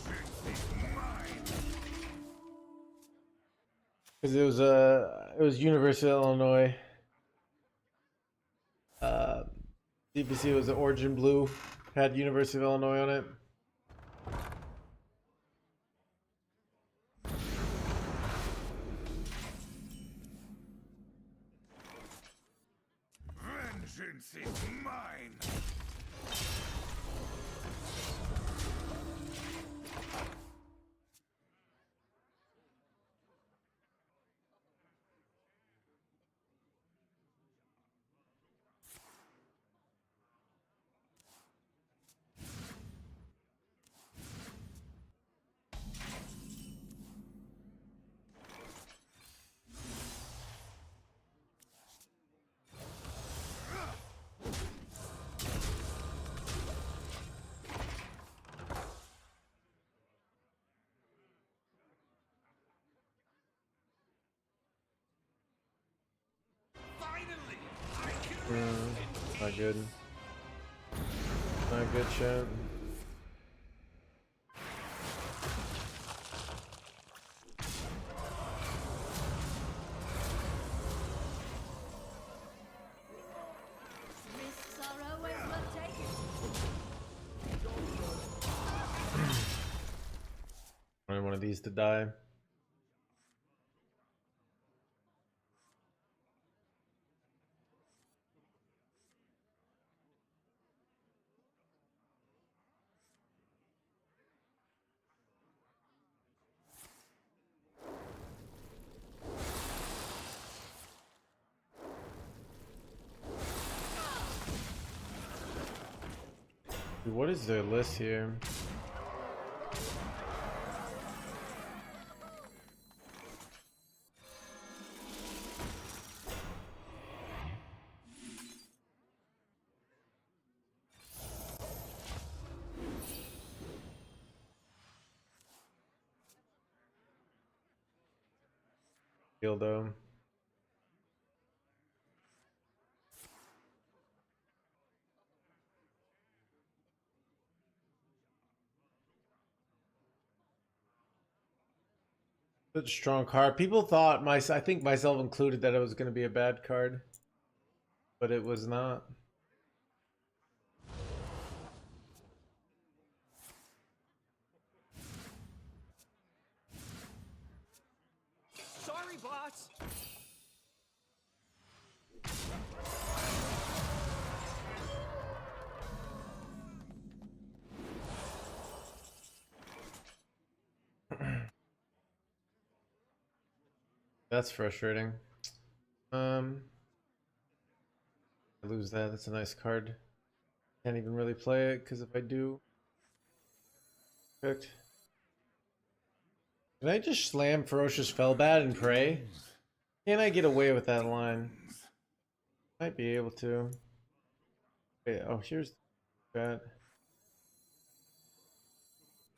Vengeance is mine. Because it was University of Illinois. DPC was the Origin Blue, had University of Illinois on it. Vengeance is mine. Not good. Not good shit. Risks are always worth taking. I want one of these to die. Dude, what is their list here? Dildo. Such a strong card. People thought I think myself included, that it was going to be a bad card, but it was not. Sorry, boss. That's frustrating. I lose that. That's a nice card. Can't even really play it because if I do, perfect. Can I just slam Ferocious Fellbat and pray? Can I get away with that line? Might be able to. Wait, oh, here's that.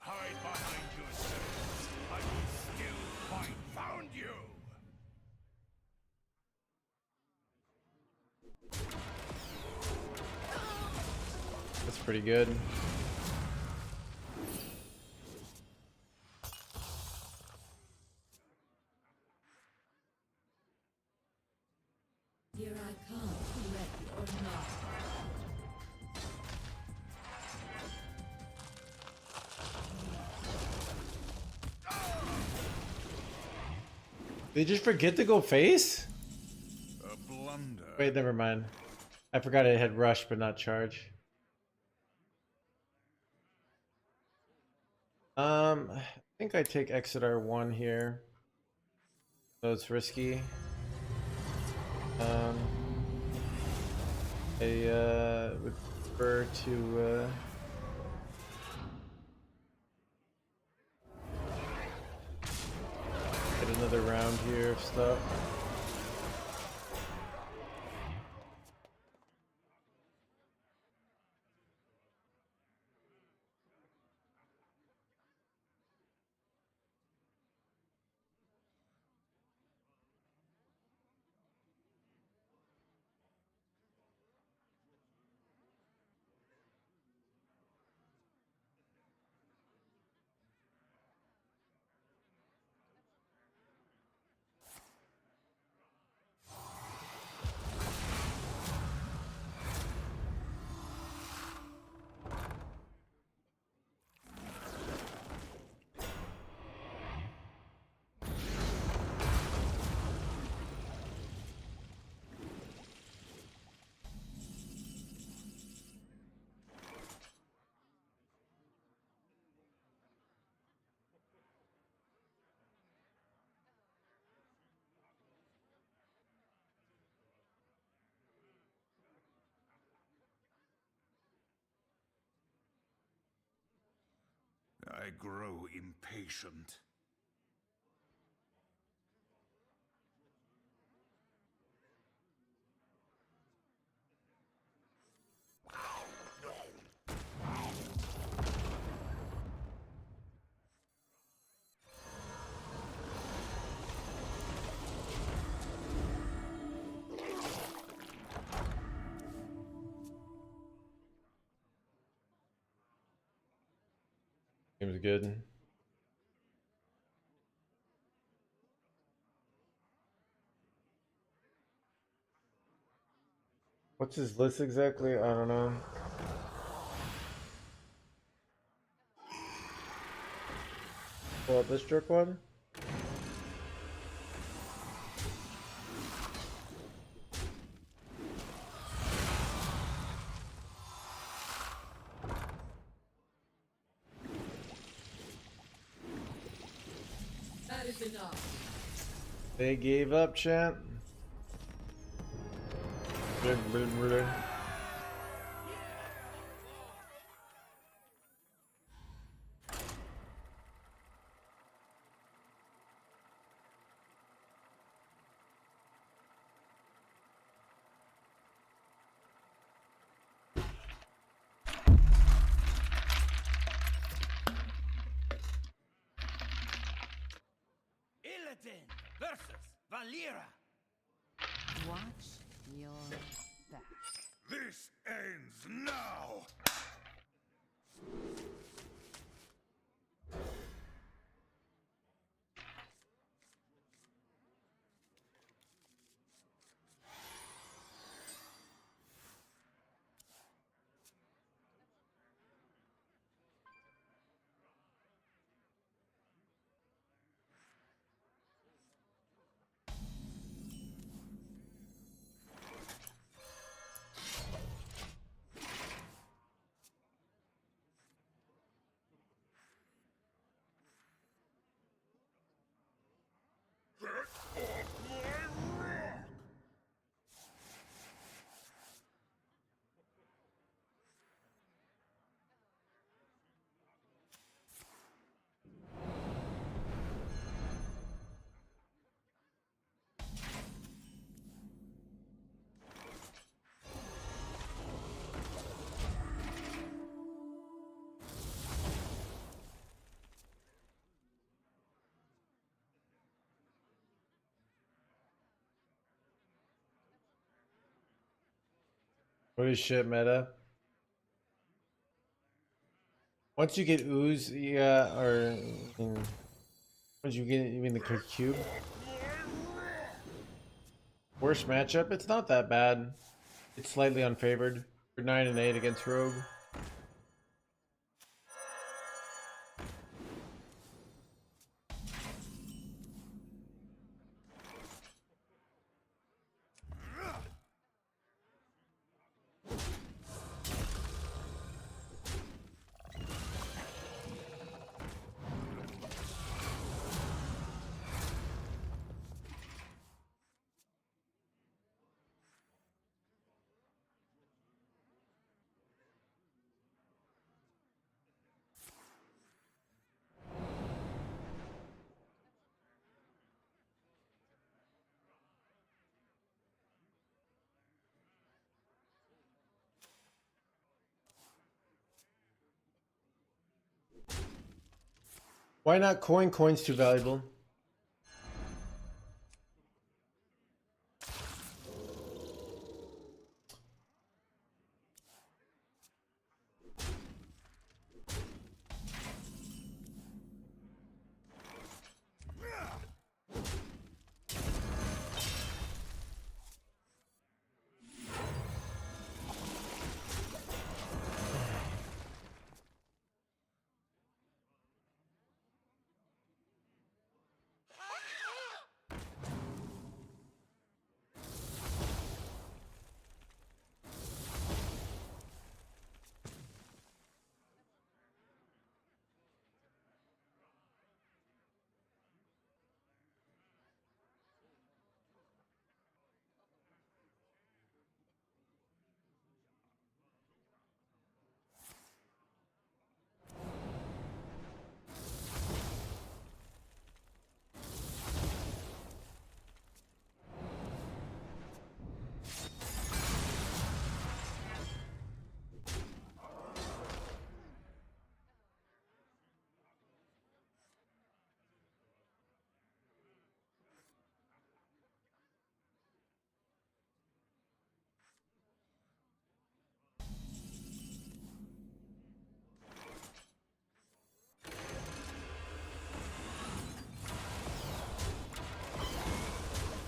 Hide behind yourselves. I will still find found you. That's pretty good. Here I come, ready or not. They just forget to go face? A blunder. Wait, never mind. I forgot it had rush but not charge. I think I take exit R1 here. So it's risky. Um, I would prefer to get another round here of stuff. I grow impatient. Seems good. What's his list exactly? I don't know. Pull up this jerk one. That is enough. They gave up, champ. Illidan versus Valera. Watch your back. This ends now! What is shit meta? Once you get ooze, yeah, or once you get, you mean the cube? Worst matchup? It's not that bad. It's slightly unfavored. We're 9 and 8 against Rogue. Why not coin? Coin's too valuable.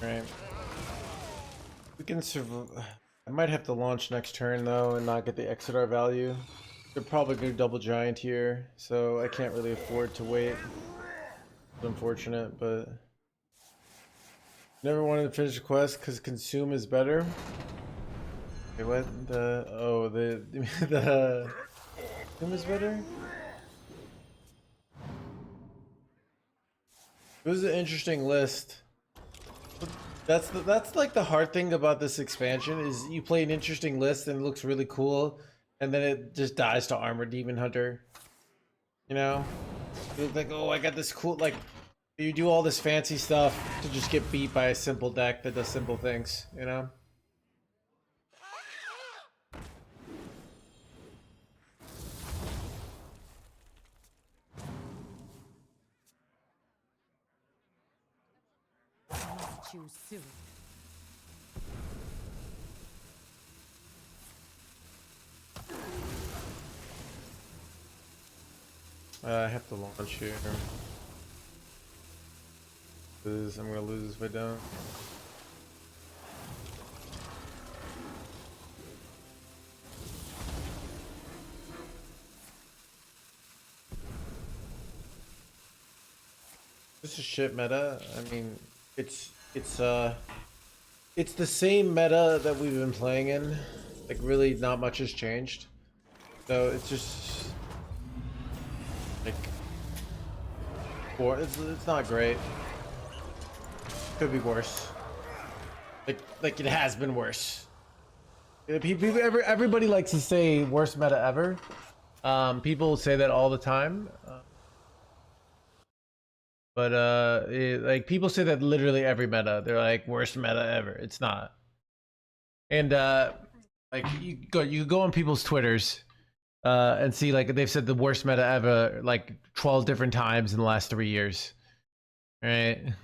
Right. We can survive. I might have to launch next turn though and not get the XR value. They're probably gonna double giant here, so I can't really afford to wait. It's unfortunate, but never wanted to finish a quest because consume is better. Okay, what the? Oh, the the consume is better. It was an interesting list. That's like the hard thing about this expansion is you play an interesting list and it looks really cool, and then it just dies to Armored Demon Hunter. You know, you look like, oh, I got this cool, like you do all this fancy stuff to just get beat by a simple deck that does simple things. You know. Choose soon. I have to launch here. I'm gonna lose if I don't. This is shit meta. I mean, it's the same meta that we've been playing in. Like really, not much has changed. So it's just like, it's not great. Could be worse. Like it has been worse. Everybody likes to say worst meta ever. People say that all the time. But like people say that literally every meta. They're like worst meta ever. It's not. And like you go on people's Twitters and see like they've said the worst meta ever like 12 different times in the last 3 years. Right?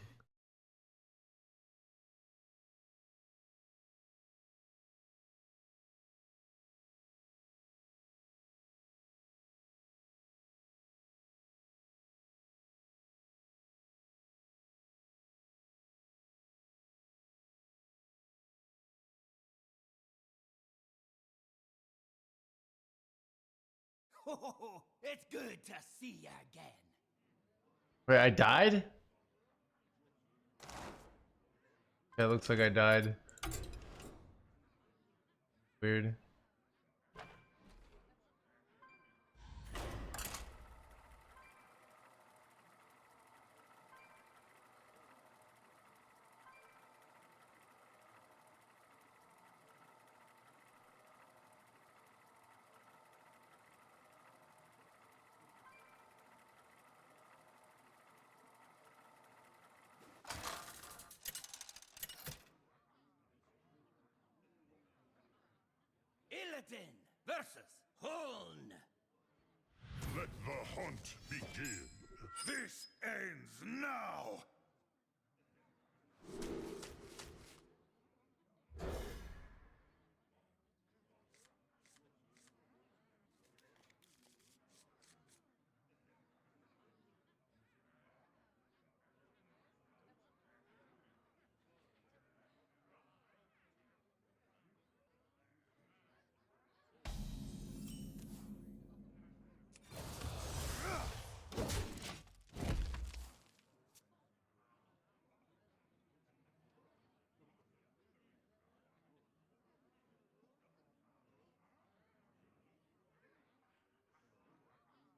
Oh, it's good to see you again. Wait, I died? Yeah, it looks like I died. Weird. Illidan versus Huln. Let the hunt begin. This ends now!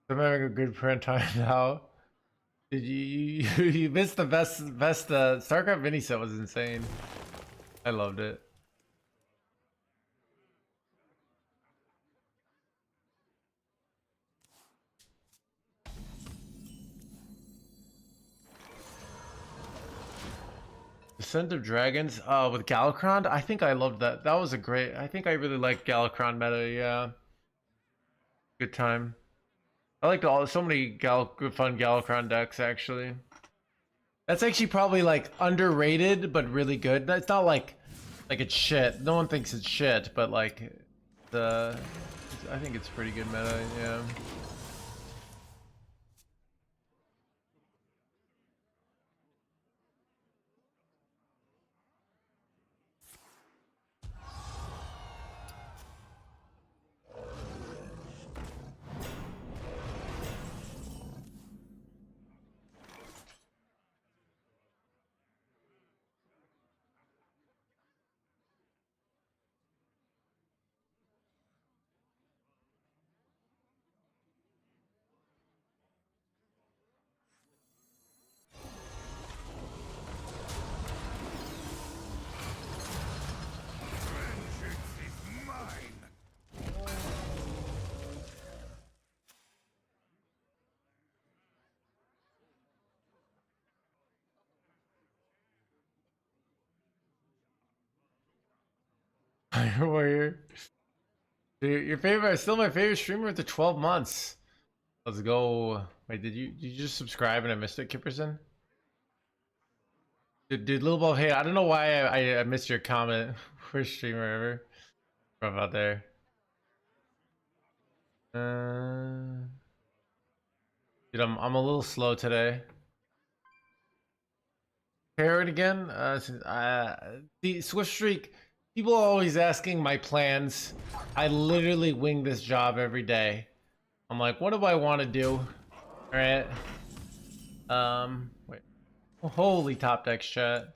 I'm having a good print time now. Did you missed the best StarCraft mini set was insane. I loved it. Descent of Dragons with Galakrond. I think I loved that. That was a great. I think I really liked Galakrond meta. Yeah, good time. I liked so many good fun Galakrond decks actually. That's actually probably like underrated but really good. It's not like it's shit. No one thinks it's shit, but like I think it's pretty good meta. Yeah. Vengeance is mine! Warrior. Dude, your favorite, still my favorite streamer after 12 months. Let's go. Wait, did you just subscribe and I missed it, Kipperson? Dude, Lil Bob, hey, I don't know why I missed your comment. Worst streamer ever. Rough out there. Dude, I'm a little slow today. Parrot again? The Swift Streak. People are always asking my plans. I literally wing this job every day. I'm like, what do I want to do? Alright. Wait. Holy top decks chat.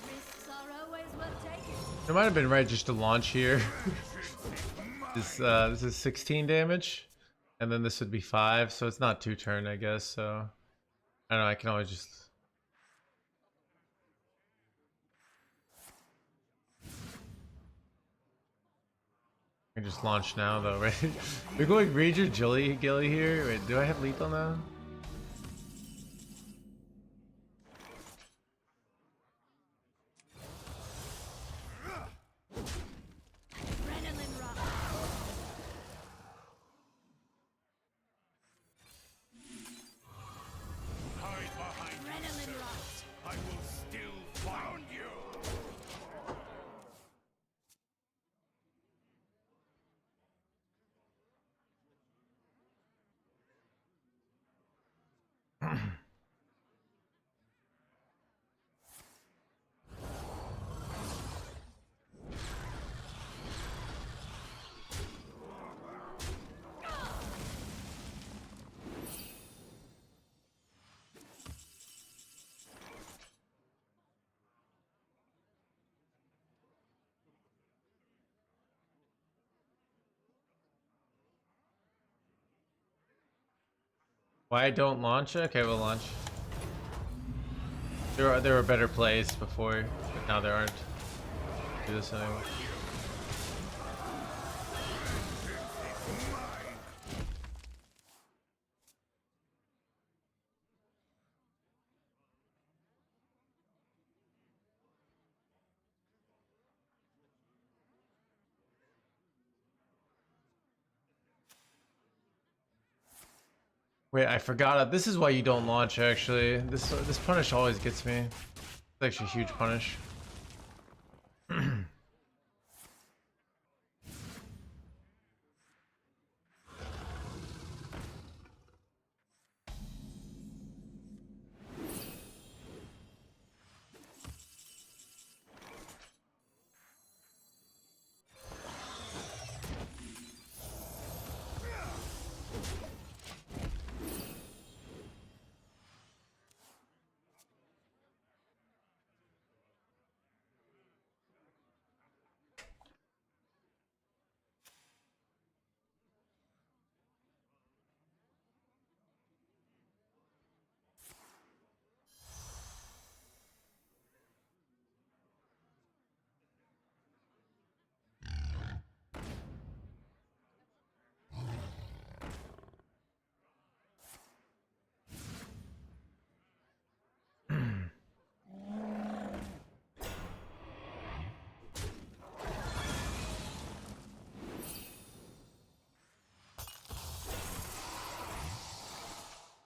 Risks are always worth taking. It might have been right just to launch here. This is 16 damage, and then this would be 5, so it's not 2 turn, I guess. So I don't know. I can always just. I can just launch now, though, right? We're going Ranger Gilly here. Wait, do I have lethal now? Adrenaline rush. Hide behind Adrenaline rush. I will still find you! Why I don't launch? Okay, we'll launch. There were better plays before, but now there aren't. Do this anyway. Wait, I forgot it. This is why you don't launch. Actually, this punish always gets me. It's actually a huge punish.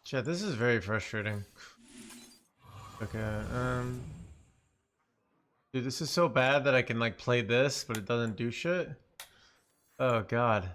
Chat, this is very frustrating. Okay, dude, this is so bad that I can like play this, but it doesn't do shit. Oh god.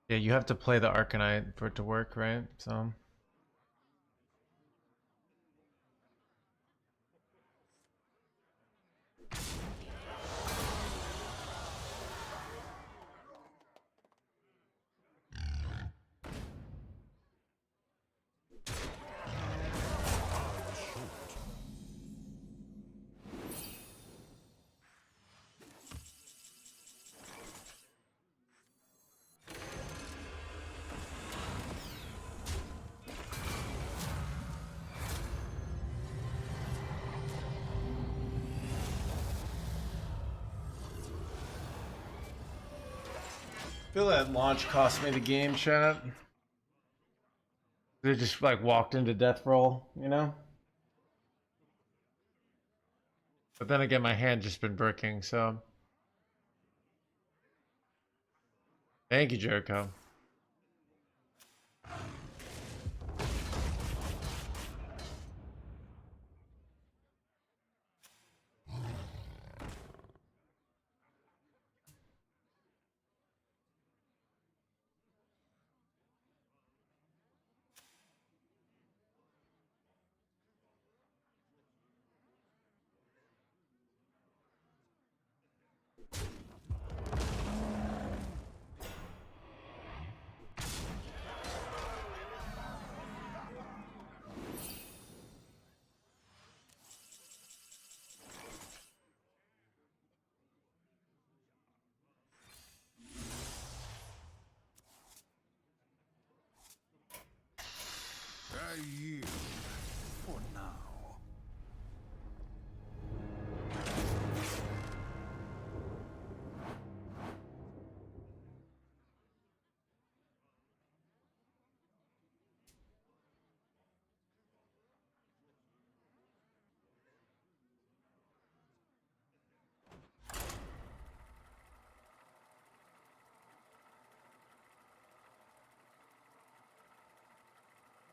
Yeah, you have to play the Arcanite for it to work, right? So. I feel that launch cost me the game, chat. They just like walked into death roll, you know? But then again, my hand just been bricking, so. Thank you, Jericho.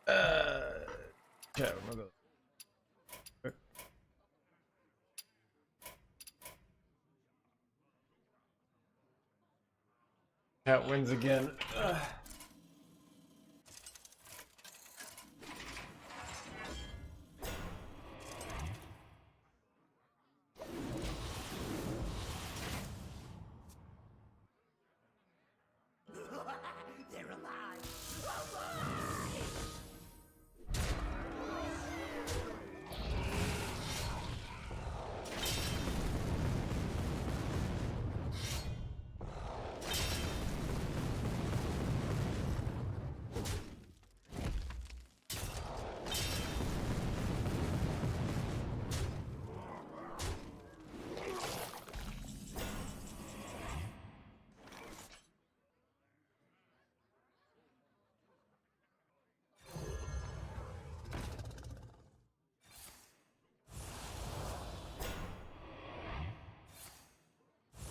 Okay, we'll go. Cat wins again. They're alive.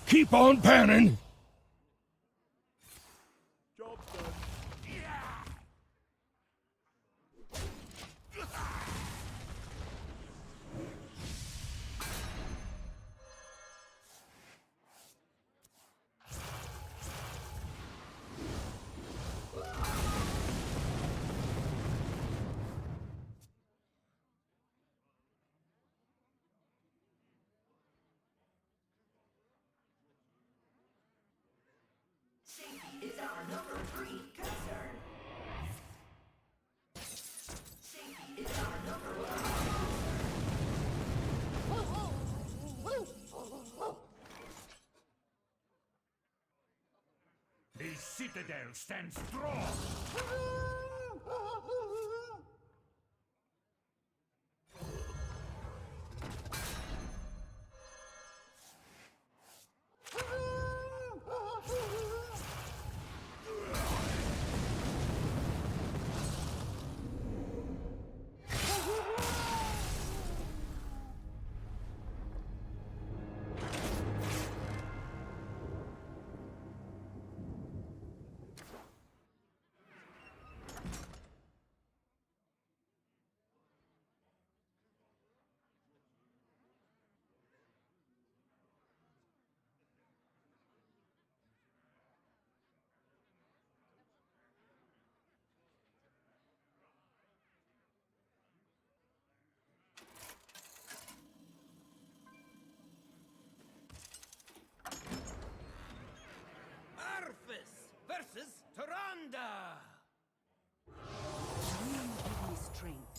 Keep on panning! Job done. The citadel stands strong. Arthas versus Tyrande! Dream give me strength.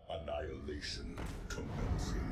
Annihilation commencing.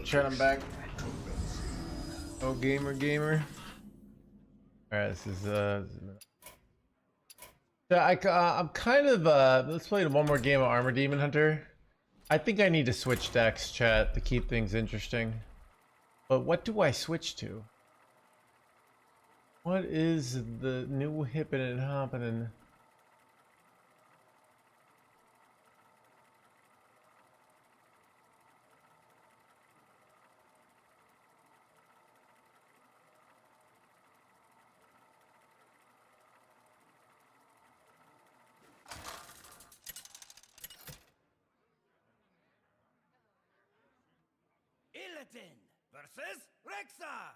Chat, I'm back. Oh, gamer. Alright, this is yeah, I'm kind of let's play one more game of Armor Demon Hunter. I think I need to switch decks, chat, to keep things interesting. But what do I switch to? What is the new hippin' and hoppin'? Illidan versus Rexar.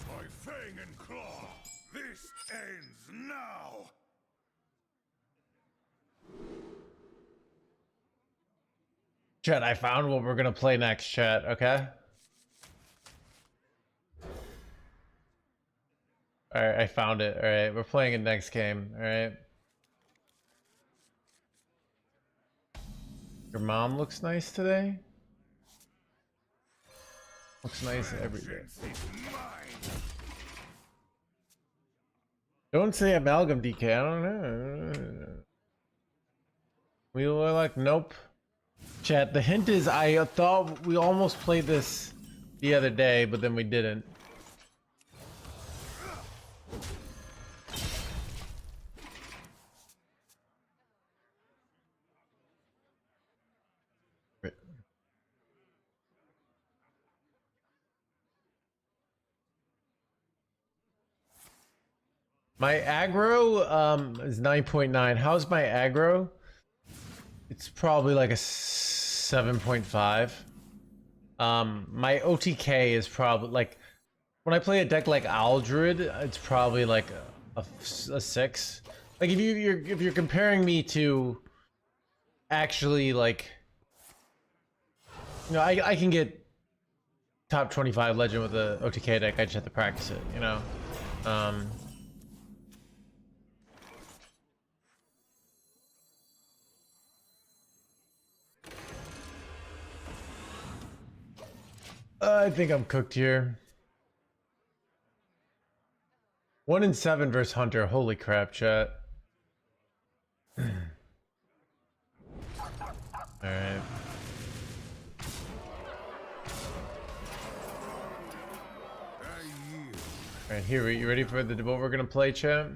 By fang and claw, this ends now! Chat, I found what we're gonna play next, chat, okay? Alright, I found it. Alright, we're playing it next game, alright? Your mom looks nice today? Looks nice every day. Don't say amalgam, DK. I don't know. We were like, nope. Chat, the hint is I thought we almost played this the other day, but then we didn't. My aggro is 9.9. How's my aggro? It's probably like a 7.5. My OTK is probably like when I play a deck like Aldred, it's probably like a 6. Like if you're comparing me to actually like, you know, I can get top 25 legend with a OTK deck. I just have to practice it, you know. I think I'm cooked here. 1 in 7 versus Hunter. Holy crap, chat. Alright. Alright, here, you ready for what we're gonna play, chat?